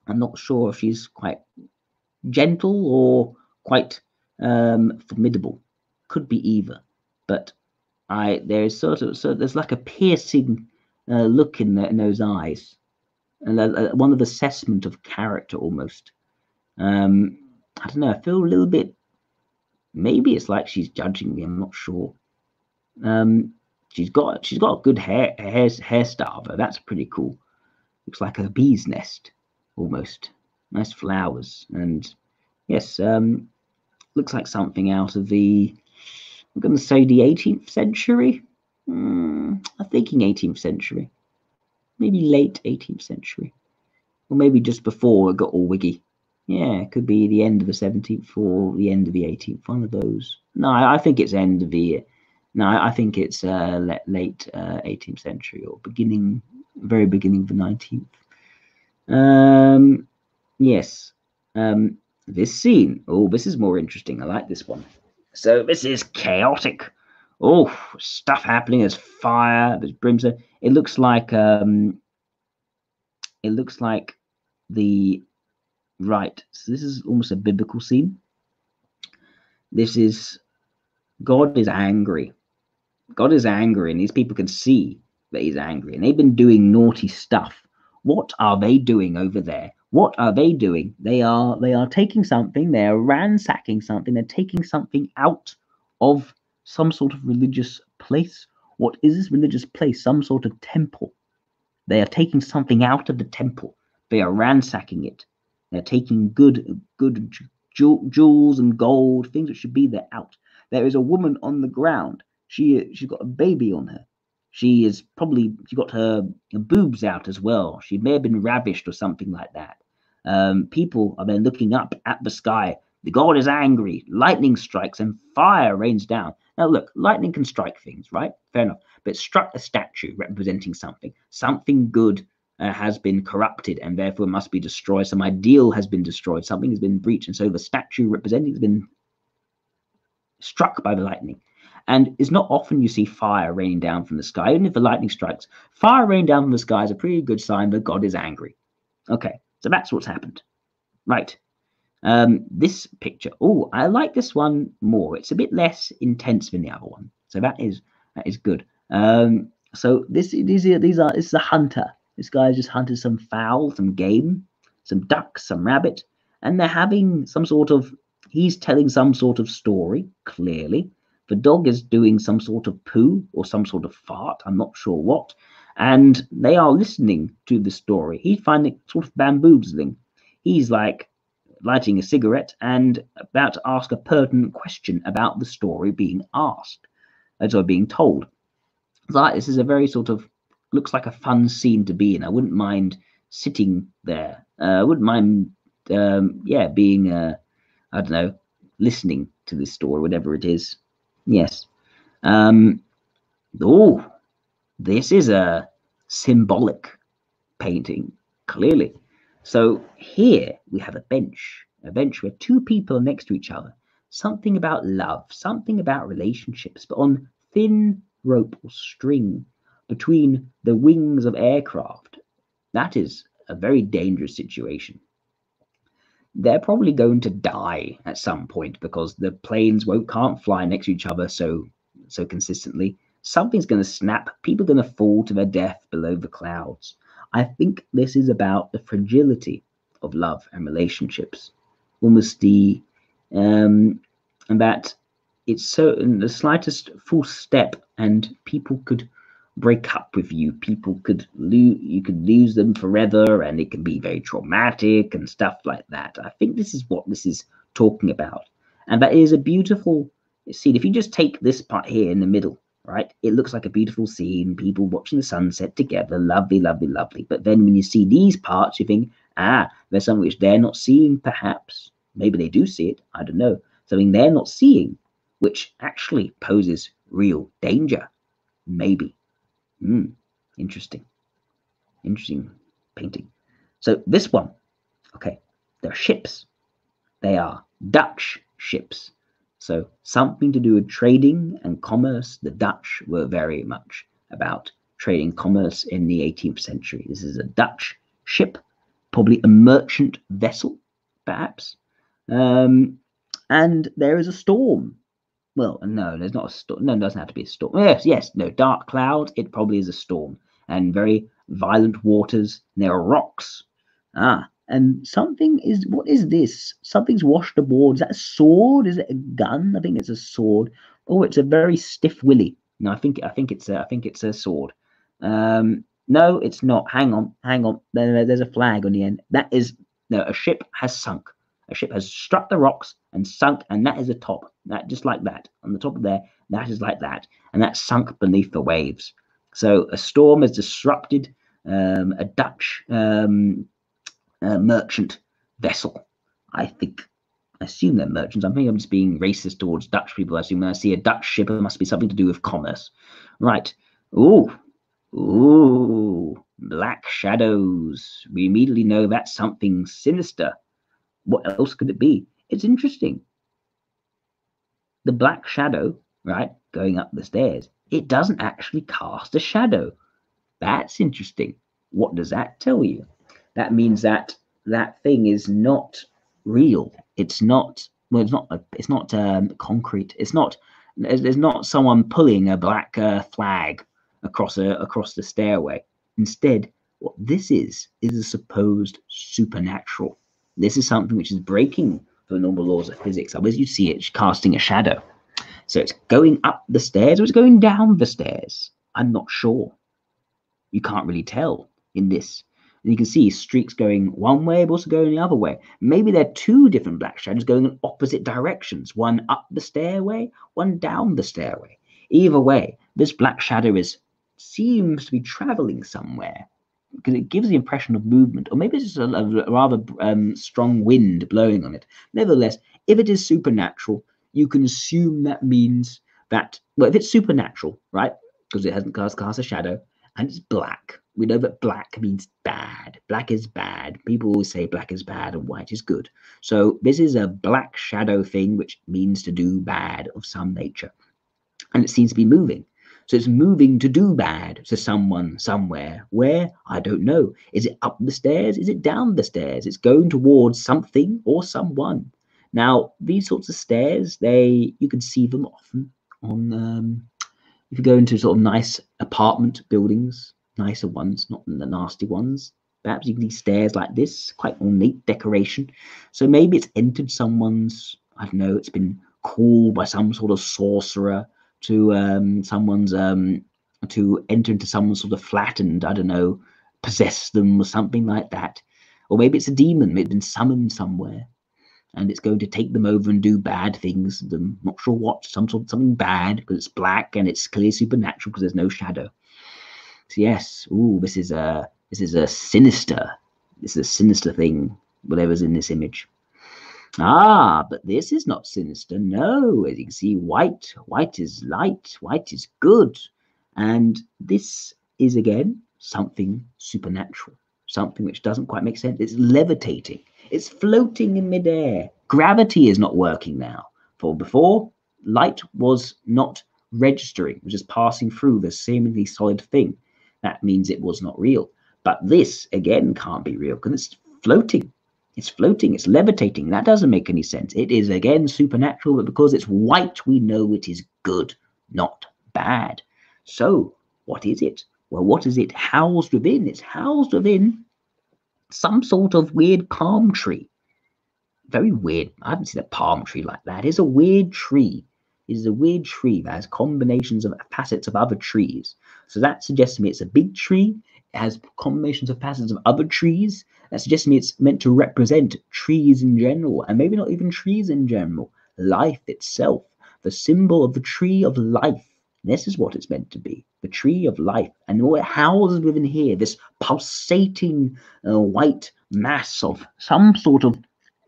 not sure if she's quite gentle or quite formidable. Could be either. But there's there's like a piercing look in those eyes, and one of assessment of character almost. I don't know. I feel a little bit. Maybe it's like she's judging me. I'm not sure. She's got a good hairstyle though. That's pretty cool. Looks like a bee's nest almost. Nice flowers, and yes, looks like something out of the. I'm going to say the 18th century. I'm thinking 18th century, maybe late 18th century, or maybe just before it got all wiggy. Yeah, it could be the end of the 17th or the end of the 18th. One of those. No, I think it's end of the. No, I think it's late 18th century or very beginning of the 19th. Yes. This scene. Oh, this is more interesting. I like this one. So this is chaotic. Oh, stuff happening. There's fire. There's brimstone. It looks like the right. So this is almost a biblical scene. This is God is angry. God is angry, and these people can see that he's angry, and they've been doing naughty stuff. What are they doing over there? What are they doing? They are taking something. They are ransacking something. They're taking something out of some sort of religious place. What is this religious place? Some sort of temple. They are taking something out of the temple. They are ransacking it. They're taking good jewels and gold, things that should be there, out. There is a woman on the ground. She's got a baby on her. She got her boobs out as well. She may have been ravished or something like that. People are then looking up at the sky. The God is angry. Lightning strikes and fire rains down. Now look, lightning can strike things, right? Fair enough. But it struck a statue representing something. Something good has been corrupted and therefore must be destroyed. Some ideal has been destroyed. Something has been breached. And so the statue representing has been struck by the lightning. And it's not often you see fire raining down from the sky. Even if the lightning strikes, fire raining down from the sky is a pretty good sign that God is angry. Okay, so that's what's happened. Right. This picture. Oh, I like this one more. It's a bit less intense than the other one. So that is good. So this is a hunter. This guy just hunted some fowl, some game, some ducks, some rabbit, and they're having some sort of He's telling some sort of story, clearly. The dog is doing some sort of poo or some sort of fart, I'm not sure what, and they are listening to the story. He's finding it sort of bamboozling. He's like lighting a cigarette and about to ask a pertinent question about the story being asked, or being told. So this is a very sort of, looks like a fun scene to be in. I wouldn't mind sitting there. I wouldn't mind, being, I don't know, listening to this story, whatever it is. Yes. Oh, this is a symbolic painting, clearly. So here we have a bench where two people are next to each other. Something about love, something about relationships, but on thin rope or string between the wings of aircraft. That is a very dangerous situation. They're probably going to die at some point because the planes can't fly next to each other so consistently. Something's going to snap. People are going to fall to their death below the clouds. I think this is about the fragility of love and relationships, almost and that it's so in the slightest false step, and people could break up with you. People could lose them forever, and it can be very traumatic and stuff like that. I think this is what this is talking about, and that is a beautiful scene. If you just take this part here in the middle, right, it looks like a beautiful scene, people watching the sunset together, lovely, lovely, lovely. But then when you see these parts, you think, there's something which they're not seeing, perhaps. Maybe they do see it, I don't know. Something they're not seeing, which actually poses real danger. Maybe. Interesting painting. So this one, okay, they're ships. They are Dutch ships. So something to do with trading and commerce. The Dutch were very much about trading commerce in the 18th century. This is a Dutch ship, probably a merchant vessel, perhaps. And there is a storm. Well, no, there's not a storm. No, it doesn't have to be a storm. Yes, no, dark clouds. It probably is a storm. And very violent waters. And there are rocks. And something is, what is this? Something's washed aboard. Is that a sword? Is it a gun? I think it's a sword. Oh, it's a very stiff willy. No, I think it's a sword. No, it's not. Hang on. There's a flag on the end. That is, no, a ship has sunk. A ship has struck the rocks and sunk, and that is the top. That just like that. On the top of there, that is like that. And that's sunk beneath the waves. So a storm has disrupted a Dutch merchant vessel. I assume they're merchants. I think I'm just being racist towards Dutch people. I assume when I see a Dutch ship, it must be something to do with commerce. Right. Ooh, black shadows. We immediately know that's something sinister. What else could it be? It's interesting. The black shadow, right, going up the stairs, it doesn't actually cast a shadow. That's interesting. What does that tell you? That means that that thing is not real. It's not. Well, it's not concrete. It's not. There's not someone pulling a black flag across the stairway. Instead, what this is a supposed supernatural. This is something which is breaking the normal laws of physics. Otherwise, you see it casting a shadow. So it's going up the stairs or it's going down the stairs. I'm not sure. You can't really tell in this. And you can see streaks going one way, but also going the other way. Maybe they're two different black shadows going in opposite directions. One up the stairway, one down the stairway. Either way, this black shadow seems to be traveling somewhere, because it gives the impression of movement, or maybe it's just a rather strong wind blowing on it. Nevertheless, if it is supernatural, you can assume that means that, well, if it's supernatural, right, because it hasn't cast a shadow, and it's black, we know that black means bad. Black is bad. People always say black is bad and white is good. So this is a black shadow thing, which means to do bad of some nature. And it seems to be moving. So it's moving to do bad to someone somewhere. Where? I don't know. Is it up the stairs? Is it down the stairs? It's going towards something or someone. Now, these sorts of stairs, you can see them often on, if you go into sort of nice apartment buildings, nicer ones, not the nasty ones. Perhaps you can see stairs like this, quite ornate decoration. So maybe it's entered someone's I don't know, it's been called by some sort of sorcerer to to enter into someone's sort of flat and, I don't know, possess them or something like that. Or maybe it's a demon, it's been summoned somewhere and it's going to take them over and do bad things to them. Not sure what, something bad, because it's black and it's clearly supernatural because there's no shadow. So yes, this is a sinister. This is a sinister thing, whatever's in this image. But this is not sinister. No, as you can see, white is light, white is good. And this is, again, something supernatural, something which doesn't quite make sense. It's levitating. It's floating in midair. Gravity is not working now. For before, light was not registering, it was just passing through the seemingly solid thing. That means it was not real. But this, again, can't be real because it's floating. It's floating, it's levitating. That doesn't make any sense. It is, again, supernatural, but because it's white, we know it is good, not bad. So, what is it? Well, what is it housed within? It's housed within some sort of weird palm tree. Very weird. I haven't seen a palm tree like that. It's a weird tree. It is a weird tree that has combinations of facets of other trees. So that suggests to me it's a big tree. It has combinations of facets of other trees. That suggests to me it's meant to represent trees in general, and maybe not even trees in general. Life itself, the symbol of the tree of life. This is what it's meant to be, the tree of life. And what it houses within here, this pulsating white mass of some sort of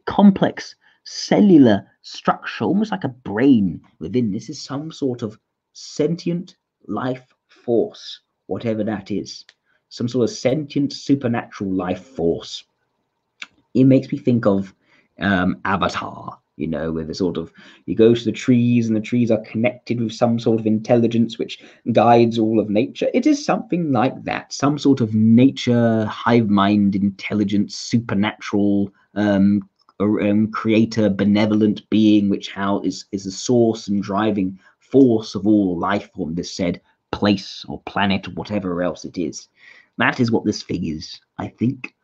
complex cellular structure, almost like a brain within. This is some sort of sentient life force, whatever that is. Some sort of sentient supernatural life force. It makes me think of Avatar, you know, where the sort of, you go to the trees and the trees are connected with some sort of intelligence which guides all of nature. It is something like that, some sort of nature, hive mind, intelligence, supernatural creator, benevolent being, which is the source and driving force of all life on this said place or planet or whatever else it is. That is what this thing is, I think.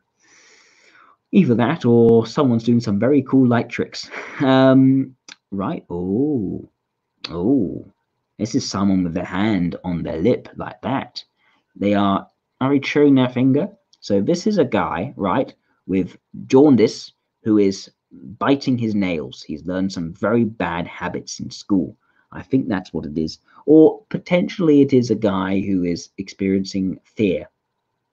Either that or someone's doing some very cool light tricks. Right. Oh, this is someone with their hand on their lip like that. They are showing their finger. So this is a guy, right, with jaundice, who is biting his nails. He's learned some very bad habits in school. I think that's what it is. Or potentially it is a guy who is experiencing fear,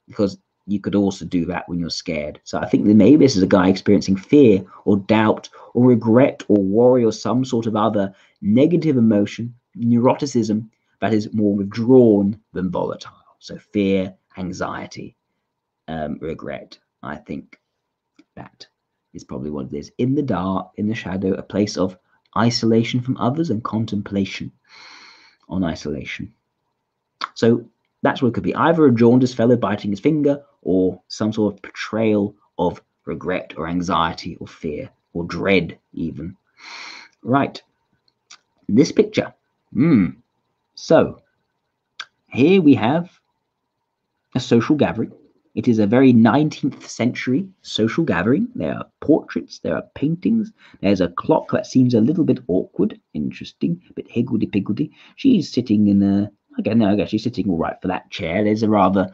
because you could also do that when you're scared. So I think that maybe this is a guy experiencing fear or doubt or regret or worry or some sort of other negative emotion, neuroticism, that is more withdrawn than volatile. So fear, anxiety, regret. I think that is probably what it is. In the dark, in the shadow, a place of isolation from others and contemplation on isolation. So that's what it could be. Either a jaundiced fellow biting his finger or some sort of portrayal of regret or anxiety or fear or dread even. Right. This picture. So here we have a social gathering. It is a very 19th century social gathering. There are portraits, there are paintings, there's a clock that seems a little bit awkward, interesting, a bit higgledy-piggledy. She's sitting in a, again, no, I guess she's sitting all right for that chair. There's a rather,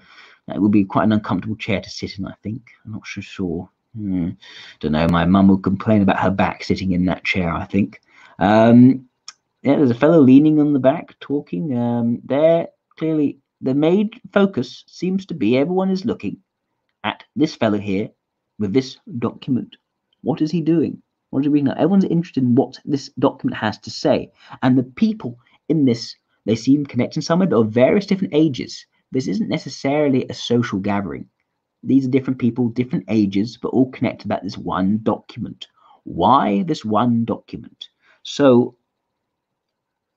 it would be quite an uncomfortable chair to sit in, I think. I'm not sure. Don't know, my mum would complain about her back sitting in that chair, I think. Yeah, there's a fellow leaning on the back, talking. There, clearly, the main focus seems to be everyone is looking at this fellow here with this document. What is he doing? What is he reading? Everyone's interested in what this document has to say. And the people in this, they seem connected somewhere of various different ages. This isn't necessarily a social gathering. These are different people, different ages, but all connected about this one document. Why this one document? So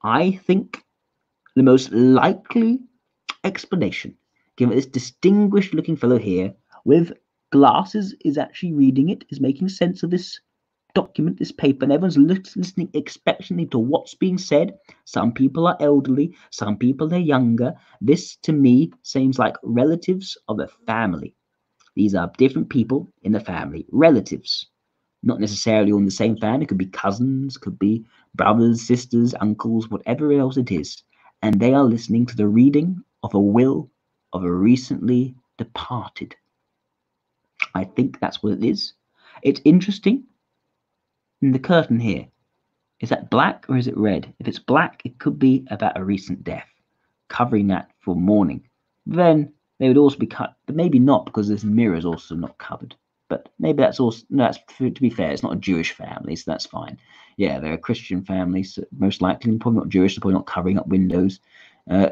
I think the most likely explanation, given this distinguished looking fellow here with glasses is actually reading it, is making sense of this document, this paper, and everyone's listening expectantly to what's being said. Some people are elderly, some people are younger. This to me seems like relatives of a family. These are different people in the family, relatives, not necessarily on the same family. It could be cousins, could be brothers, sisters, uncles, whatever else it is. And they are listening to the reading of a will of a recently departed. I think that's what it is. It's interesting. In the curtain here, is that black or is it red? If it's black, it could be about a recent death, covering that for mourning. Then they would also be cut, but maybe not, because this mirror is also not covered. But maybe that's also, no, that's, to be fair, it's not a Jewish family, so that's fine. Yeah, they're a Christian family, so most likely, probably not Jewish, they're probably not covering up windows,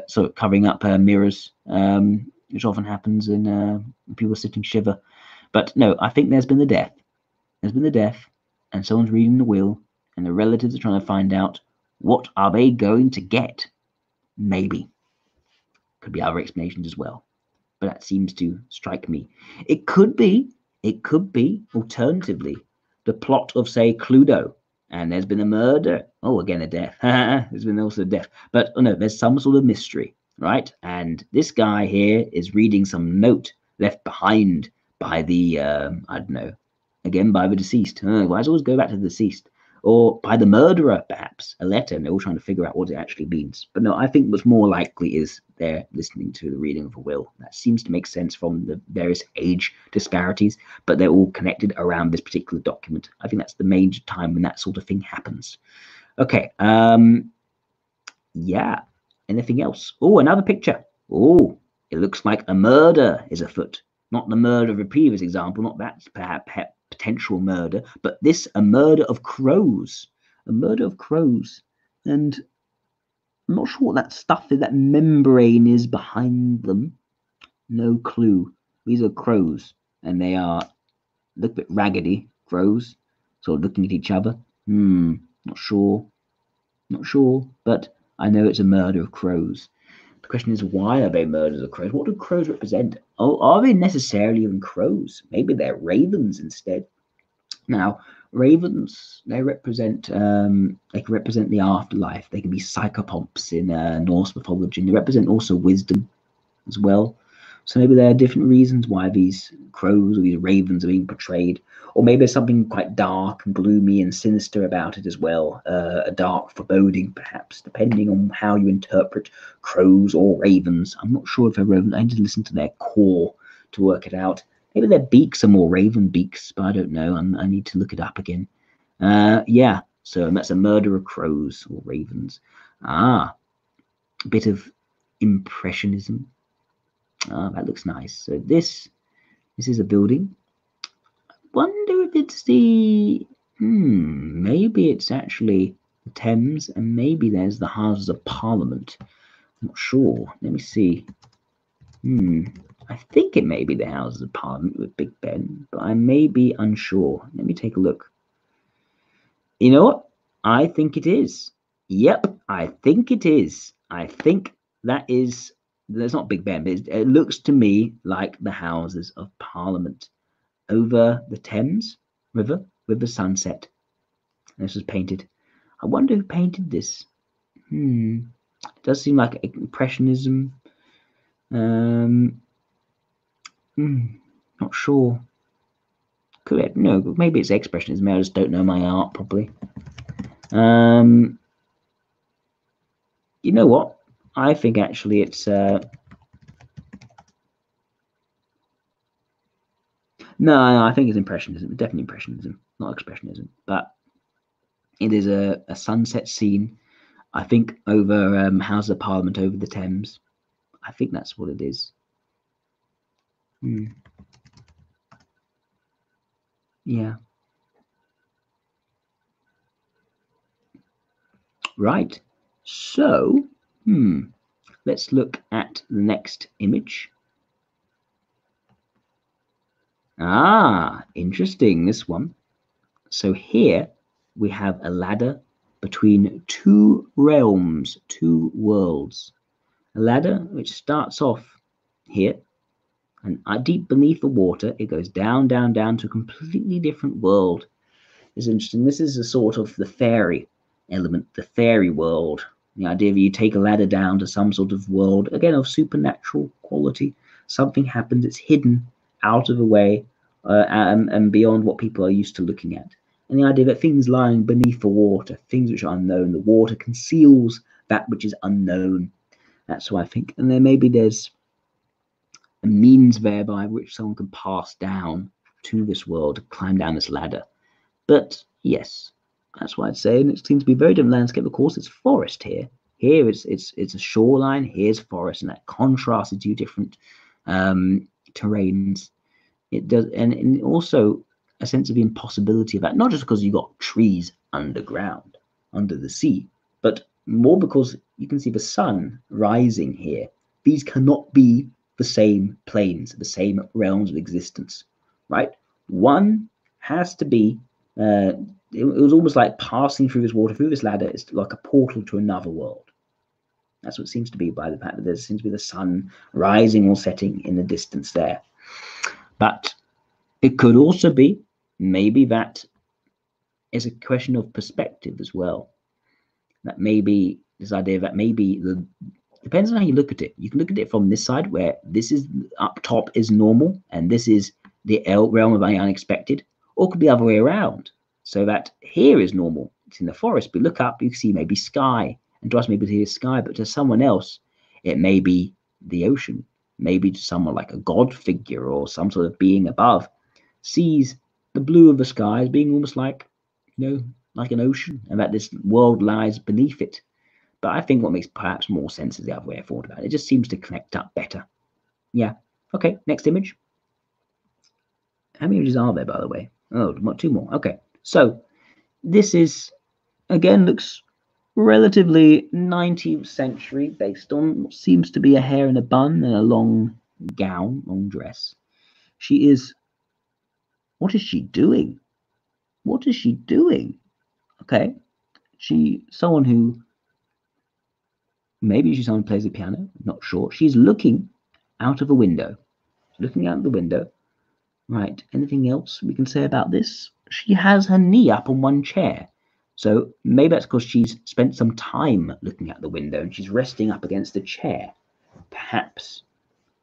so covering up mirrors, which often happens in people sitting shiva. But no, I think there's been the death. There's been the death, and someone's reading the will, and the relatives are trying to find out what are they going to get. Maybe. Could be other explanations as well, but that seems to strike me. It could be, alternatively, the plot of, say, Cluedo, and there's been a murder. Oh, again, a death. There's been also a death. But oh no, there's some sort of mystery, right? And this guy here is reading some note left behind by the, I don't know, again, by the deceased. Why does it always go back to the deceased? Or by the murderer, perhaps, a letter, and they're all trying to figure out what it actually means. But no, I think what's more likely is they're listening to the reading of a will. That seems to make sense from the various age disparities, but they're all connected around this particular document. I think that's the major time when that sort of thing happens. Okay, yeah, anything else? Oh, another picture. Oh, it looks like a murder is afoot. Not the murder of a previous example, not that perhaps potential murder, but this, a murder of crows. A murder of crows. And I'm not sure what that stuff is, that membrane is behind them. No clue. These are crows, and they are look a bit raggedy, crows, sort of looking at each other. Not sure, but I know it's a murder of crows. The question is, why are they murders of crows? What do crows represent? Oh, are they necessarily even crows? Maybe they're ravens instead. Now, ravens, they can represent the afterlife. They can be psychopomps in Norse mythology, and they represent also wisdom as well. So maybe there are different reasons why these crows or these ravens are being portrayed. Or maybe there's something quite dark and gloomy and sinister about it as well. A dark foreboding, perhaps, depending on how you interpret crows or ravens. I'm not sure if they're ravens. I need to listen to their core to work it out. Maybe their beaks are more raven beaks, but I don't know. I need to look it up again. Yeah, so that's a murder of crows or ravens. A bit of impressionism. That looks nice. So this is a building. Wonder if it's the maybe it's actually the Thames, and maybe there's the Houses of Parliament. I'm not sure. Let me see. I think it may be the Houses of Parliament with Big Ben, but I may be unsure. Let me take a look. You know what? I think it is. Yep, I think it is. I think that is. There's not Big Ben, but it looks to me like the Houses of Parliament over the Thames River with the sunset. This was painted. I wonder who painted this. It does seem like Impressionism. Not sure. Correct. No, maybe it's Expressionism. I just don't know my art properly. You know what? I think actually it's no, I think it's Impressionism. Definitely Impressionism, not Expressionism. But it is a sunset scene, I think, over House of Parliament over the Thames. I think that's what it is. Yeah. Right. So, let's look at the next image. Interesting, this one. So here we have a ladder between two realms, two worlds. A ladder which starts off here, and deep beneath the water, it goes down, down, down to a completely different world. It's interesting. This is a sort of the fairy element, the fairy world. The idea that you take a ladder down to some sort of world, again, of supernatural quality. Something happens, it's hidden out of the way and beyond what people are used to looking at. and the idea that things lying beneath the water, things which are unknown, the water conceals that which is unknown. That's what I think. And then maybe there's a means thereby which someone can pass down to this world, climb down this ladder. But yes, that's what I'd say. And it seems to be a very different landscape. Of course, it's forest here. Here it's a shoreline. Here's forest, and that contrasts the two different terrains. It does, and also a sense of the impossibility of that. Not just because you got trees underground, under the sea, but more because you can see the sun rising here. These cannot be the same planes, the same realms of existence, right? One has to be. It was almost like passing through this water, through this ladder. It's like a portal to another world. That's what it seems to be by the fact that there seems to be the sun rising or setting in the distance there. But it could also be maybe that is a question of perspective as well. That maybe this idea that maybe depends on how you look at it. You can look at it from this side where this is up top is normal and this is the realm of the unexpected, or it could be the other way around. So that here is normal. It's in the forest, but look up, you can see maybe sky. And to us, maybe it's sky, but to someone else, it may be the ocean. Maybe to someone like a god figure or some sort of being above sees the blue of the sky as being almost like, like an ocean, and that this world lies beneath it. But I think what makes perhaps more sense is the other way I thought about it. It just seems to connect up better. Yeah. Okay, next image. How many images are there, by the way? Oh, two more. Okay. So this is, again, looks relatively 19th century, based on what seems to be a hair in a bun and a long gown, long dress. She is, what is she doing? What is she doing? Okay. Someone who, maybe she's someone who plays the piano, not sure. She's looking out of a window. Looking out the window. Right. Anything else we can say about this? She has her knee up on one chair. So maybe that's because she's spent some time looking out the window and she's resting up against a chair. Perhaps.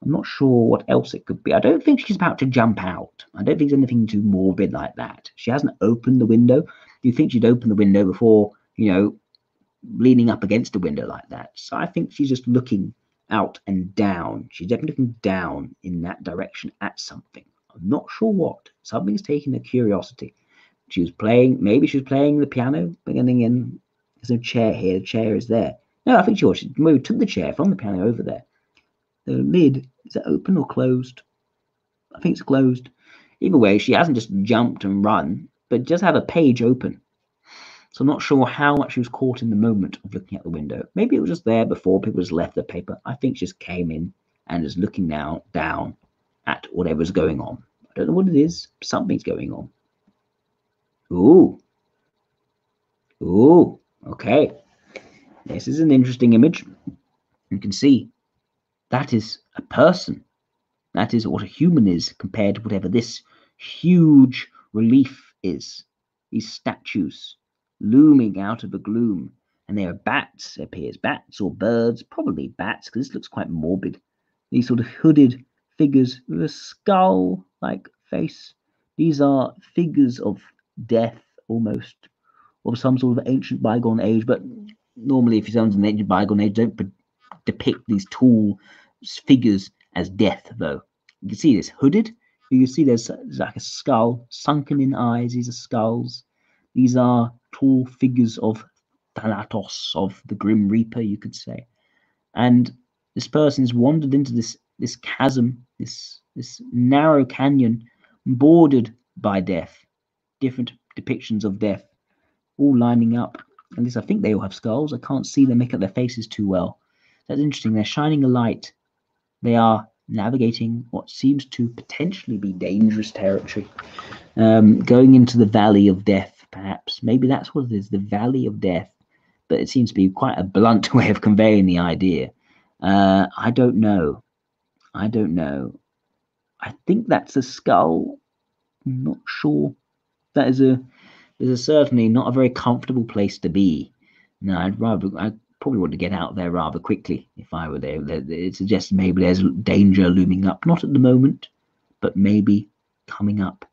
I'm not sure what else it could be. I don't think she's about to jump out. I don't think there's anything too morbid like that. She hasn't opened the window. You think she'd open the window before, leaning up against the window like that. So I think she's just looking out and down. She's definitely looking down in that direction at something. I'm not sure what. Something's taking her curiosity. Maybe she was playing the piano, beginning in, there's no chair here, the chair is there. No, I think she took the chair from the piano over there. The lid, is it open or closed? I think it's closed. Either way, she hasn't just jumped and run, but just had a page open. So I'm not sure how much she was caught in the moment of looking out the window. Maybe it was just there before people just left the paper. I think she just came in and is looking now down at whatever's going on. I don't know what it is. Something's going on. Ooh, okay. This is an interesting image. You can see that is a person. That is what a human is compared to whatever this huge relief is. These statues looming out of the gloom. And they are bats, it appears. Bats or birds, probably bats, because this looks quite morbid. These sort of hooded figures with a skull-like face. These are figures of death, almost, of some sort of ancient bygone age. But normally, if you're in an ancient bygone age, don't depict these tall figures as death, though. You can see this hooded. You can see there's like a skull, sunken in eyes. These are skulls. These are tall figures of Thanatos, of the Grim Reaper, you could say. And this person's wandered into this chasm, this narrow canyon, bordered by death. Different depictions of death, all lining up. And I think they all have skulls. I can't see them make up their faces too well. That's interesting. They're shining a light. They are navigating what seems to potentially be dangerous territory, going into the valley of death, perhaps. Maybe that's what it is, the valley of death. But it seems to be quite a blunt way of conveying the idea. I don't know. I think that's a skull. I'm not sure. That is certainly not a very comfortable place to be. No, I probably want to get out there rather quickly if I were there. It suggests maybe there's danger looming up, not at the moment, but maybe coming up.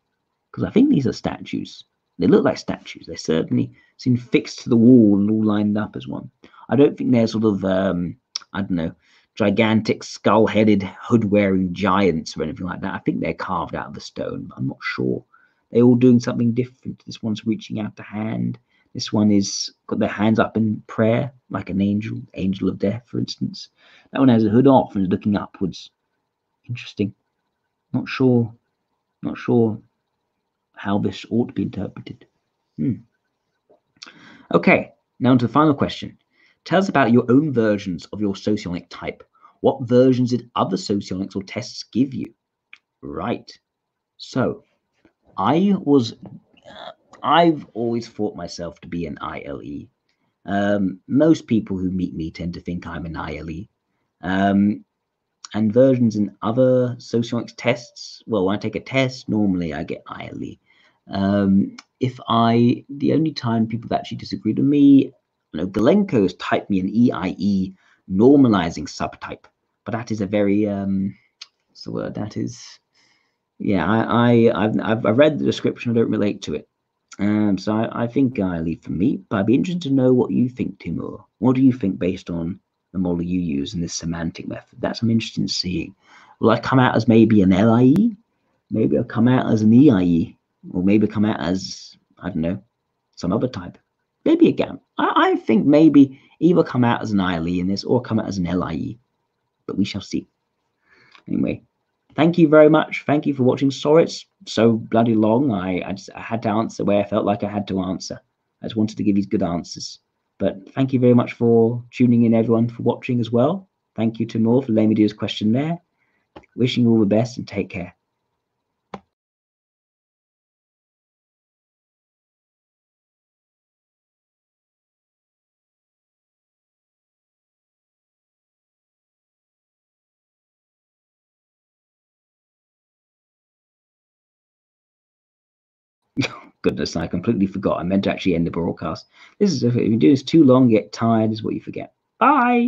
Because I think these are statues. They look like statues. They certainly seem fixed to the wall and all lined up as one. I don't think they're sort of, I don't know, gigantic skull-headed hood-wearing giants or anything like that. I think they're carved out of the stone, but I'm not sure. They're all doing something different. This one's reaching out a hand. This one is got their hands up in prayer, like an angel of death, for instance. That one has a hood off and is looking upwards. Interesting. Not sure how this ought to be interpreted. Okay, now to the final question. Tell us about your own versions of your socionic type. What versions did other socionics or tests give you? Right. So, I've always thought myself to be an ILE. Most people who meet me tend to think I'm an ILE. And versions in other socionics tests, well, when I take a test, normally I get ILE. The only time people have actually disagreed with me, Galenko has typed me an EIE normalizing subtype, but that is a very, what's the word? That is, yeah, I've read the description, I don't relate to it. So I think ILE for me, but I'd be interested to know what you think, Timur. What do you think based on the model you use in this semantic method? That's I'm interested in seeing. Will I come out as maybe an LIE? Maybe I'll come out as an EIE, or maybe come out as, I don't know, some other type. Maybe a GAM. I think maybe either come out as an ILE in this or come out as an LIE, but we shall see. Anyway, thank you very much. Thank you for watching. Sorry it's so bloody long. I had to answer where I felt like I had to answer. I just wanted to give these good answers. But thank you very much for tuning in, everyone, for watching as well. Thank you to Timur for letting me do his question there. Wishing you all the best and take care. Goodness, I completely forgot. I meant to actually end the broadcast. This is if you do this too long, get tired, is what you forget. Bye.